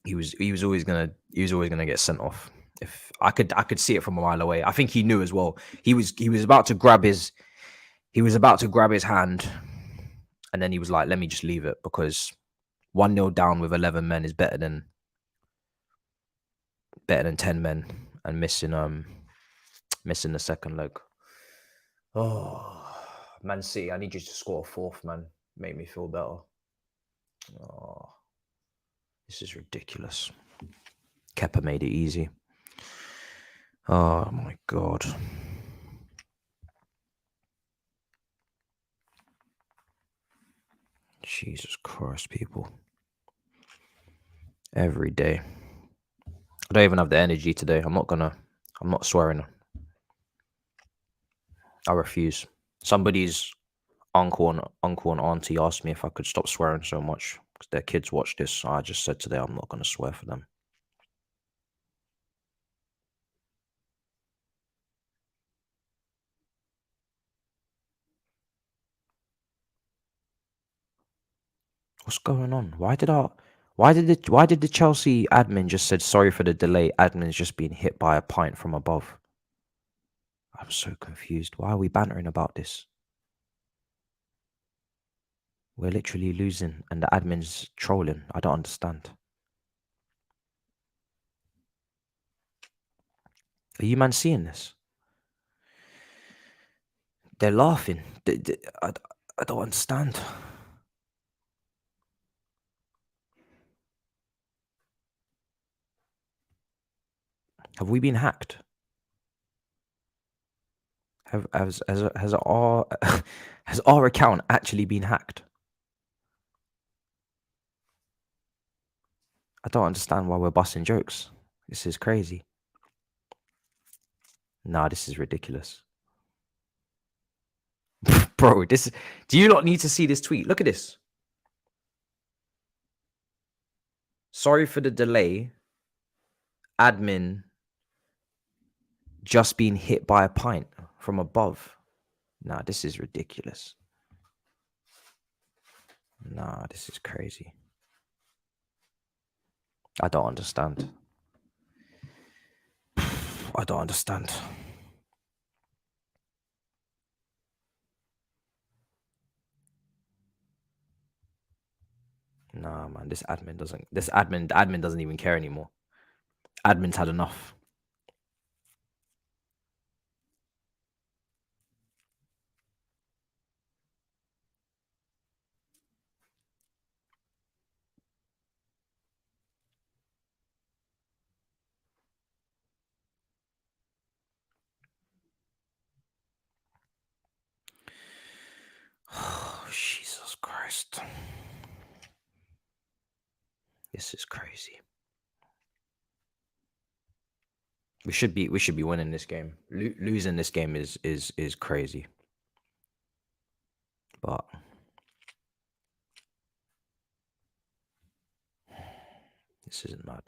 He was always gonna get sent off. If I could see it from a mile away. I think he knew as well. He was about to grab his hand, and then he was like, "Let me just leave it," because 1-0 down with 11 men is better than 10 men and missing the second leg. Oh, Man City, I need you to score a fourth, man. Make me feel better. Oh, this is ridiculous. Kepa made it easy. Oh my God. Jesus Christ, people. Every day. I don't even have the energy today. I'm not swearing. I refuse. Somebody's uncle and auntie asked me if I could stop swearing so much because their kids watch this. So I just said today I'm not going to swear for them. What's going on? Why did the Chelsea admin just said sorry for the delay? Admin's just been hit by a pint from above. I'm so confused. Why are we bantering about this? We're literally losing and the admin's trolling. I don't understand. Are you man seeing this? They're laughing. I don't understand. Have we been hacked? Has our account actually been hacked? I don't understand why we're busting jokes. This is crazy. Nah, this is ridiculous. Bro, do you not need to see this tweet? Look at this. Sorry for the delay. Admin just been hit by a pint from above. Nah, this is ridiculous. Nah, this is crazy. I don't understand. I don't understand. Nah, man, the admin doesn't even care anymore. Admin's had enough. Oh, Jesus Christ. This is crazy. We should be winning this game. Losing this game is crazy. But this isn't mad.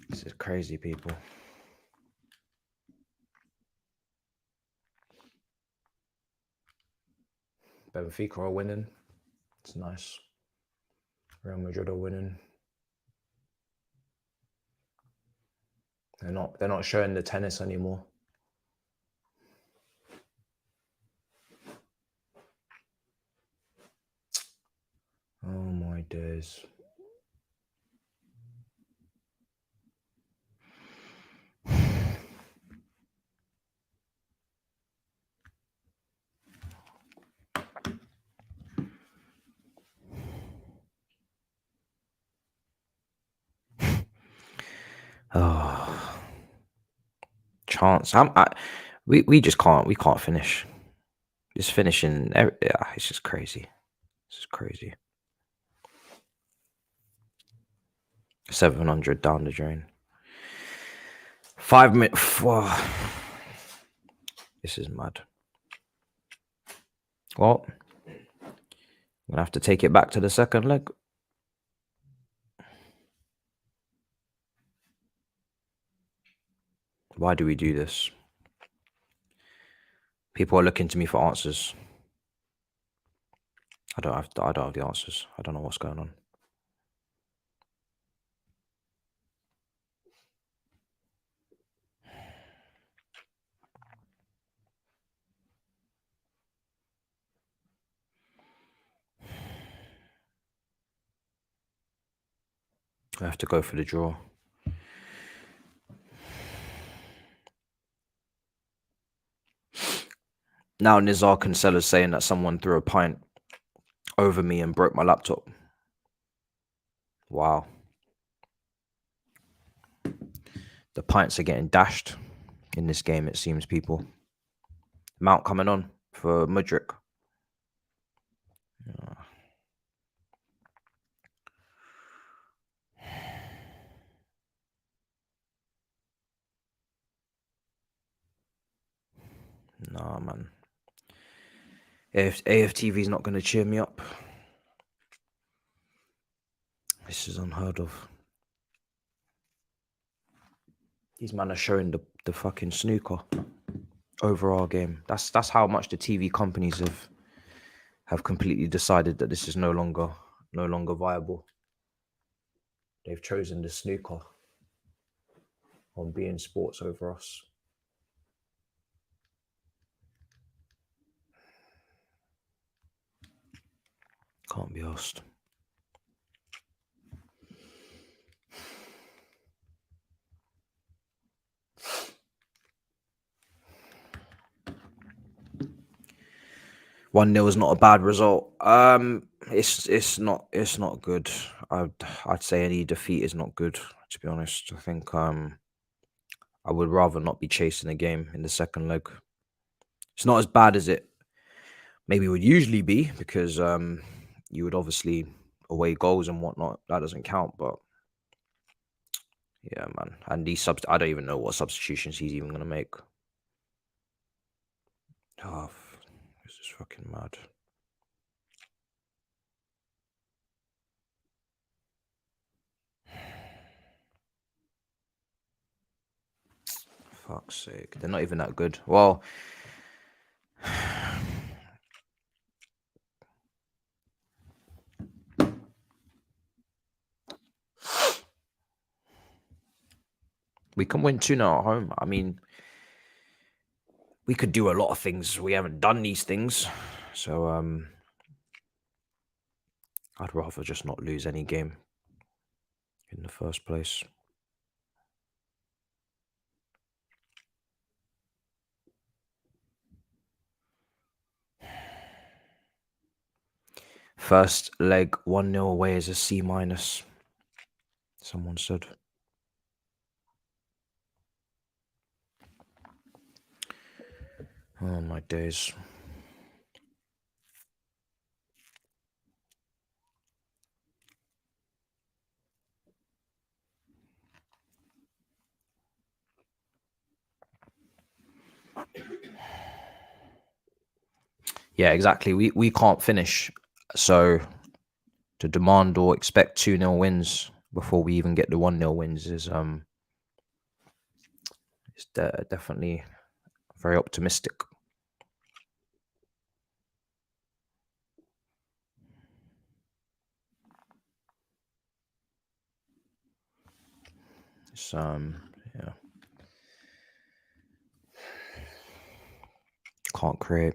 This is crazy, people. Benfica are winning. It's nice. Real Madrid are winning. They're not showing the tennis anymore. Oh my days. Oh, chance. We just can't. We can't finish. Just finishing. It's just crazy. This is crazy. 700 down the drain. 5 minutes. Wow. This is mad. Well, I'm gonna have to take it back to the second leg. Why do we do this? People are looking to me for answers. I don't have the answers. I don't know what's going on. I have to go for the draw. Now Nizar Cancella's saying that someone threw a pint over me and broke my laptop. Wow. The pints are getting dashed in this game, it seems, people. Mount coming on for Mudryk. Nah, man. AFTV's not going to cheer me up. This is unheard of. These men are showing the fucking snooker over our game. That's how much the TV companies have completely decided that this is no longer viable. They've chosen the snooker on being sports over us. Can't be asked. One 0 is not a bad result. It's not good. I'd say any defeat is not good, to be honest. I think I would rather not be chasing a game in the second leg. It's not as bad as it maybe would usually be, because you would obviously away goals and whatnot. That doesn't count, but yeah, man. And these I don't even know what substitutions he's even gonna make. Oh, this is fucking mad. Fuck's sake. They're not even that good. Well, we can win 2-0 at home. I mean, we could do a lot of things. We haven't done these things. So I'd rather just not lose any game in the first place. First leg 1-0 away is a C-, someone said. Oh my days. Yeah, exactly. We can't finish. So to demand or expect 2-0 wins before we even get the 1-0 wins is definitely very optimistic. It's yeah. Can't create.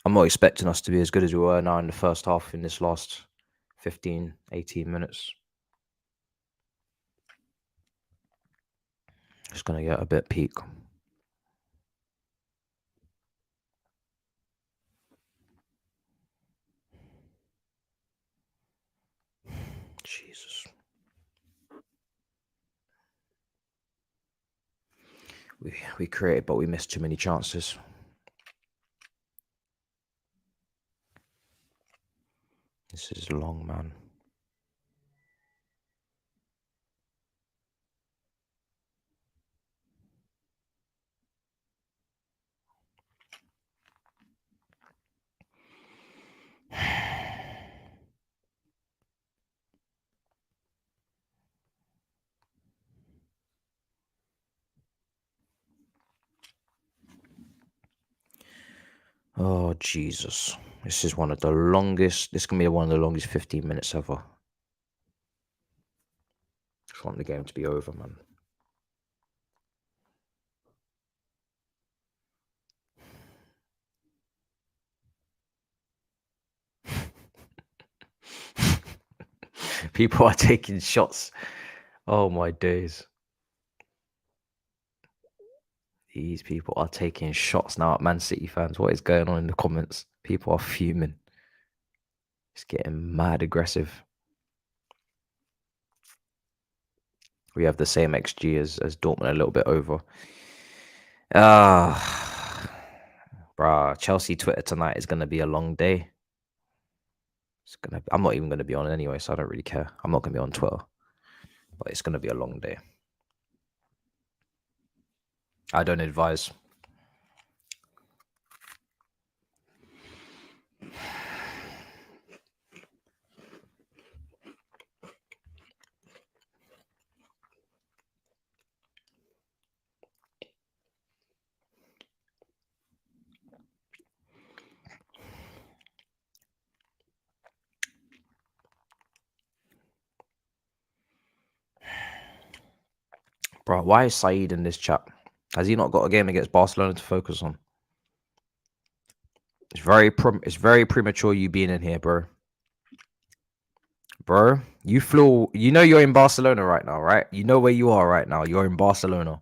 I'm not expecting us to be as good as we were now in the first half in this last 15, 18 minutes. It's going to get a bit peak. Jesus. We created, but we missed too many chances. This is long, man. Oh, Jesus. This is one of the longest. This can be one of the longest 15 minutes ever. Just want the game to be over, man. People are taking shots. Oh, my days. These people are taking shots now at Man City fans. What is going on in the comments? People are fuming. It's getting mad aggressive. We have the same XG as Dortmund, a little bit over. Bruh, Chelsea Twitter tonight is gonna be a long day. I'm not even gonna be on anyway, so I don't really care. I'm not gonna be on Twitter, but it's gonna be a long day. I don't advise. Bro, why is Saeed in this chat? Has he not got a game against Barcelona to focus on? It's very premature you being in here, bro. Bro, you flew. You know you're in Barcelona right now, right? You know where you are right now. You're in Barcelona.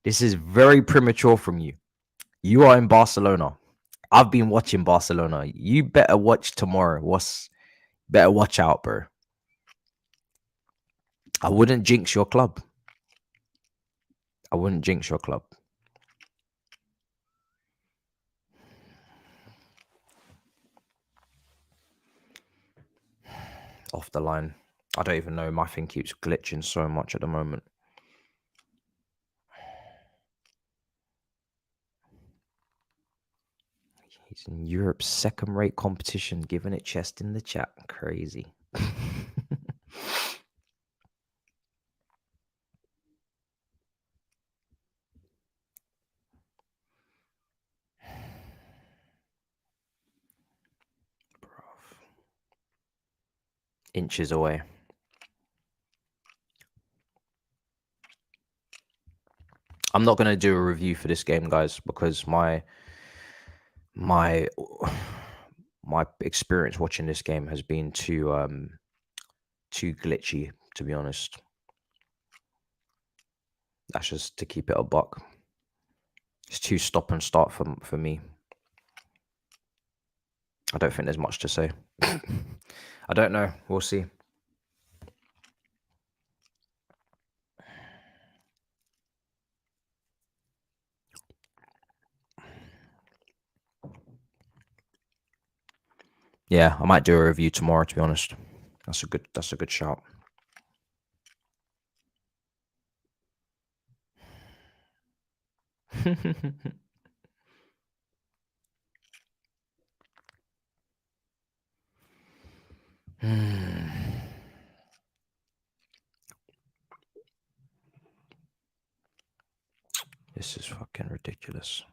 This is very premature from you. You are in Barcelona. I've been watching Barcelona. You better watch tomorrow. Better watch out, bro. I wouldn't jinx your club. I wouldn't jinx your club. Off the line. I don't even know. My thing keeps glitching so much at the moment. He's in Europe's second-rate competition, giving it chest in the chat. Crazy. Inches away. I'm not going to do a review for this game, guys, because my experience watching this game has been too glitchy, to be honest. That's just to keep it a buck. It's too stop and start for me. I don't think there's much to say. I don't know. We'll see. Yeah, I might do a review tomorrow, to be honest. That's a good shout. This is fucking ridiculous.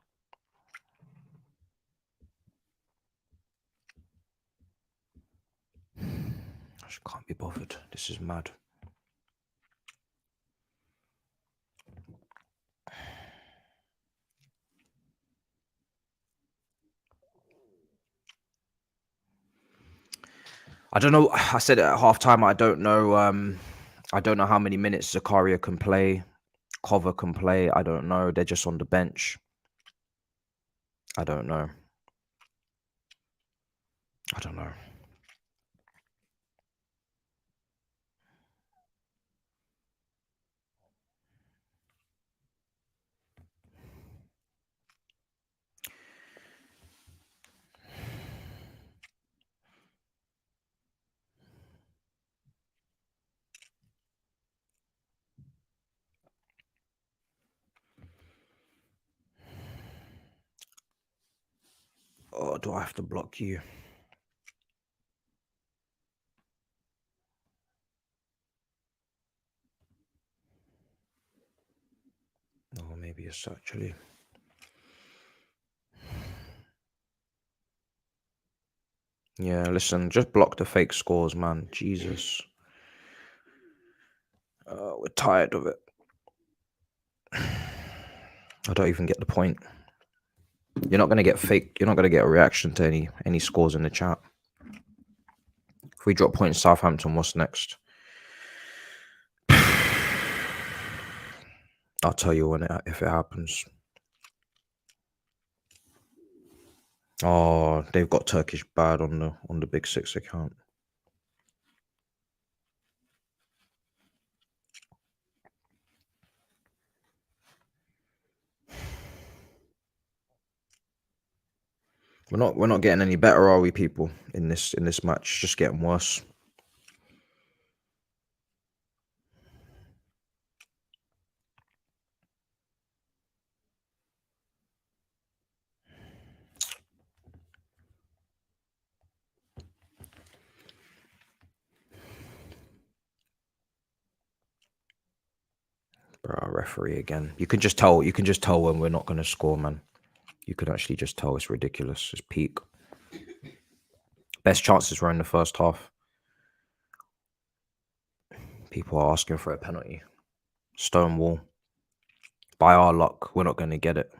I just can't be bothered. This is mad. I don't know. I said it at halftime. I don't know. I don't know how many minutes Zakaria can play. Cover can play. I don't know. They're just on the bench. I don't know. I don't know. Oh, do I have to block you? Oh, maybe it's actually. Yeah, listen, just block the fake scores, man. Jesus. We're tired of it. I don't even get the point. You're not gonna get a reaction to any scores in the chat. If we drop points Southampton, what's next? I'll tell you if it happens. Oh, they've got Turkish bad on the Big Six account. We're not getting any better, are we, people? In this match, just getting worse. Bro, referee again. You can just tell when we're not gonna score, man. You can actually just tell. It's ridiculous. It's peak. Best chances were in the first half. People are asking for a penalty. Stonewall. By our luck, we're not going to get it.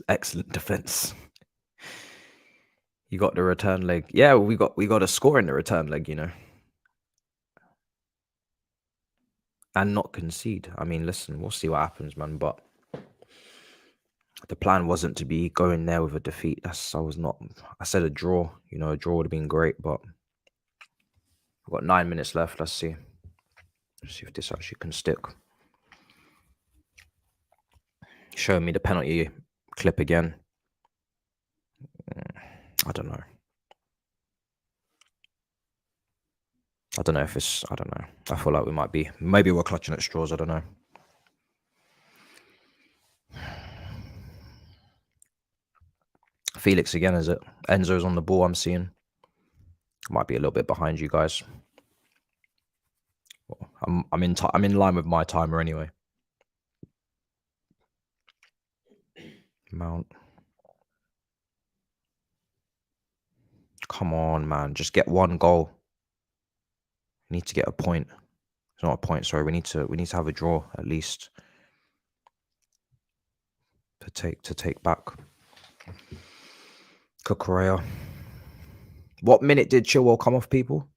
Excellent defense. You got the return leg. Yeah, we got a score in the return leg, you know. And not concede. I mean, listen, we'll see what happens, man. But the plan wasn't to be going there with a defeat. I said a draw. You know, a draw would have been great, but we've got 9 minutes left. Let's see. Let's see if this actually can stick. Show me the penalty clip again. I don't know. I don't know if it's... I don't know. I feel like we might be... Maybe we're clutching at straws. I don't know. Felix again, is it? Enzo's on the ball, I'm seeing. Might be a little bit behind you guys. I'm in line with my timer anyway. Mount. Come on, man. Just get one goal. We need to get a point. It's not a point, sorry. We need to have a draw at least. To take back. Kukurea. What minute did Chilwell come off, people?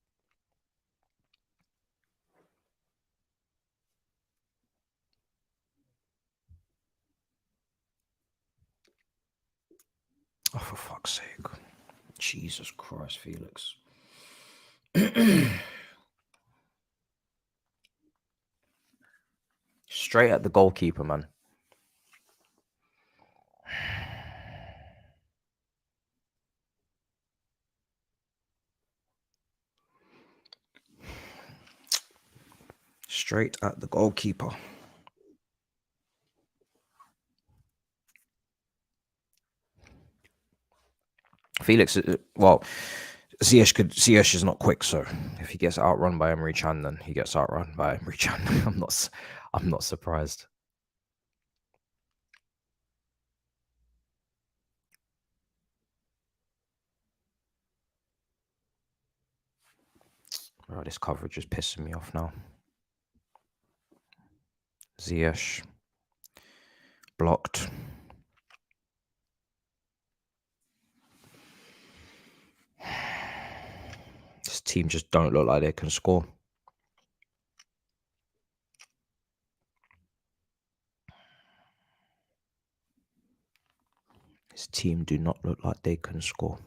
Oh, for fuck's sake. Jesus Christ, Felix. Straight at the goalkeeper, man. Straight at the goalkeeper. Felix, well, Ziyech is not quick, so if he gets outrun by Emery Chan, then he gets outrun by Emery Chan. I'm not surprised. Oh, this coverage is pissing me off now. Ziyech blocked. This team just don't look like they can score. This team do not look like they can score.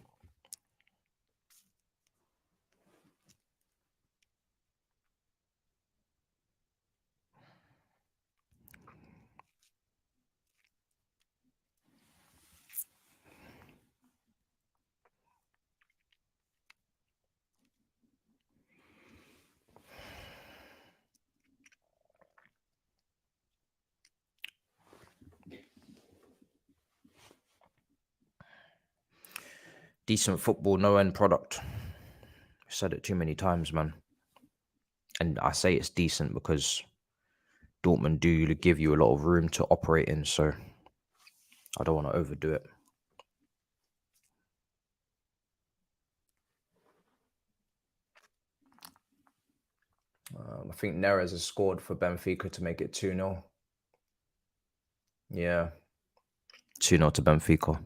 Decent football, no end product. I've said it too many times, man. And I say it's decent because Dortmund do give you a lot of room to operate in, so I don't want to overdo it. I think Neres has scored for Benfica to make it 2-0. Yeah. 2-0 to Benfica.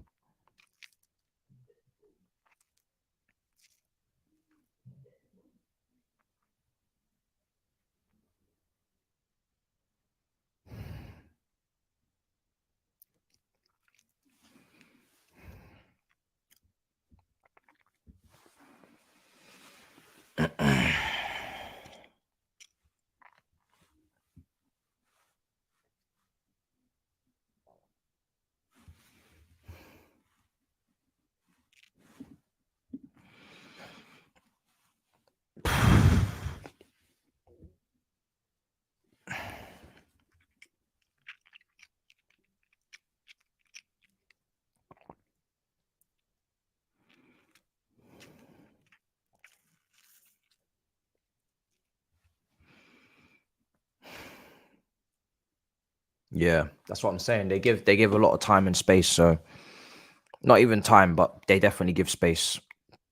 Yeah, that's what I'm saying. They give a lot of time and space, so not even time, but they definitely give space.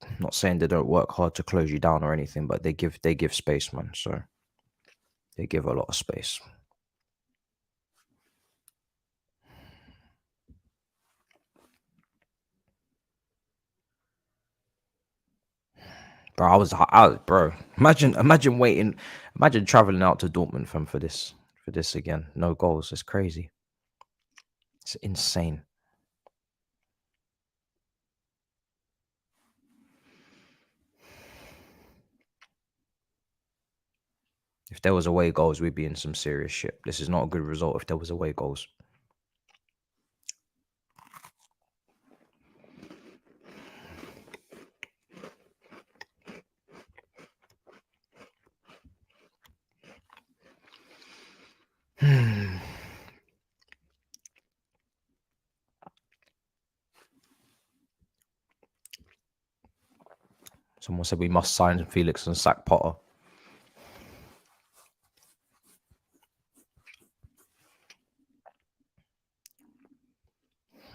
I'm not saying they don't work hard to close you down or anything, but they give space, man. So they give a lot of space. Bro, bro. Imagine waiting, imagine traveling out to Dortmund for this again. No goals. It's crazy. It's insane. If there was away goals, we'd be in some serious shit. This is not a good result if there was away goals. Someone said we must sign Felix and sack Potter.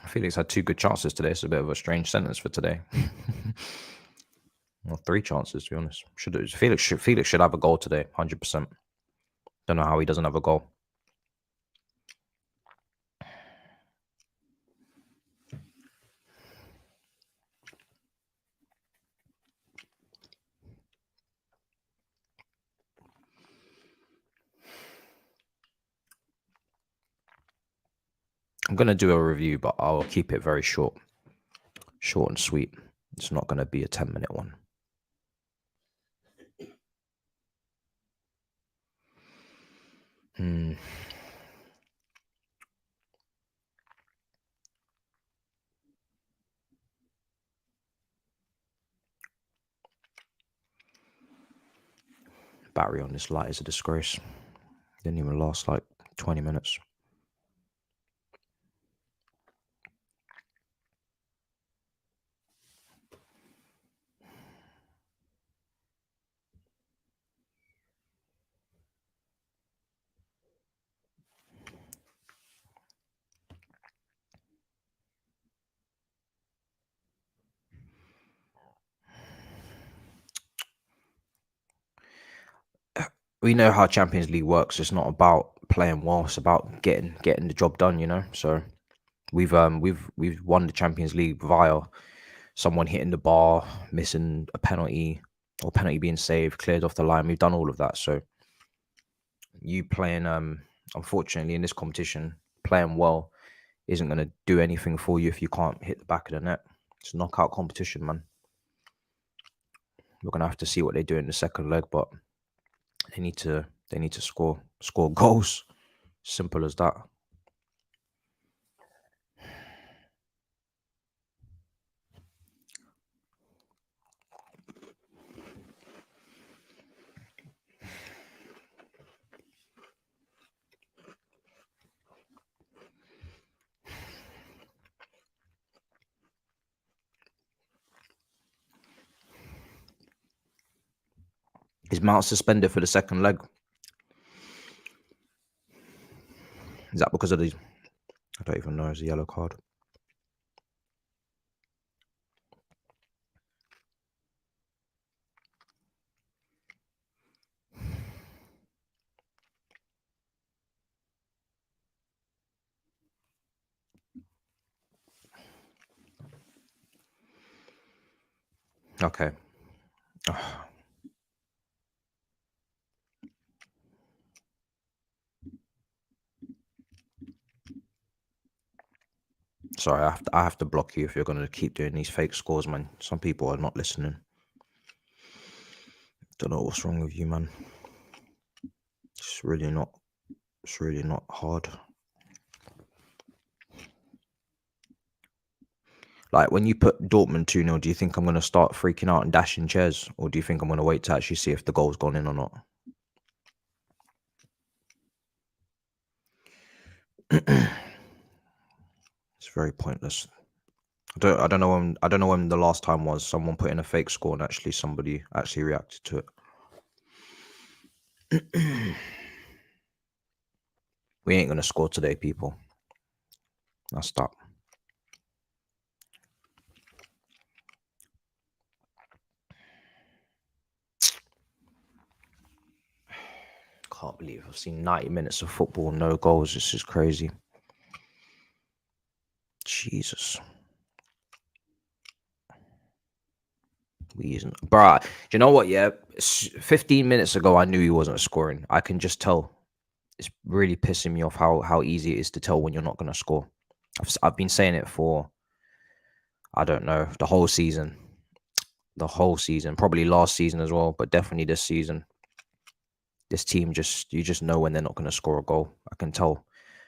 Felix had 2 good chances today. It's a bit of a strange sentence for today. Well, 3 chances, to be honest. Felix should have a goal today, 100%. Don't know how he doesn't have a goal. I'm going to do a review, but I'll keep it very short. Short and sweet. It's not going to be a 10-minute one. Battery on this light is a disgrace. Didn't even last like 20 minutes. We know how Champions League works. It's not about playing well. It's about getting the job done, you know. So we've won the Champions League via someone hitting the bar, missing a penalty, or penalty being saved, cleared off the line. We've done all of that. So you playing, unfortunately, in this competition, playing well isn't going to do anything for you if you can't hit the back of the net. It's a knockout competition, man. We're going to have to see what they do in the second leg, but they need to score goals. Simple as that. Is Mount suspended for the second leg? Is that because of the... I don't even know. It's a yellow card. Okay. Sorry, I have to block you if you're going to keep doing these fake scores, man. Some people are not listening. Don't know what's wrong with you, man. It's really not hard. Like, when you put Dortmund 2-0, do you think I'm going to start freaking out and dashing chairs? Or do you think I'm going to wait to actually see if the goal's gone in or not? It's very pointless. I don't know when the last time was someone put in a fake score and somebody actually reacted to it. We ain't gonna score today, people. That's that. Can't believe I've seen 90 minutes of football, no goals. This is crazy. Jesus. Bruh, do you know what? Yeah, 15 minutes ago, I knew he wasn't scoring. I can just tell. It's really pissing me off how easy it is to tell when you're not going to score. I've been saying it for, I don't know, the whole season. Probably last season as well, but definitely this season. This team you just know when they're not going to score a goal. I can tell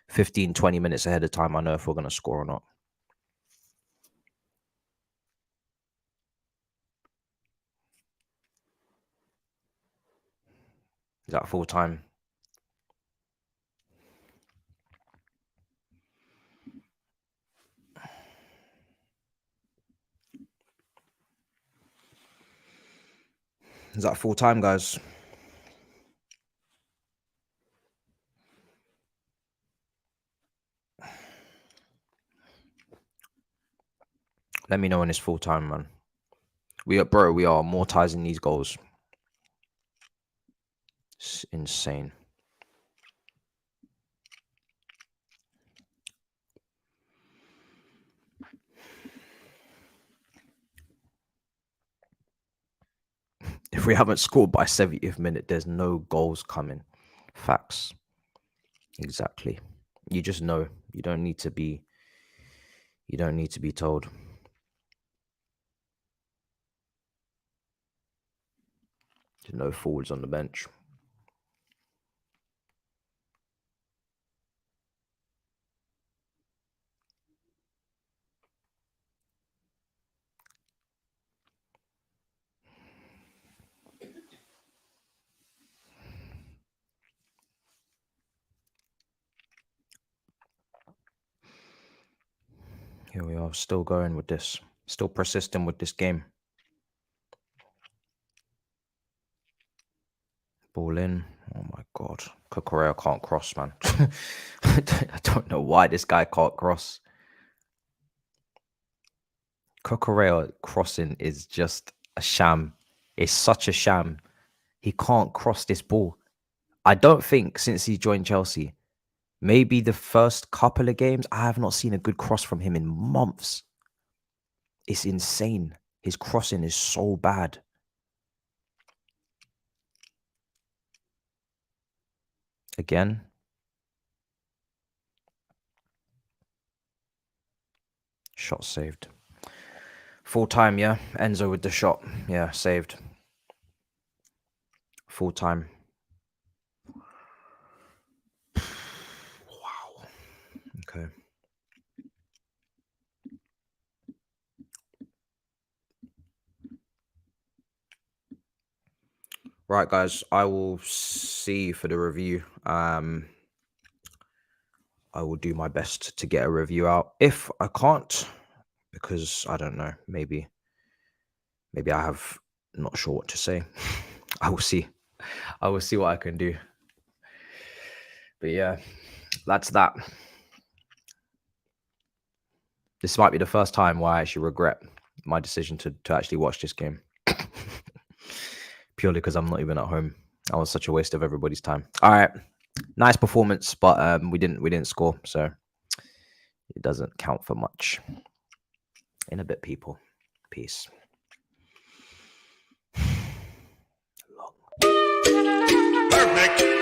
15, 20 minutes ahead of time, I know if we're going to score or not. Is that full time? Is that full time, guys? Let me know when it's full time, man. We are amortizing these goals. It's insane. If we haven't scored by 70th minute, there's no goals coming. Facts. Exactly. You just know. You don't need to be told. There's no forwards on the bench. Here we are, still going with this. Still persisting with this game. Ball in. Oh my God. Cucurella can't cross, man. I don't know why this guy can't cross. Cucurella crossing is just a sham. It's such a sham. He can't cross this ball. I don't think since he joined Chelsea, maybe the first couple of games, I have not seen a good cross from him in months. It's insane. His crossing is so bad. Again. Shot saved. Full time, yeah. Enzo with the shot. Yeah, saved. Full time. Wow. Okay. Right, guys. I will see you for the review. I will do my best to get a review out. If I can't, because I don't know, maybe I have not sure what to say. I will see. I will see what I can do. But yeah, that's that. This might be the first time where I actually regret my decision to actually watch this game. Purely because I'm not even at home. That was such a waste of everybody's time. All right. Nice performance, but we didn't score, so it doesn't count for much. In a bit, people. Peace. Perfect.